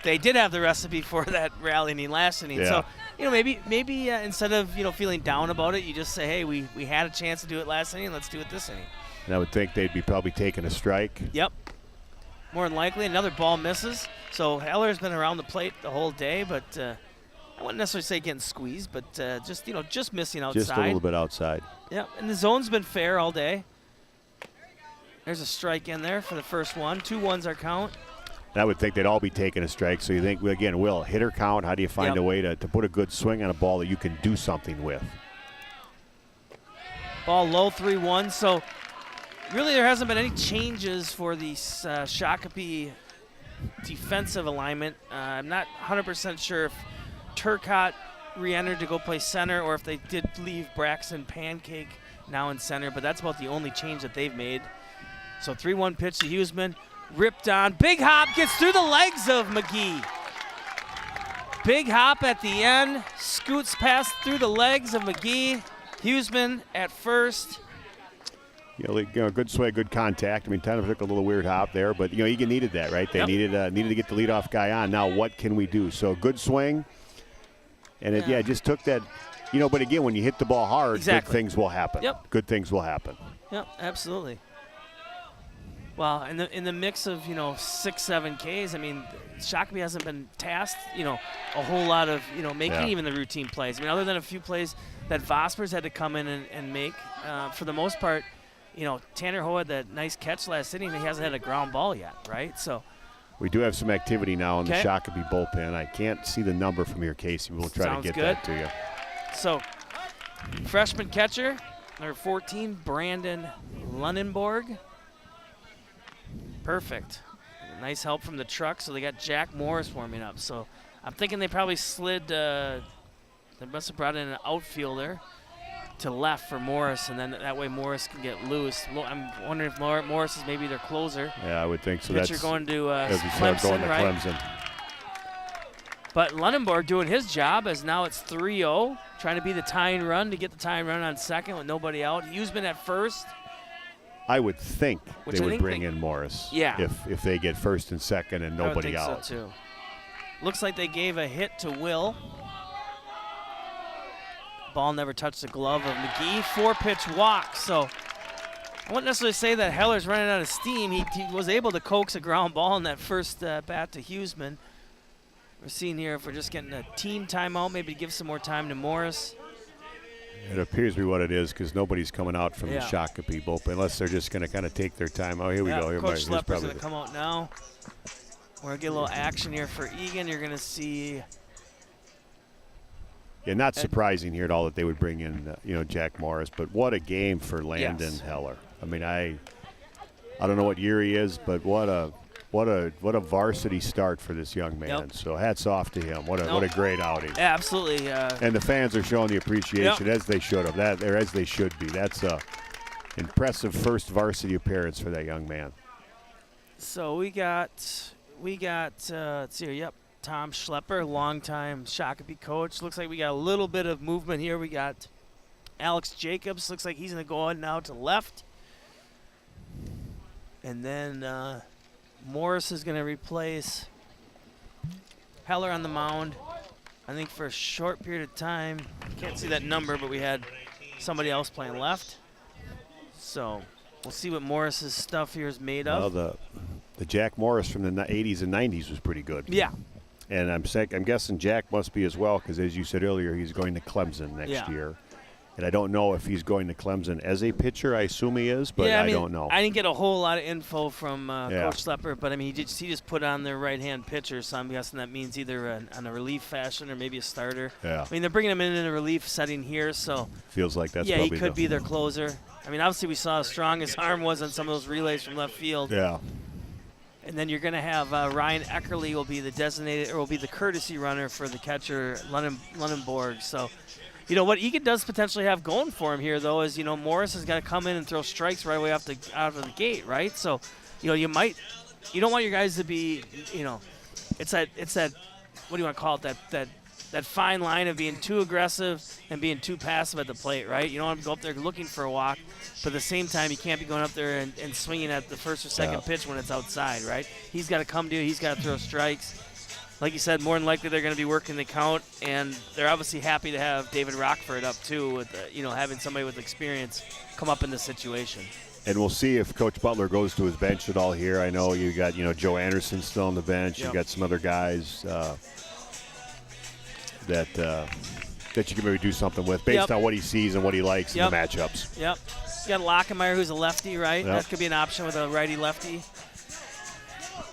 they did have the recipe for that rally inning last inning. Yeah. So, maybe instead of, feeling down about it, you just say, hey, we had a chance to do it last inning. Let's do it this inning. And I would think they'd be probably taking a strike. Yep. More than likely, another ball misses. So Heller's been around the plate the whole day, but I wouldn't necessarily say getting squeezed, but just missing outside. Just a little bit outside. Yep, and the zone's been fair all day. There's a strike in there for the first one. 2-1s are count. And I would think they'd all be taking a strike. So you think, again, Will, hitter count, how do you find a way to put a good swing on a ball that you can do something with? Ball low, 3-1. So really there hasn't been any changes for the Shakopee defensive alignment. I'm not 100% sure if Turcotte re-entered to go play center, or if they did leave Braxton Pancake now in center, but that's about the only change that they've made. So 3-1 pitch to Huseman, ripped on, big hop, gets through the legs of McGee. Big hop at the end, scoots past through the legs of McGee. Huseman at first. Good swing, good contact. I mean, kind of took a little weird hop there, but Eagan needed that, right? They needed to get the leadoff guy on. Now, what can we do? So good swing, and it just took that. But again, when you hit the ball hard, good things will happen. Yep. Good things will happen. Yep, absolutely. Well, in the mix of 6-7 Ks, I mean, Shakopee hasn't been tasked a whole lot of making even the routine plays. I mean, other than a few plays that Vospers had to come in and make, for the most part. Tanner Ho had that nice catch last inning. He hasn't had a ground ball yet, right? So we do have some activity now in the Shakopee bullpen. I can't see the number from here, Casey. We'll try to get that to you. So freshman catcher, number 14, Brandon Lunenborg. Perfect. Nice help from the truck. So they got Jack Morris warming up. So I'm thinking they probably slid. They must have brought in an outfielder to left for Morris, and then that way Morris can get loose. I'm wondering if Morris is maybe their closer. Yeah, I would think so. Pitcher going to Clemson, right? Clemson. But Lunenborg doing his job, as now it's 3-0, trying to be the tying run to get the tying run on second with nobody out. Huseman at first. I would think they would bring in Morris. Yeah. If they get first and second and nobody out. I would think so too. Looks like they gave a hit to Will. Ball never touched the glove of McGee. 4-pitch walk. So I wouldn't necessarily say that Heller's running out of steam. He was able to coax a ground ball in that first bat to Huseman. We're seeing here if we're just getting a team timeout, maybe give some more time to Morris. It appears to be what it is because nobody's coming out from the Shakopee bullpen unless they're just going to kind of take their time. Oh, here we go. Coach Schlepper's going to come out now. We're going to get a little action here for Eagan. You're going to see. Yeah, not surprising here at all that they would bring in, Jack Morris. But what a game for Landon Heller. I mean, I don't know what year he is, but what a varsity start for this young man. Yep. So hats off to him. What a great outing. Yeah, absolutely. And the fans are showing the appreciation as they should have. As they should be. That's a impressive first varsity appearance for that young man. So we got let's see here. Yep. Tom Schlepper, longtime Shakopee coach. Looks like we got a little bit of movement here. We got Alex Jacobs. Looks like he's going to go on now to left. And then Morris is going to replace Heller on the mound. I think for a short period of time. Can't see that number, but we had somebody else playing left. So we'll see what Morris's stuff here is made of. Well, the Jack Morris from the 80s and 90s was pretty good. Yeah. And I'm guessing Jack must be as well because, as you said earlier, he's going to Clemson next year. And I don't know if he's going to Clemson as a pitcher. I assume he is, but I don't know. I didn't get a whole lot of info from Coach Schlepper, but I mean, he just put on their right-hand pitcher, so I'm guessing that means either on a relief fashion or maybe a starter. Yeah. I mean, they're bringing him in a relief setting here, so feels like that's he could be their closer. I mean, obviously we saw how strong his arm was on some of those relays from left field. Yeah. And then you're going to have Ryan Eckerly will be the designated, or will be the courtesy runner for the catcher, Lunenborg. So, what Eagan does potentially have going for him here, though, is, Morris has got to come in and throw strikes right away out of the gate, right? So, you don't want your guys to be, it's that, what do you want to call it, that fine line of being too aggressive and being too passive at the plate, right? You don't want to go up there looking for a walk, but at the same time, you can't be going up there and swinging at the first or second pitch when it's outside, right? He's got to come to you. He's got to throw strikes. Like you said, more than likely they're going to be working the count, and they're obviously happy to have David Rockford up too, with having somebody with experience come up in this situation. And we'll see if Coach Butler goes to his bench at all here. I know you got Joe Anderson still on the bench. You've got some other guys that you can maybe do something with based on what he sees and what he likes in the matchups. Yep. You got Lockemeyer, who's a lefty, right? That could be an option with a righty-lefty.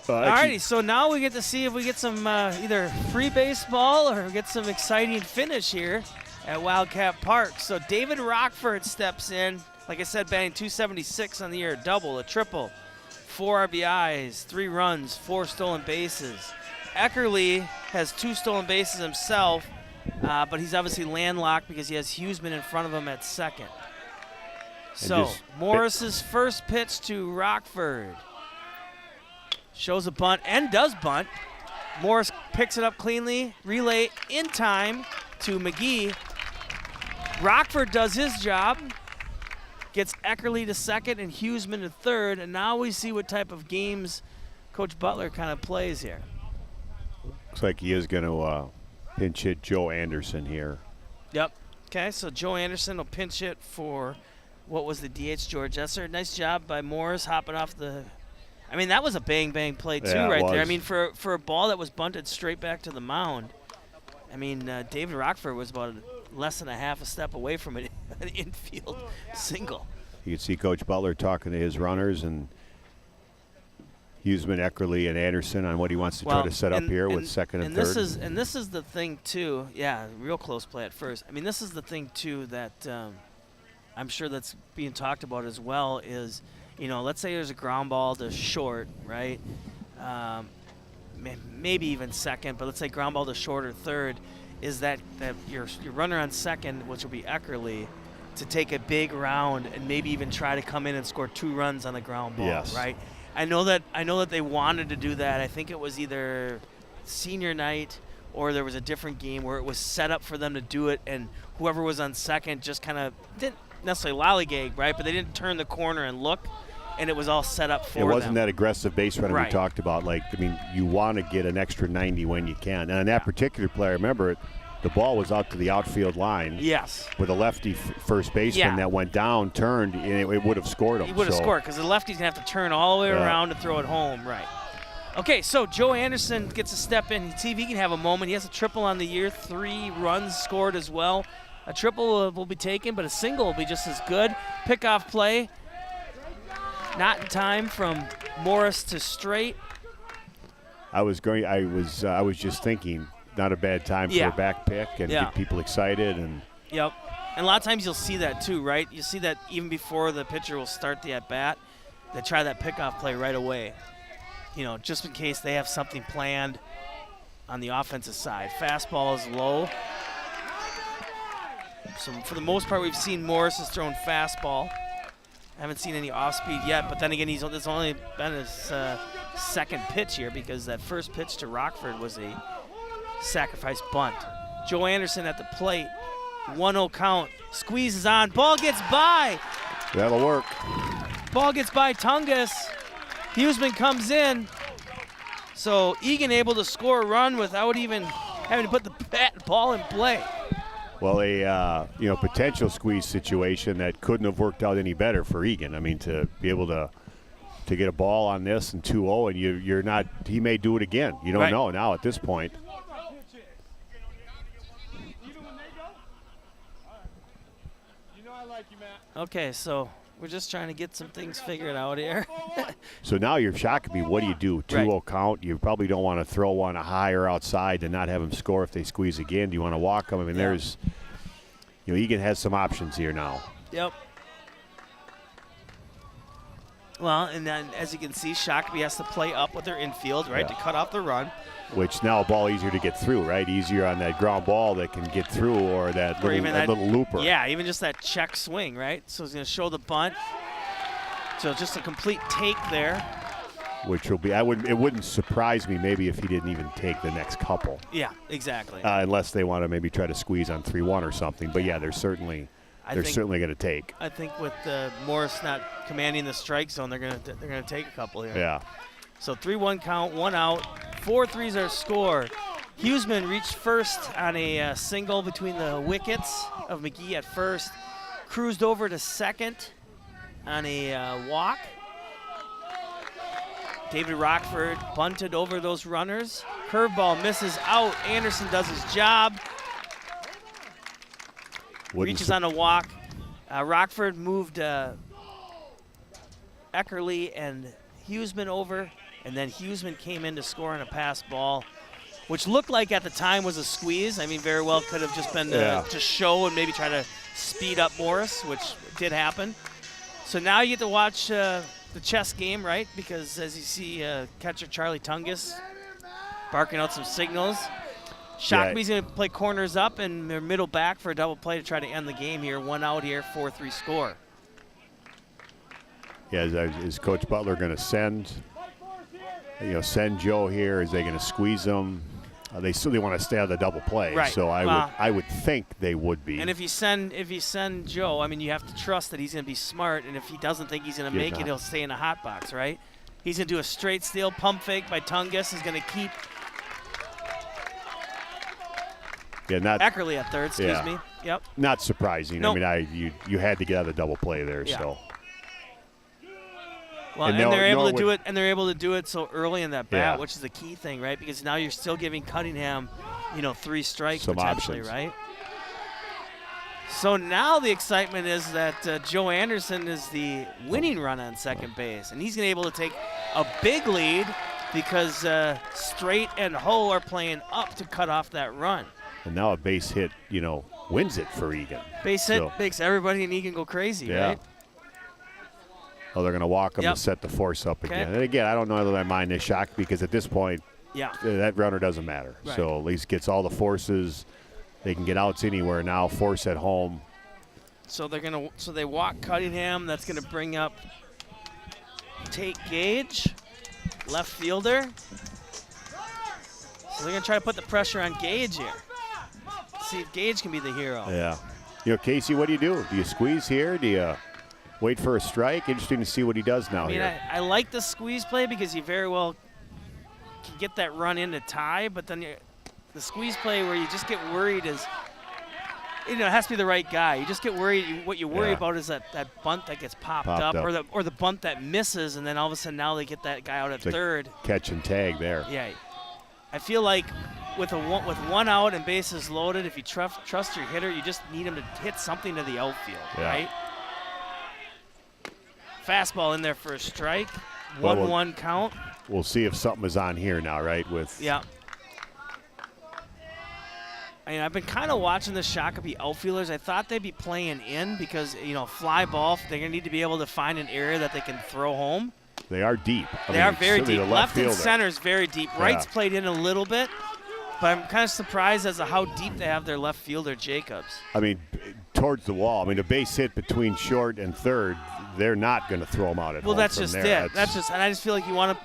Alrighty, so now we get to see if we get some either free baseball or get some exciting finish here at Wildcat Park. So David Rockford steps in, like I said, batting .276 on the year, a double, a triple, 4 RBIs, 3 runs, 4 stolen bases. Eckerly has 2 stolen bases himself, but he's obviously landlocked because he has Huseman in front of him at second. So Morris's first pitch to Rockford. Shows a bunt and does bunt. Morris picks it up cleanly. Relay in time to McGee. Rockford does his job. Gets Eckerly to second and Huseman to third. And now we see what type of games Coach Butler kind of plays here. Looks like he is going to pinch hit Joe Anderson here. Yep. Okay, so Joe Anderson will pinch hit for what was the DH, George Esser. Nice job by Morris hopping off the – I mean, that was a bang-bang play too right there. I mean, for a ball that was bunted straight back to the mound, I mean, David Rockford was about less than a half a step away from an infield single. You can see Coach Butler talking to his runners and Huseman, Eckerly, and Anderson on what he wants to try to set up here with second and third. This is the thing, too. Yeah, real close play at first. I mean, this is the thing, too, that I'm sure that's being talked about as well is, you know, let's say there's a ground ball to short, right? Maybe even second, but let's say ground ball to short or third, is that your runner on second, which will be Eckerly, to take a big round and maybe even try to come in and score 2 runs on the ground ball, right? I know that they wanted to do that. I think it was either senior night or there was a different game where it was set up for them to do it, and whoever was on second just kind of didn't necessarily lollygag, right? But they didn't turn the corner and look, and it was all set up for them. It wasn't that aggressive base running we talked about. Like, I mean, you want to get an extra 90 when you can. And on that particular play, remember, the ball was out to the outfield line. Yes. With a lefty first baseman that went down, turned, and it would have scored him. He would have scored because the lefty's going to have to turn all the way around to throw it home, right. Okay, so Joe Anderson gets a step in. See if he can have a moment. He has a triple on the year, 3 runs scored as well. A triple will be taken, but a single will be just as good. Pickoff play. Not in time from Morris to straight. I was just thinking, not a bad time for a back pick and get people excited. And Yep. And a lot of times you'll see that too, right? You see that even before the pitcher will start the at-bat, they try that pickoff play right away. You know, just in case they have something planned on the offensive side. Fastball is low. So for the most part, we've seen Morris has thrown fastball. I haven't seen any off-speed yet, but then again, it's only been his second pitch here because that first pitch to Rockford was a sacrifice bunt. Joe Anderson at the plate, 1-0 count, squeezes on, ball gets by. That'll work. Ball gets by Tungus. Huseman comes in. So Eagan able to score a run without even having to put the ball in play. Well, a potential squeeze situation that couldn't have worked out any better for Eagan. I mean, to be able to get a ball on this and 2-0, and you're not. He may do it again. You don't know now at this point. Okay, so we're just trying to get some things figured out here. So now you're Shakopee. What do you do? 2-0 count. You probably don't want to throw one high or outside and not have them score if they squeeze again. Do you want to walk them? I mean, there's, Eagan has some options here now. Yep. Well, and then as you can see, Shakopee has to play up with their infield, right, to cut off the run. Which now a ball easier to get through, right? Easier on that ground ball that can get through, or that little looper. Yeah, even just that check swing, right? So he's going to show the bunt. So just a complete take there. Which will be, it wouldn't surprise me maybe if he didn't even take the next couple. Yeah, exactly. Unless they want to maybe try to squeeze on 3-1 or something. But yeah, they're certainly going to take. I think with Morris not commanding the strike zone, they're going to take a couple here. Yeah. So 3-1 count, 1 out. 4 threes are scored. Huseman reached first on a single between the wickets of McGee at first. Cruised over to second on a walk. David Rockford bunted over those runners. Curveball misses out. Anderson does his job. Reaches on a walk. Rockford moved Eckerly and Huseman over, and then Huseman came in to score on a pass ball, which looked like at the time was a squeeze. I mean, very well could have just been to show and maybe try to speed up Morris, which did happen. So now you get to watch the chess game, right? Because as you see, catcher Charlie Tungus barking out some signals. Shakopee's going to play corners up and their middle back for a double play to try to end the game here. 1 out here, 4-3 score. Yeah, is Coach Butler going to send Joe here? Is they going to squeeze him? They still want to stay on the double play, right. So I would think they would be. And if you send Joe, I mean, you have to trust that he's going to be smart, and if he doesn't think he's going to make it, he'll stay in a hot box, right? He's going to do a straight steal, pump fake by Tungus. He's going to keep Eckerly at third, excuse me. Yep. Not surprising. Nope. I mean, you had to get out of the double play there, so. Well, and they're able to do it, and they're able to do it so early in that bat, which is the key thing, right? Because now you're still giving Cunningham, 3 strikes some potentially, options. Right? So now the excitement is that Joe Anderson is the winning run on second base, and he's going to be able to take a big lead because Straight and Ho are playing up to cut off that run. And now a base hit, wins it for Eagan. Base hit makes everybody in Eagan go crazy, right? Oh, they're going to walk him to set the force up again. And again, I don't know that I mind this shock because at this point, that runner doesn't matter. Right. So at least gets all the forces. They can get outs anywhere now. Force at home. So they walk Cunningham. That's going to bring up Tate Gage, left fielder. So they're going to try to put the pressure on Gage here. See if Gage can be the hero. Yeah. Casey, what do? Do you squeeze here? Do you wait for a strike? Interesting to see what he does now here. I like the squeeze play because he very well can get that run in to tie, but then the squeeze play where you just get worried is, it has to be the right guy. You just get worried. What you worry about is that bunt that gets popped up. Or the bunt that misses, and then all of a sudden now they get that guy out at third. Catch and tag there. Yeah. I feel like with 1 out and bases loaded, if you trust your hitter, you just need him to hit something to the outfield, right? Fastball in there for a strike. 1-1 count. We'll see if something is on here now, right? I've been kind of watching the Shakopee outfielders. I thought they'd be playing in because, fly ball, they're going to need to be able to find an area that they can throw home. They are deep. They are very deep. Left and fielder. center is very deep. Right's played in a little bit, but I'm kind of surprised as to how deep they have their left fielder, Jacobs. Towards the wall. The base hit between short and third, they're not going to throw them out at home. Well, that's just there. it. And I just feel like you want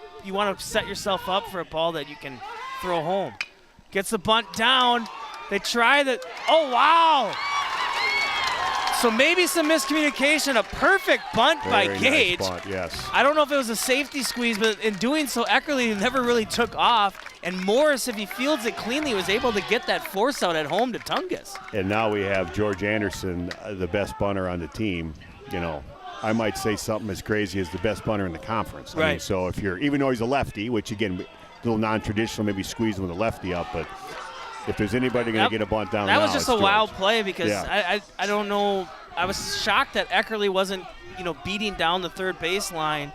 to set yourself up for a ball that you can throw home. Gets the bunt down. They try the. Oh, wow. So maybe some miscommunication. A perfect bunt by Gage. Nice bunt, yes. I don't know if it was a safety squeeze, but in doing so, Eckerly never really took off. And Morris, if he fields it cleanly, was able to get that force out at home to Tungus. And now we have George Anderson, the best bunter on the team. I might say something as crazy as the best bunter in the conference. Right. So if even though he's a lefty, which again, a little non-traditional, maybe squeezing with a lefty up, but if there's anybody going to get a bunt down, that was just a George. wild play because I don't know. I was shocked that Eckerly wasn't beating down the third baseline,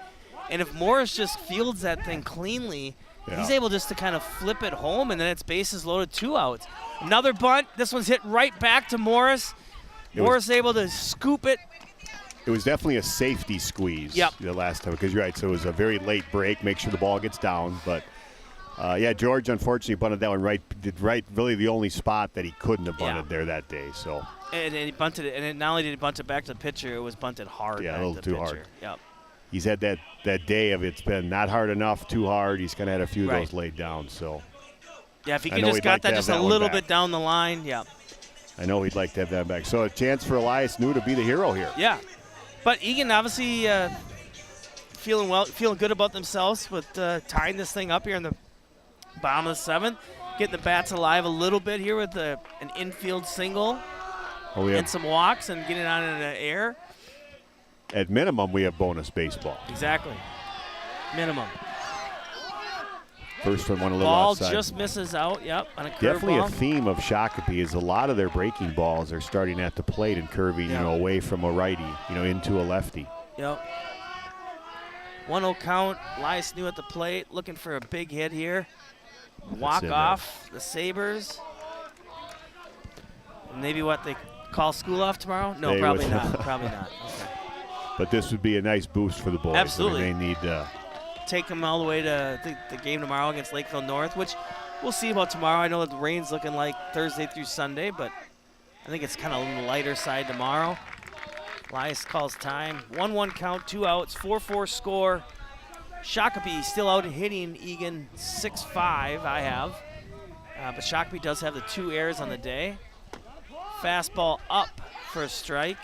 and if Morris just fields that thing cleanly, he's able just to kind of flip it home, and then it's bases loaded, 2 outs. Another bunt. This one's hit right back to Morris. Morris able to scoop it. It was definitely a safety squeeze the last time because you're right. So it was a very late break. Make sure the ball gets down. But, George unfortunately bunted that one right. Did right really the only spot that he couldn't have bunted there that day. So. And he bunted it. And not only did he bunt it back to the pitcher, it was bunted hard. Yeah, back a little to too the pitcher. hard. Yep. He's had that day of it's been not hard enough, too hard. He's kind of had a few of those laid down. So. Yeah, if he could just got that just a little bit down the line, I know he'd like to have that back. So a chance for Elias New to be the hero here. Yeah. But Eagan obviously feeling good about themselves with tying this thing up here in the bottom of the 7th. Getting the bats alive a little bit here with an infield single and some walks and getting it on in the air. At minimum, we have bonus baseball. Exactly. Minimum. First one went a little ball outside. Just misses out, on a curveball. Definitely a theme of Shakopee is a lot of their breaking balls are starting at the plate and curving, away from a righty, into a lefty. Yep. 1-0 count. Elias New at the plate, looking for a big hit here. Walk off the Sabers. Maybe they call school off tomorrow? No, probably not. Probably not. Okay. But this would be a nice boost for the boys. Absolutely. They need take them all the way to the game tomorrow against Lakeville North, which we'll see about tomorrow. I know that the rain's looking like Thursday through Sunday, but I think it's kind of on the lighter side tomorrow. Elias calls time. 1-1 count, 2 outs, 4-4 score. Shakopee still out hitting Eagan 6-5, I have. But Shakopee does have the 2 errors on the day. Fastball up for a strike.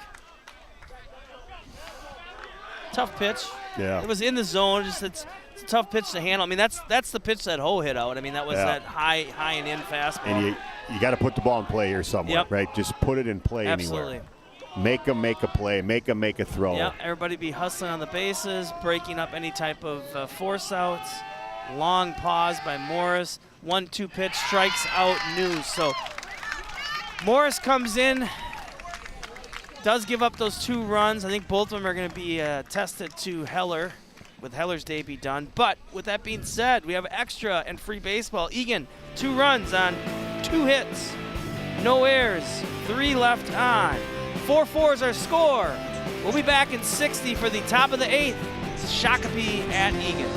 Tough pitch. Yeah. It was in the zone. Just it's a tough pitch to handle. I mean, that's the pitch that Ho hit out. I mean, that was that high and in fastball. And you got to put the ball in play here somewhere, right? Just put it in play Absolutely. anywhere. Make them make a play. Make them make a throw. Yep, everybody be hustling on the bases, breaking up any type of force outs. Long pause by Morris. 1-2 pitch, strikes out News. So Morris comes in, does give up those 2 runs. I think both of them are going to be tested to Heller, with Heller's day be done. But with that being said, we have extra and free baseball. Eagan, 2 runs on 2 hits. No errors, 3 left on. 4-4 is our score. We'll be back in 60 for the top of the 8th. Shakopee at Eagan.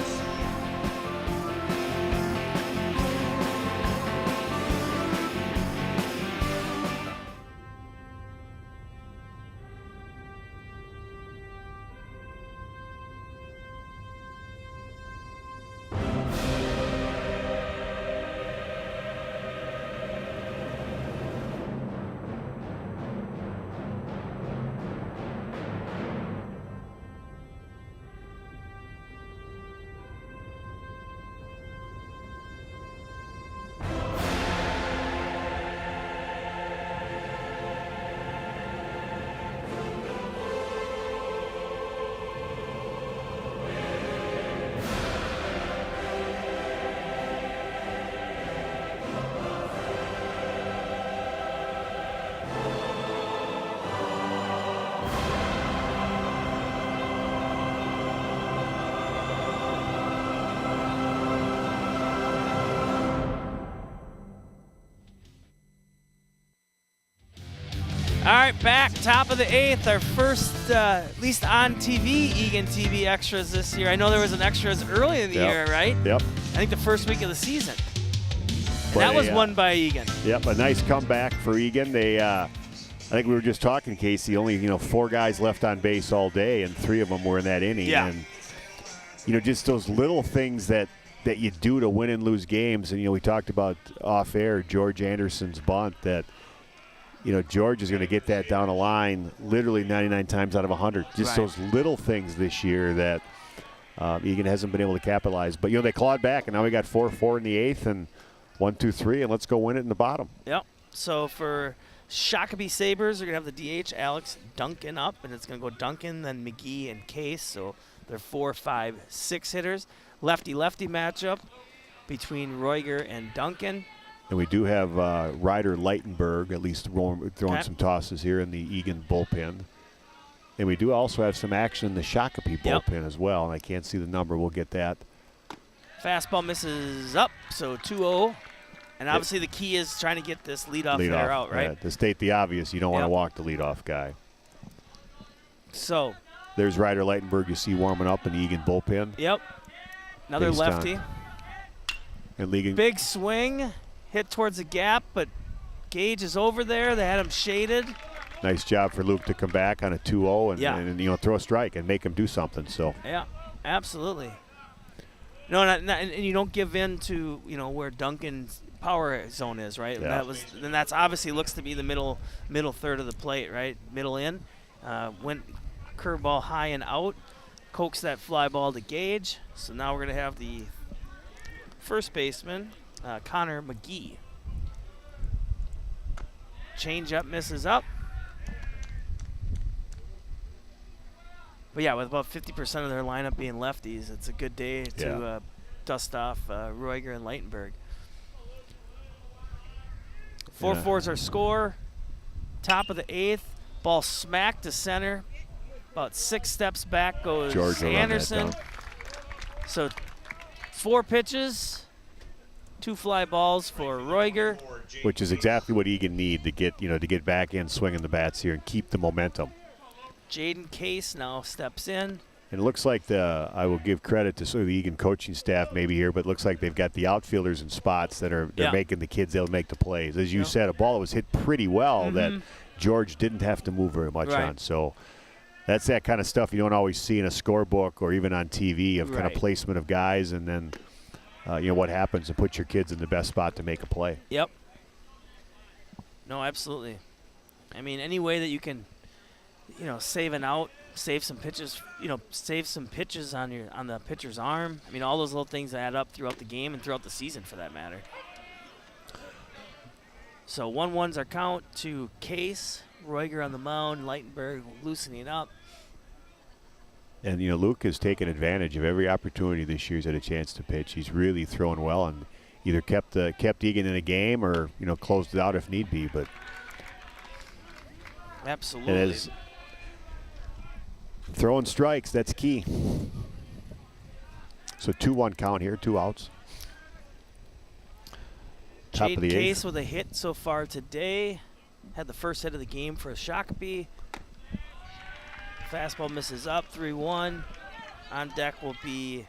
All right, back, top of the 8th, our first, at least on TV, Eagan TV extras this year. I know there was an extras early in the year, right? Yep. I think the first week of the season. And that was won by Eagan. Yep, a nice comeback for Eagan. They, I think we were just talking, Casey, only, 4 guys left on base all day, and 3 of them were in that inning. Yeah. And, just those little things that you do to win and lose games. And, we talked about off air, George Anderson's bunt that, George is going to get that down a line literally 99 times out of 100. Just those little things this year that Eagan hasn't been able to capitalize. But, they clawed back, and now we got 4-4 in the 8th and 1-2-3, and let's go win it in the bottom. Yep. So for Shakopee Sabers, they're going to have the DH, Alex Duncan up, and it's going to go Duncan, then McGee, and Case. So they're 4, 5, 6 hitters. Lefty-lefty matchup between Roiger and Duncan. And we do have Ryder Leitenberg at least throwing some tosses here in the Eagan bullpen. And we do also have some action in the Shakopee bullpen as well. And I can't see the number. We'll get that. Fastball misses up, so 2-0. And obviously the key is trying to get this leadoff hitter out, right? Yeah, to state the obvious, you don't want to walk the leadoff guy. So there's Ryder Leitenberg you see warming up in the Eagan bullpen. Yep. Another lefty. And Eagan. Big swing. Hit towards the gap, but Gage is over there. They had him shaded. Nice job for Luke to come back on a 2-0 and throw a strike and make him do something. So yeah, absolutely. No, and you don't give in to where Duncan's power zone is, right? Yeah. And that's obviously looks to be the middle third of the plate, right? Middle in. Went curveball high and out, coaxed that fly ball to Gage. So now we're gonna have the first baseman. Connor McGee. Changeup misses up. But yeah, with about 50% of their lineup being lefties, it's a good day to dust off Roiger and Leitenberg. 4-4 is our score. Top of the 8th. Ball smacked to center. About 6 steps back goes George Anderson. So 4 pitches. 2 fly balls for Roiger. Which is exactly what Eagan need to get back in swinging the bats here and keep the momentum. Jaden Case now steps in. And it looks like I will give credit to sort of the Eagan coaching staff maybe here, but it looks like they've got the outfielders in spots that they're making the kids able to make the plays. As you said, a ball that was hit pretty well that George didn't have to move very much on. So that's that kind of stuff you don't always see in a scorebook or even on TV of kind of placement of guys and then what happens and put your kids in the best spot to make a play. Yep. No, absolutely. I mean, any way that you can, save an out, save some pitches, save some pitches on the pitcher's arm. I mean, all those little things add up throughout the game and throughout the season for that matter. So 1-1's our count to Case. Roiger on the mound, Leitenberg loosening up. And, Luke has taken advantage of every opportunity this year he's had a chance to pitch. He's really throwing well and either kept Eagan in a game or, closed it out if need be. But absolutely. Throwing strikes, that's key. So 2-1 count here, 2 outs. Top of the Case 8th. with a hit so far today. Had the first hit of the game for Shakopee. Fastball misses up, 3-1. On deck will be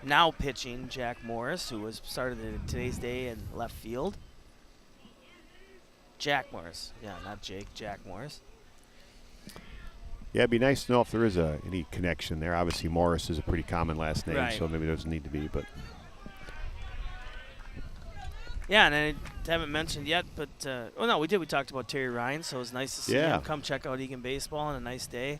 now pitching Jack Morris, who was started in today's day in left field. Jack Morris. Yeah, not Jake, Jack Morris. Yeah, it'd be nice to know if there is any connection there. Obviously, Morris is a pretty common last name, so maybe there doesn't need to be. But yeah, and I haven't mentioned yet, but no, we did. We talked about Terry Ryan, so it was nice to see him come check out Eagan baseball on a nice day.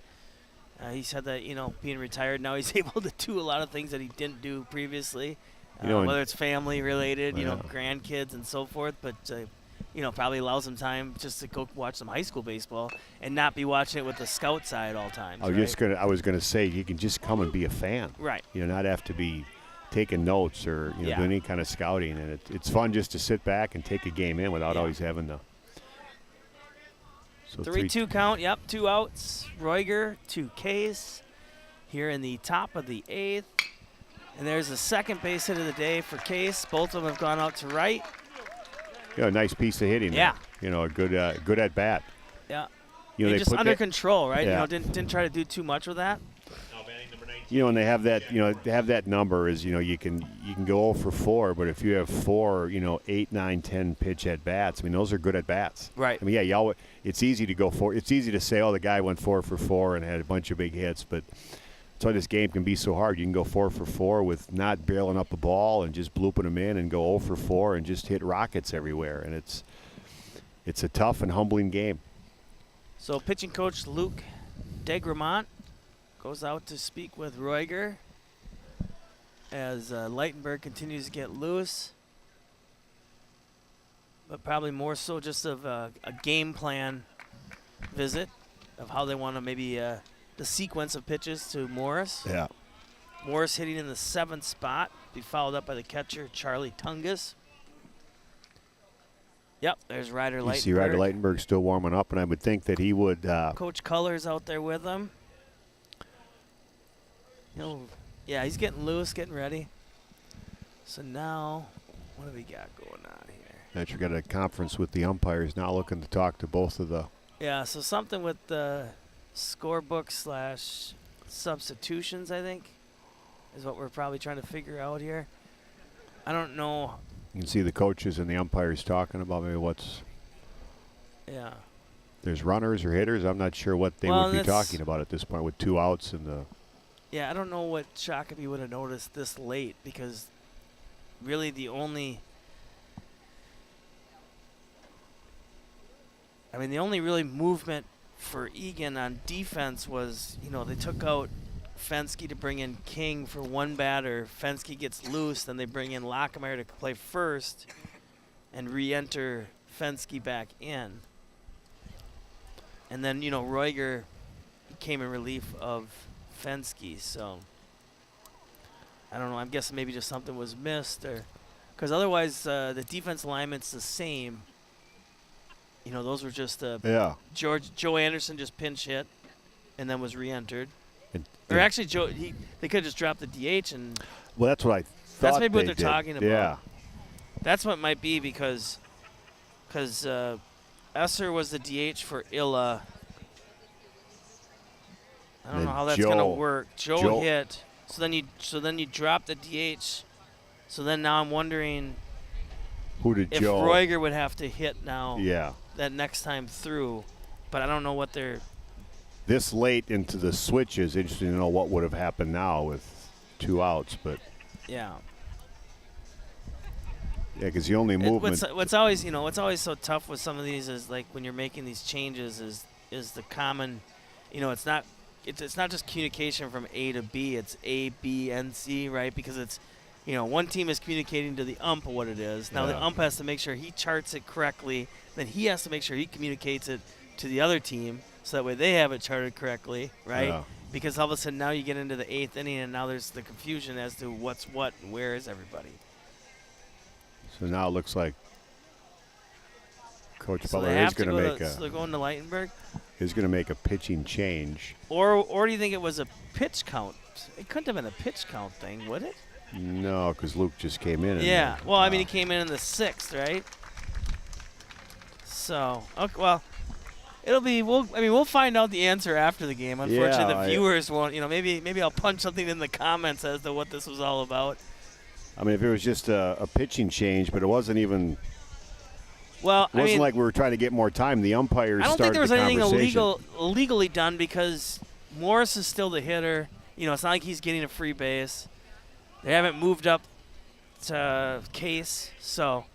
He said that being retired now, he's able to do a lot of things that he didn't do previously, whether it's family related, grandkids and so forth. But probably allows him time just to go watch some high school baseball and not be watching it with the scout side all times. I was gonna say you can just come and be a fan, right? Not have to be taking notes or doing any kind of scouting, and it's fun just to sit back and take a game in without always having to. So 3-2 count. Yep, 2 outs. Roiger to Case here in the top of the 8th, and there's a second base hit of the day for Case. Both of them have gone out to right. A nice piece of hitting. Yeah. There. A good at bat. Yeah. They just under that, control, right? Yeah. Didn't try to do too much with that. And they have that. They have that number is you can go 0 for 4, but if you have 4, 8, 9, 10 pitch at bats, I mean those are good at bats. Right. I mean it's easy to go for. It's easy to say, oh, the guy went 4 for 4 and had a bunch of big hits, but that's why this game can be so hard. You can go 4 for 4 with not barreling up a ball and just blooping them in, and go 0 for 4 and just hit rockets everywhere. And it's a tough and humbling game. So pitching coach Luke DeGramont goes out to speak with Roiger as Leitenberg continues to get loose, but probably more so just of a game plan visit of how they want to maybe the sequence of pitches to Morris. Yeah. Morris hitting in the 7th spot, be followed up by the catcher Charlie Tungus. Yep, there's Ryder Leitenberg. You see Ryder Leitenberg still warming up, and I would think that he would. Coach Cullers out there with him. Yeah, he's getting loose, getting ready. So now, what do we got going on here? That got a conference with the umpires now, looking to talk to both of the. Yeah, so something with the scorebook / substitutions, I think, is what we're probably trying to figure out here. I don't know. You can see the coaches and the umpires talking about maybe what's. Yeah. There's runners or hitters. I'm not sure what they would be talking about at this point with 2 outs and the. Yeah, I don't know what Shakopee would have noticed this late, because really the only really movement for Eagan on defense was, they took out Fensky to bring in King for one batter. Fensky gets loose, then they bring in Lockemeyer to play first and re-enter Fensky back in. And then, Roiger came in relief of Fensky, so I don't know. I'm guessing maybe just something was missed, or because otherwise the defense alignment's the same. Those were just Joe Anderson just pinch hit, and then was re-entered. Or actually, they could have just dropped the DH and. Well, that's what I thought. That's maybe what they're did. talking about. Yeah. That's what it might be because Esser was the DH for Illa. I don't know how that's gonna work. Joe hit. So then you drop the DH. So then now I'm wondering who did if Joe? Roiger would have to hit now. Yeah. That next time through, but I don't know what they're. This late into the switch is interesting to know what would have happened now with 2 outs, but. Yeah. Yeah, because the only movement. What's always so tough with some of these is like when you're making these changes is the common, it's not just communication from A to B. It's A, B, and C, right? Because it's, one team is communicating to the ump what it is. Now the ump has to make sure he charts it correctly. Then he has to make sure he communicates it to the other team so that way they have it charted correctly, right? Yeah. Because all of a sudden now you get into the 8th inning and now there's the confusion as to what's what and where is everybody. So now it looks like Coach So Butler they is have to going to go make to, so they're going to Lightenberg? Is going to make a pitching change. Or do you think it was a pitch count? It couldn't have been a pitch count thing, would it? No, because Luke just came in. Yeah. Well, I mean, he came in the 6th, right? So, okay, well, we'll find out the answer after the game. Unfortunately, the viewers won't. Maybe I'll punch something in the comments as to what this was all about. I mean, if it was just a pitching change, but it wasn't even. Well, it wasn't like we were trying to get more time. The umpires. I don't think there was anything conversation. illegally done because Morris is still the hitter. It's not like he's getting a free base. They haven't moved up to Case, so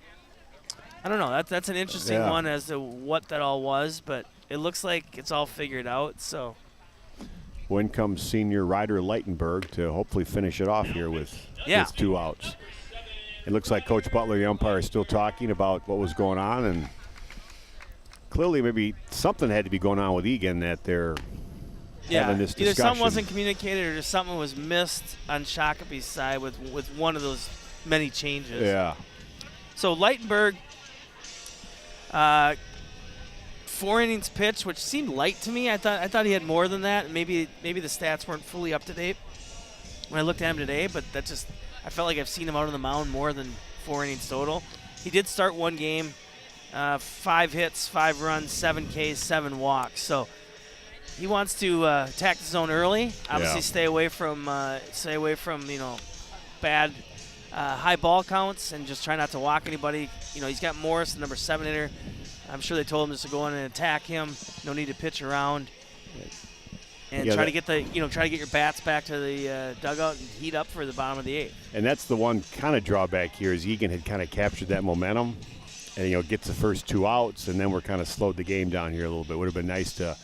I don't know. That's an interesting one as to what that all was, but it looks like it's all figured out. So. When comes senior Ryder Lightenberg to hopefully finish it off here with 2 outs. It looks like Coach Butler, the umpire, is still talking about what was going on, and clearly maybe something had to be going on with Eagan that they're having this discussion. Either something wasn't communicated or just something was missed on Shakopee's side with one of those many changes. Yeah. So Lightenberg, 4 innings pitched, which seemed light to me. I thought he had more than that. Maybe the stats weren't fully up to date when I looked at him today, but I felt like I've seen him out on the mound more than 4 innings total. He did start one game, 5 hits, 5 runs, 7 Ks, 7 walks. So he wants to attack the zone early. Obviously, stay away from bad high ball counts and just try not to walk anybody. He's got Morris, the number 7 hitter. I'm sure they told him just to go in and attack him. No need to pitch around. And try to get your bats back to the dugout and heat up for the bottom of the 8th. And that's the one kind of drawback here is Eagan had kind of captured that momentum, and gets the first 2 outs, and then we're kind of slowed the game down here a little bit. Would have been nice to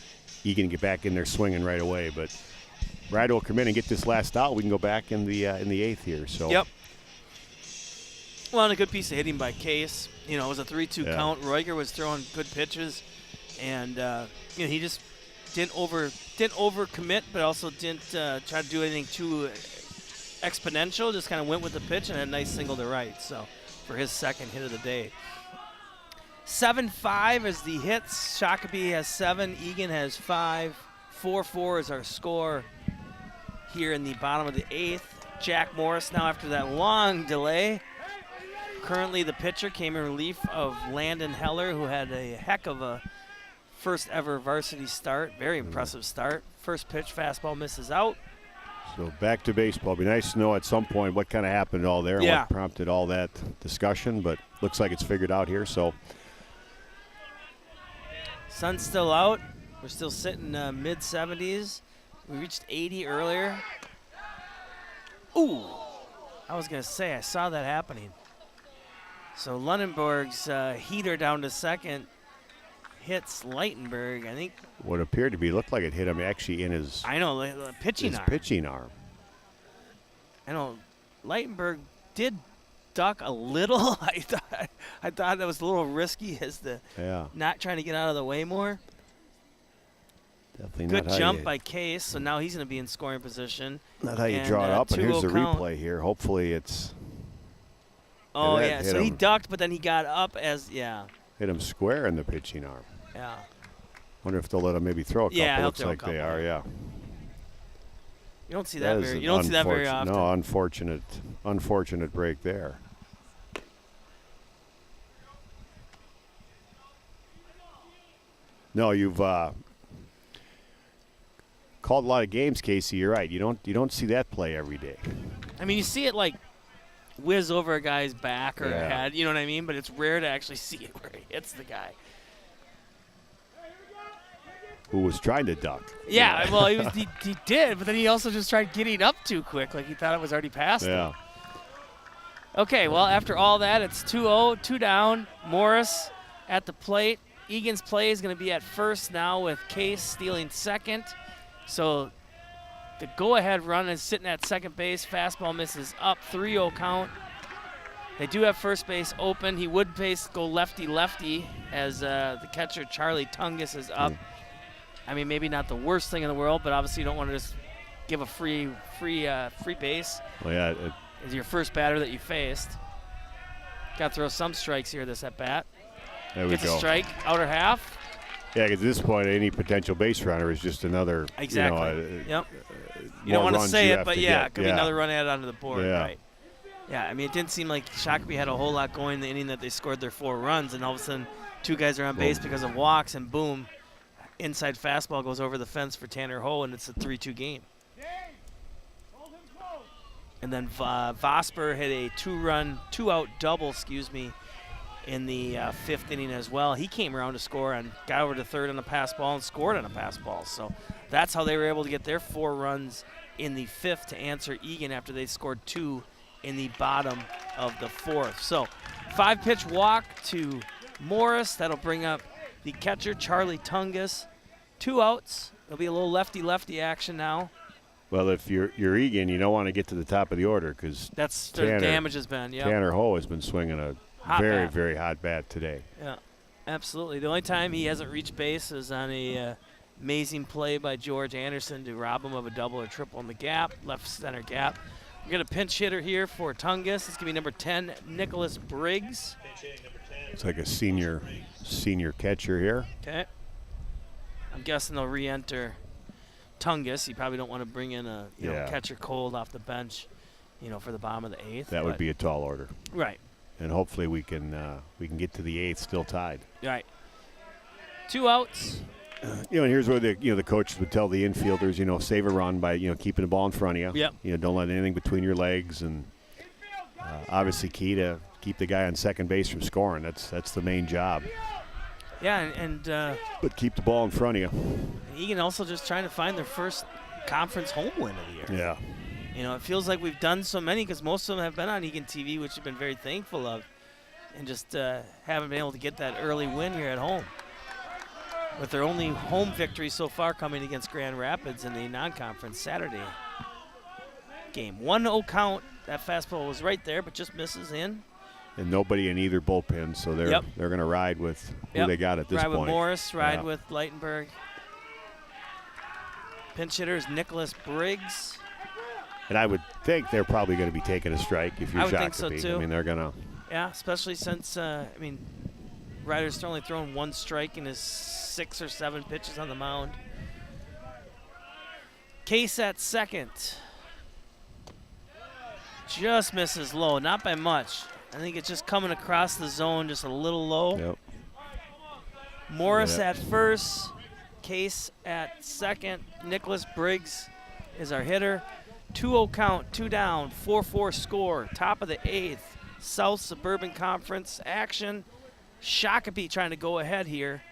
Eagan get back in there swinging right away, but Ryder will come in and get this last out. We can go back in the 8th here. So. Yep. Well, and a good piece of hitting by Case. It was a 3-2 count. Roiger was throwing good pitches, and he just didn't overcommit, but also didn't try to do anything too exponential. Just kind of went with the pitch and had a nice single to right. So for his second hit of the day. 7-5 is the hits. Shakopee has 7. Eagan has 5. 4-4 is our score here in the bottom of the 8th. Jack Morris now after that long delay. Currently the pitcher came in relief of Landon Heller, who had a heck of a first ever varsity start. Very impressive start. First pitch, fastball misses out. So back to baseball. It'd be nice to know at some point what kind of happened all there, and what prompted all that discussion, but looks like it's figured out here. So sun's still out. We're still sitting mid-70s. We reached 80 earlier. Ooh, I was going to say, I saw that happening. So Lunenborg's heater down to second hits Lightenberg, I think. What appeared to be, looked like it hit him actually in his pitching arm. I know Lightenberg did duck a little. I thought that was a little risky as the not trying to get out of the way more. Definitely good not jump by Case, so now he's going to be in scoring position. Not how you draw it up, and here's the replay here. Hopefully it's... Oh, yeah, so he ducked, but then he got up as, hit him square in the pitching arm. Yeah. Wonder if they'll let him maybe throw a couple. Yeah, looks like they are, You don't see that very often. No, unfortunate break there. No, you've called a lot of games, Casey. You're right. You don't see that play every day. I mean, you see it like whiz over a guy's back or Yeah. head, you know what I mean? But it's rare to actually see it where he hits the guy. Who was trying to duck. Yeah, well, he did, but then he also just tried getting up too quick, like he thought it was already past him. Okay, well, after all that, it's 2-0, 2 down. Morris at the plate. Egan's play is going to be at first now with Case stealing second. So the go-ahead run is sitting at second base. Fastball misses up, 3-0 count. They do have first base open. He would go lefty-lefty as the catcher Charlie Tungus is up. I mean, maybe not the worst thing in the world, but obviously you don't want to just give a free base. Well, yeah. Is your first batter that you faced. Got to throw some strikes here this at bat. There we Gets go. a strike, outer half. Yeah, because at this point, any potential base runner is just another. Exactly. Yep. You more don't want to runs say you it, have but to yeah, get. it could be another run added onto the board, Yeah. right? Yeah, I mean, it didn't seem like Shakopee had a whole lot going in the inning that they scored their 4 runs, and all of a sudden 2 guys are on base because of walks, and boom, inside fastball goes over the fence for Tanner Ho, and it's a 3-2 game. And then Vosper hit a 2-out double, in the 5th inning as well. He came around to score and got over to third on a pass ball and scored on a pass ball. So that's how they were able to get their 4 runs in the 5th to answer Eagan after they scored 2 in the bottom of the 4th. So 5-pitch walk to Morris. That'll bring up the catcher, Charlie Tungus. 2 outs. There'll be a little lefty-lefty action now. Well, if you're Eagan, you don't want to get to the top of the order because that's the damage has been. Yeah. Tanner Ho has been swinging a very hot bat today. Yeah, absolutely. The only time he hasn't reached base is on a amazing play by George Anderson to rob him of a double or triple in the gap, left center gap. We got a pinch hitter here for Tungus. It's gonna be number 10, Nicholas Briggs. It's like a senior catcher here. Okay. I'm guessing they'll re-enter Tungus. You probably don't want to bring in a catcher cold off the bench, for the bottom of the 8th. That would be a tall order. Right. And hopefully we can get to the 8th still tied. Right. 2 outs. And here's where the coaches would tell the infielders, save a run by keeping the ball in front of you. Yep. Don't let anything between your legs, and obviously key to keep the guy on second base from scoring. That's the main job. Yeah, and but keep the ball in front of you. Eagan also just trying to find their first conference home win of the year. Yeah. It feels like we've done so many because most of them have been on Eagan TV, which we've been very thankful of, and just haven't been able to get that early win here at home. With their only home victory so far coming against Grand Rapids in the non-conference Saturday game. 1-0 count. That fastball was right there, but just misses in. And nobody in either bullpen, so they're going to ride with who they got at this point. Ride with Morris, ride with Leitenberg. Pinch hitter is Nicholas Briggs. And I would think they're probably going to be taking a strike if you're Shakopee. I would think so, too. I mean, they're going to. Yeah, especially since, Ryder's only thrown 1 strike in his 6 or 7 pitches on the mound. Case at second. Just misses low, not by much. I think it's just coming across the zone just a little low. Yep. Morris at first. Case at second. Nicholas Briggs is our hitter. 2-0 count, 2 down, 4-4 score. Top of the 8th. South Suburban Conference action. Shakopee trying to go ahead here.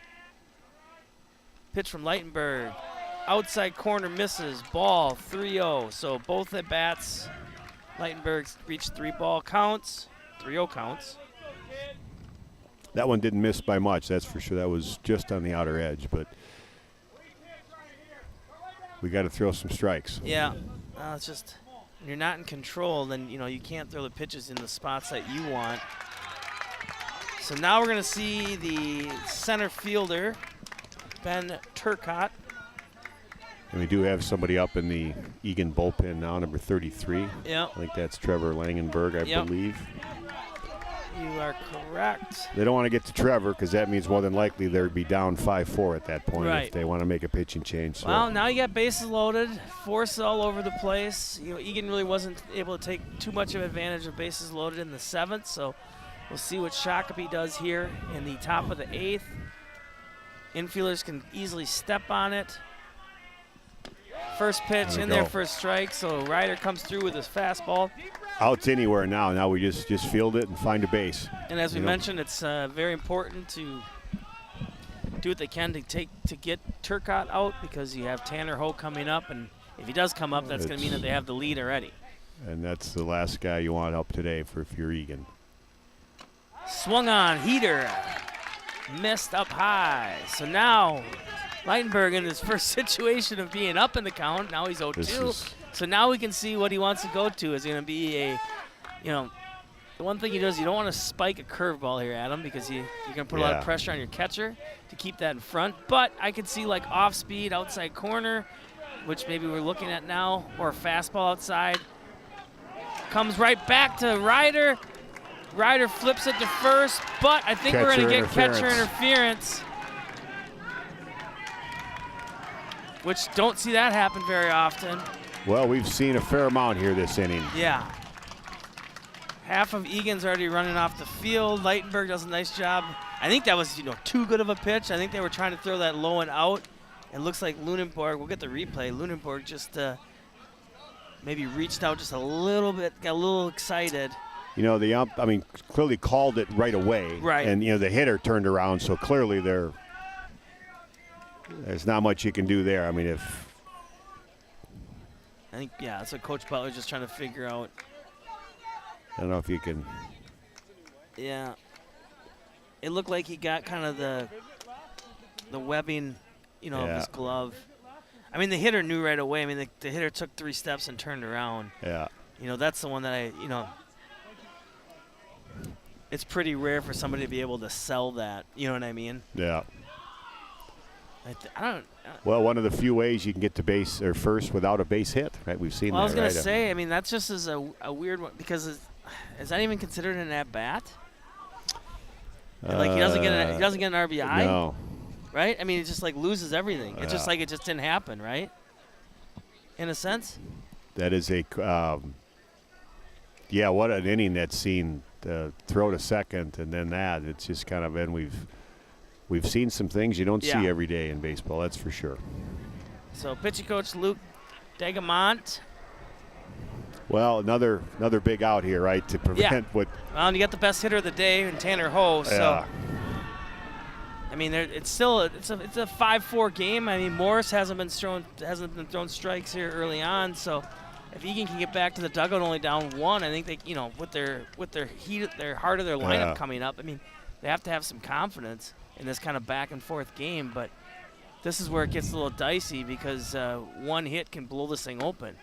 Pitch from Leitenberg. Outside corner misses. Ball 3-0. So both at bats. Leitenberg's reached 3-ball counts. 3-0 counts. That one didn't miss by much, that's for sure. That was just on the outer edge, but we got to throw some strikes. Yeah, it's just when you're not in control, then you can't throw the pitches in the spots that you want. So now we're going to see the center fielder, Ben Turcott. And we do have somebody up in the Eagan bullpen now, number 33. Yep. I think that's Trevor Langenberg, I believe. You are correct. They don't want to get to Trevor because that means more than likely they'd be down 5-4 at that point if they want to make a pitching change. So. Well, now you got bases loaded, force all over the place. Eagan really wasn't able to take too much of advantage of bases loaded in the 7th, so we'll see what Shakopee does here in the top of the 8th. Infielders can easily step on it. First pitch in there for a strike, so Ryder comes through with his fastball. Outs anywhere now. Now we just field it and find a base. And as we mentioned, it's very important to do what they can to get Turcotte out, because you have Tanner Ho coming up, and if he does come up, that's going to mean that they have the lead already. And that's the last guy you want up today if you're Eagan. Swung on, heater, missed up high. So now Leitenberg in his first situation of being up in the count. Now he's 0-2. So now we can see what he wants to go to. Is going to be a, the one thing he does, you don't want to spike a curveball here, Adam, because you're going to put a lot of pressure on your catcher to keep that in front. But I could see like off speed, outside corner, which maybe we're looking at now, or a fastball outside. Comes right back to Ryder. Ryder flips it to first, but I think we're going to get catcher interference, which don't see that happen very often. Well, we've seen a fair amount here this inning. Yeah. Half of Eagan's already running off the field. Leitenberg does a nice job. I think that was, too good of a pitch. I think they were trying to throw that low and out. It looks like Lunenborg, we'll get the replay, Lunenborg just maybe reached out just a little bit, got a little excited. The ump, clearly called it right away. Right. And, the hitter turned around, so clearly there's not much you can do there. I think, that's what Coach Butler's just trying to figure out. I don't know if you can. Yeah. It looked like he got kind of the webbing, of his glove. The hitter knew right away. The hitter took 3 steps and turned around. Yeah. That's the one that it's pretty rare for somebody to be able to sell that. You know what I mean? Yeah. I don't. Well, one of the few ways you can get to base or first without a base hit, right? We've seen that. I was going to say, that's just as a weird one, because is that even considered an at bat? Like he doesn't get an RBI. No. Right? It just like loses everything. It's just like it just didn't happen, right? In a sense. That is a what an inning that's seen throw to second and then that. It's just kind of, and we've seen some things you don't see every day in baseball, that's for sure. So pitching coach Luke Dagamont. Well, another big out here, right, to prevent what. Well, and you got the best hitter of the day in Tanner Ho. So it's a 5-4 game. Morris hasn't been thrown strikes here early on. So if Eagan can get back to the dugout only down 1, I think they, with their heat, their heart of their lineup coming up. They have to have some confidence in this kind of back and forth game. But this is where it gets a little dicey, because one hit can blow this thing open.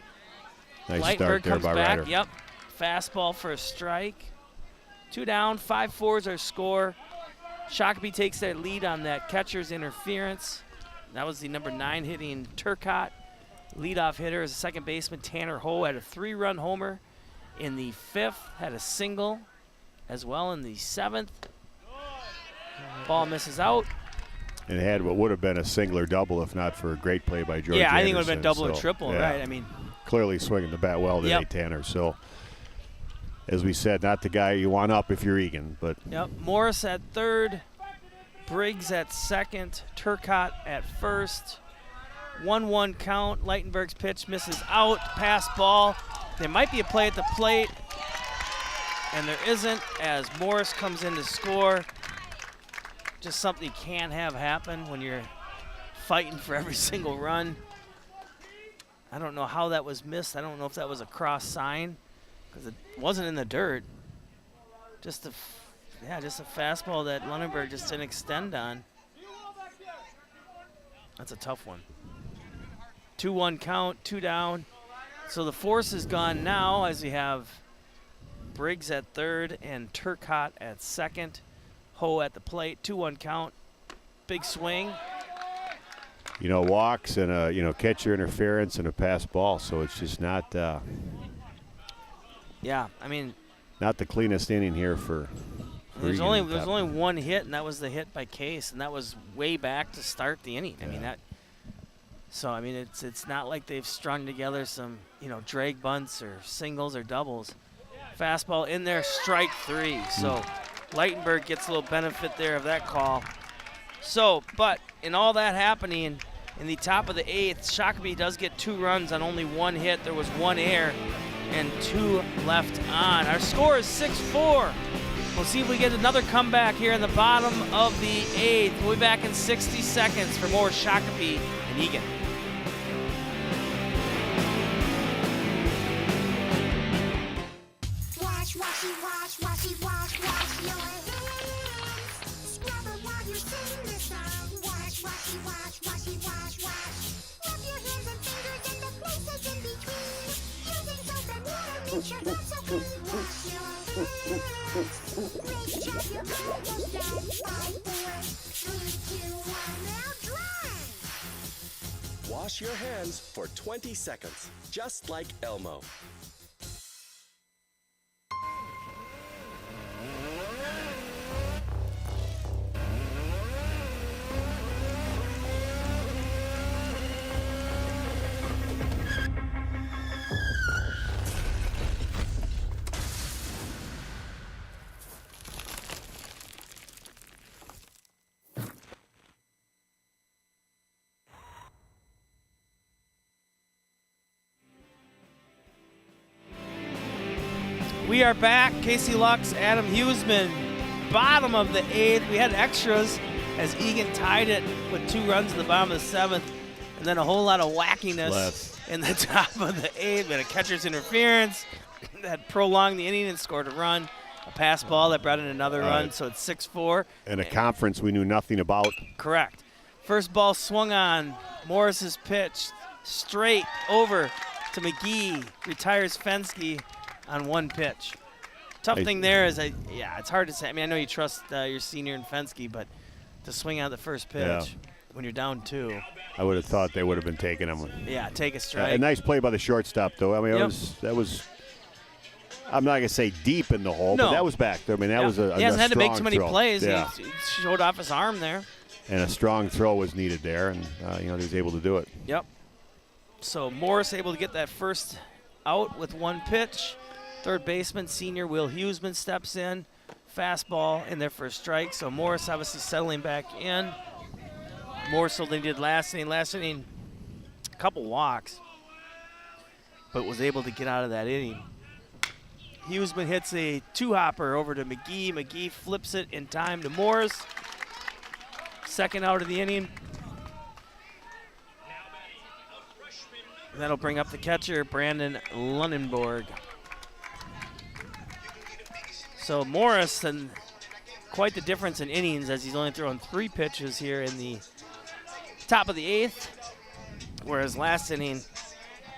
Nice Leitenberg start there comes by back. Ryder. Yep. Fastball for a strike. 2 down, 5-4 is our score. Shakopee takes that lead on that catcher's interference. That was the number 9 hitting Turcotte. Leadoff hitter is a second baseman Tanner Ho, had a 3-run homer in the 5th, had a single as well in the 7th. Ball misses out. And had what would have been a single or double if not for a great play by George I think it Anderson. would have been double or triple, right? Clearly swinging the bat well today, Tanner. So, as we said, not the guy you want up if you're Eagan. But Morris at third, Briggs at second, Turcotte at first. 1-1 count. Leitenberg's pitch misses out. Pass ball. There might be a play at the plate, and there isn't, as Morris comes in to score. Just something you can't have happen when you're fighting for every single run. I don't know how that was missed. I don't know if that was a cross sign, because it wasn't in the dirt. Just a fastball that Lunenberg just didn't extend on. That's a tough one. 2-1 count, 2 down. So the force is gone now, as we have Briggs at third and Turcotte at second. Ho at the plate, 2-1 count. Big swing. Walks and a catcher interference and a pass ball. So it's just not. Not the cleanest inning here for. There's only one hit, and that was the hit by Case, and that was way back to start the inning. It's not like they've strung together some drag bunts or singles or doubles. Fastball in there, strike 3. So Leitenberg gets a little benefit there of that call. So, but in all that happening, In the top of the 8th, Shakopee does get 2 runs on only 1 hit. There was 1 error and 2 left on. Our score is 6-4. We'll see if we get another comeback here in the bottom of the 8th. We'll be back in 60 seconds for more Shakopee and Eagan. Wash, washy, wash, washy, wash, wash your hands. Scrub it while you sing this song. Wash, washy, wash, washy, wash, wash. Rub your hands and fingers and the places in between. Using soap and water makes your hands so clean. Wash your hands. Great job, you're almost done. 5, 4, 3, 2, 1, now dry. Wash your hands for 20 seconds, just like Elmo. We are back. Casey Lux, Adam Huseman, bottom of the 8th. We had extras as Eagan tied it with 2 runs at the bottom of the 7th, and then a whole lot of wackiness in the top of the 8th. We had a catcher's interference that prolonged the inning and scored a run, a pass ball that brought in another run, so it's 6-4. And a conference we knew nothing about. Correct. First ball swung on. Morris's pitch straight over to McGee. Retires Fensky on 1 pitch. Tough thing there is, it's hard to say. I mean, I know you trust your senior in Fensky, but to swing out the first pitch when you're down 2. I would have thought they would have been taking him. Yeah, take a strike. A nice play by the shortstop, though. I mean, that was. I'm not gonna say deep in the hole, but that was back there. I mean, that was a he hasn't had to make too many throw. plays. Yeah. He showed off his arm there. And a strong throw was needed there, and he was able to do it. Yep. So Morris able to get that first out with 1 pitch. Third baseman, senior Will Huseman steps in. Fastball in there for a strike. So Morris obviously settling back in. More so than he did last inning. Last inning, a couple walks, but was able to get out of that inning. Huseman hits a 2-hopper over to McGee. McGee flips it in time to Morris. Second out of the inning. That'll bring up the catcher, Brandon Lunenborg. So Morris, and quite the difference in innings as he's only throwing 3 pitches here in the top of the 8th, whereas last inning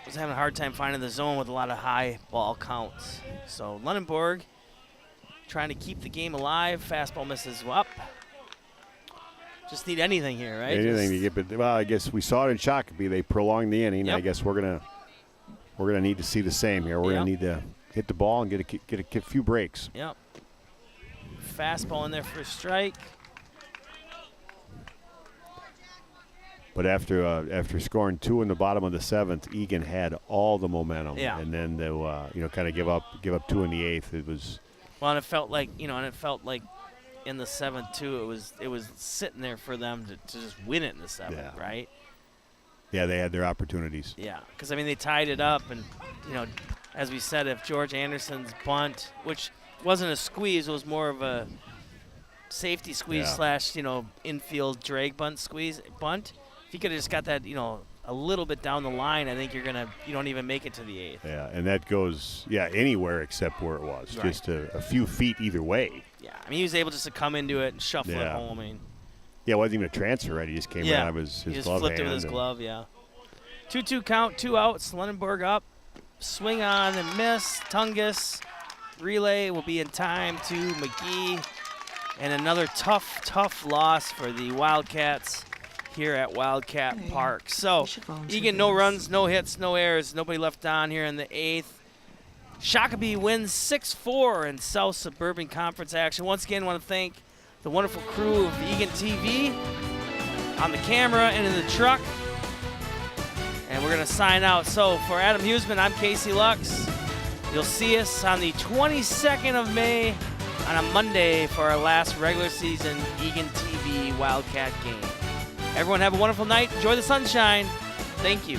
was having a hard time finding the zone with a lot of high ball counts. So Lunenborg trying to keep the game alive. Fastball misses up. Just need anything here, right? Anything to get, but well, I guess we saw it in Shakopee. They prolonged the inning. Yep. I guess we're gonna need to see the same here. We're gonna need to hit the ball and get a few breaks. Yep. Fastball in there for a strike. But after scoring 2 in the bottom of the 7th, Eagan had all the momentum. Yeah. And then to kind of give up 2 in the 8th, it was. Well, and it felt like in the 7th too, it was sitting there for them to just win it in the 7th, right? Yeah, they had their opportunities. Yeah, because I mean they tied it up, and as we said, if George Anderson's bunt, which wasn't a squeeze, it was more of a safety squeeze slash infield drag bunt. If he could have just got that a little bit down the line, I think you don't even make it to the 8th. Yeah, and that goes anywhere except where it was, Right. just a few feet either way. Yeah, I mean he was able just to come into it and shuffle it home. I mean, it wasn't even a transfer, right? He just came out of his he just glove flipped it hand with his and- glove. Yeah. 2-2 count, 2 outs. Lunenborg up, swing on and miss. Tungus relay will be in time to McGee, and another tough loss for the Wildcats here at Wildcat Park. So Eagan, no runs, no hits, no errors, nobody left on here in the 8th. Shakopee wins 6-4 in South Suburban Conference action. Once again, I want to thank the wonderful crew of Eagan TV on the camera and in the truck. And we're going to sign out. So for Adam Huseman, I'm Casey Lux. You'll see us on the 22nd of May on a Monday for our last regular season Eagan TV Wildcat game. Everyone have a wonderful night. Enjoy the sunshine. Thank you.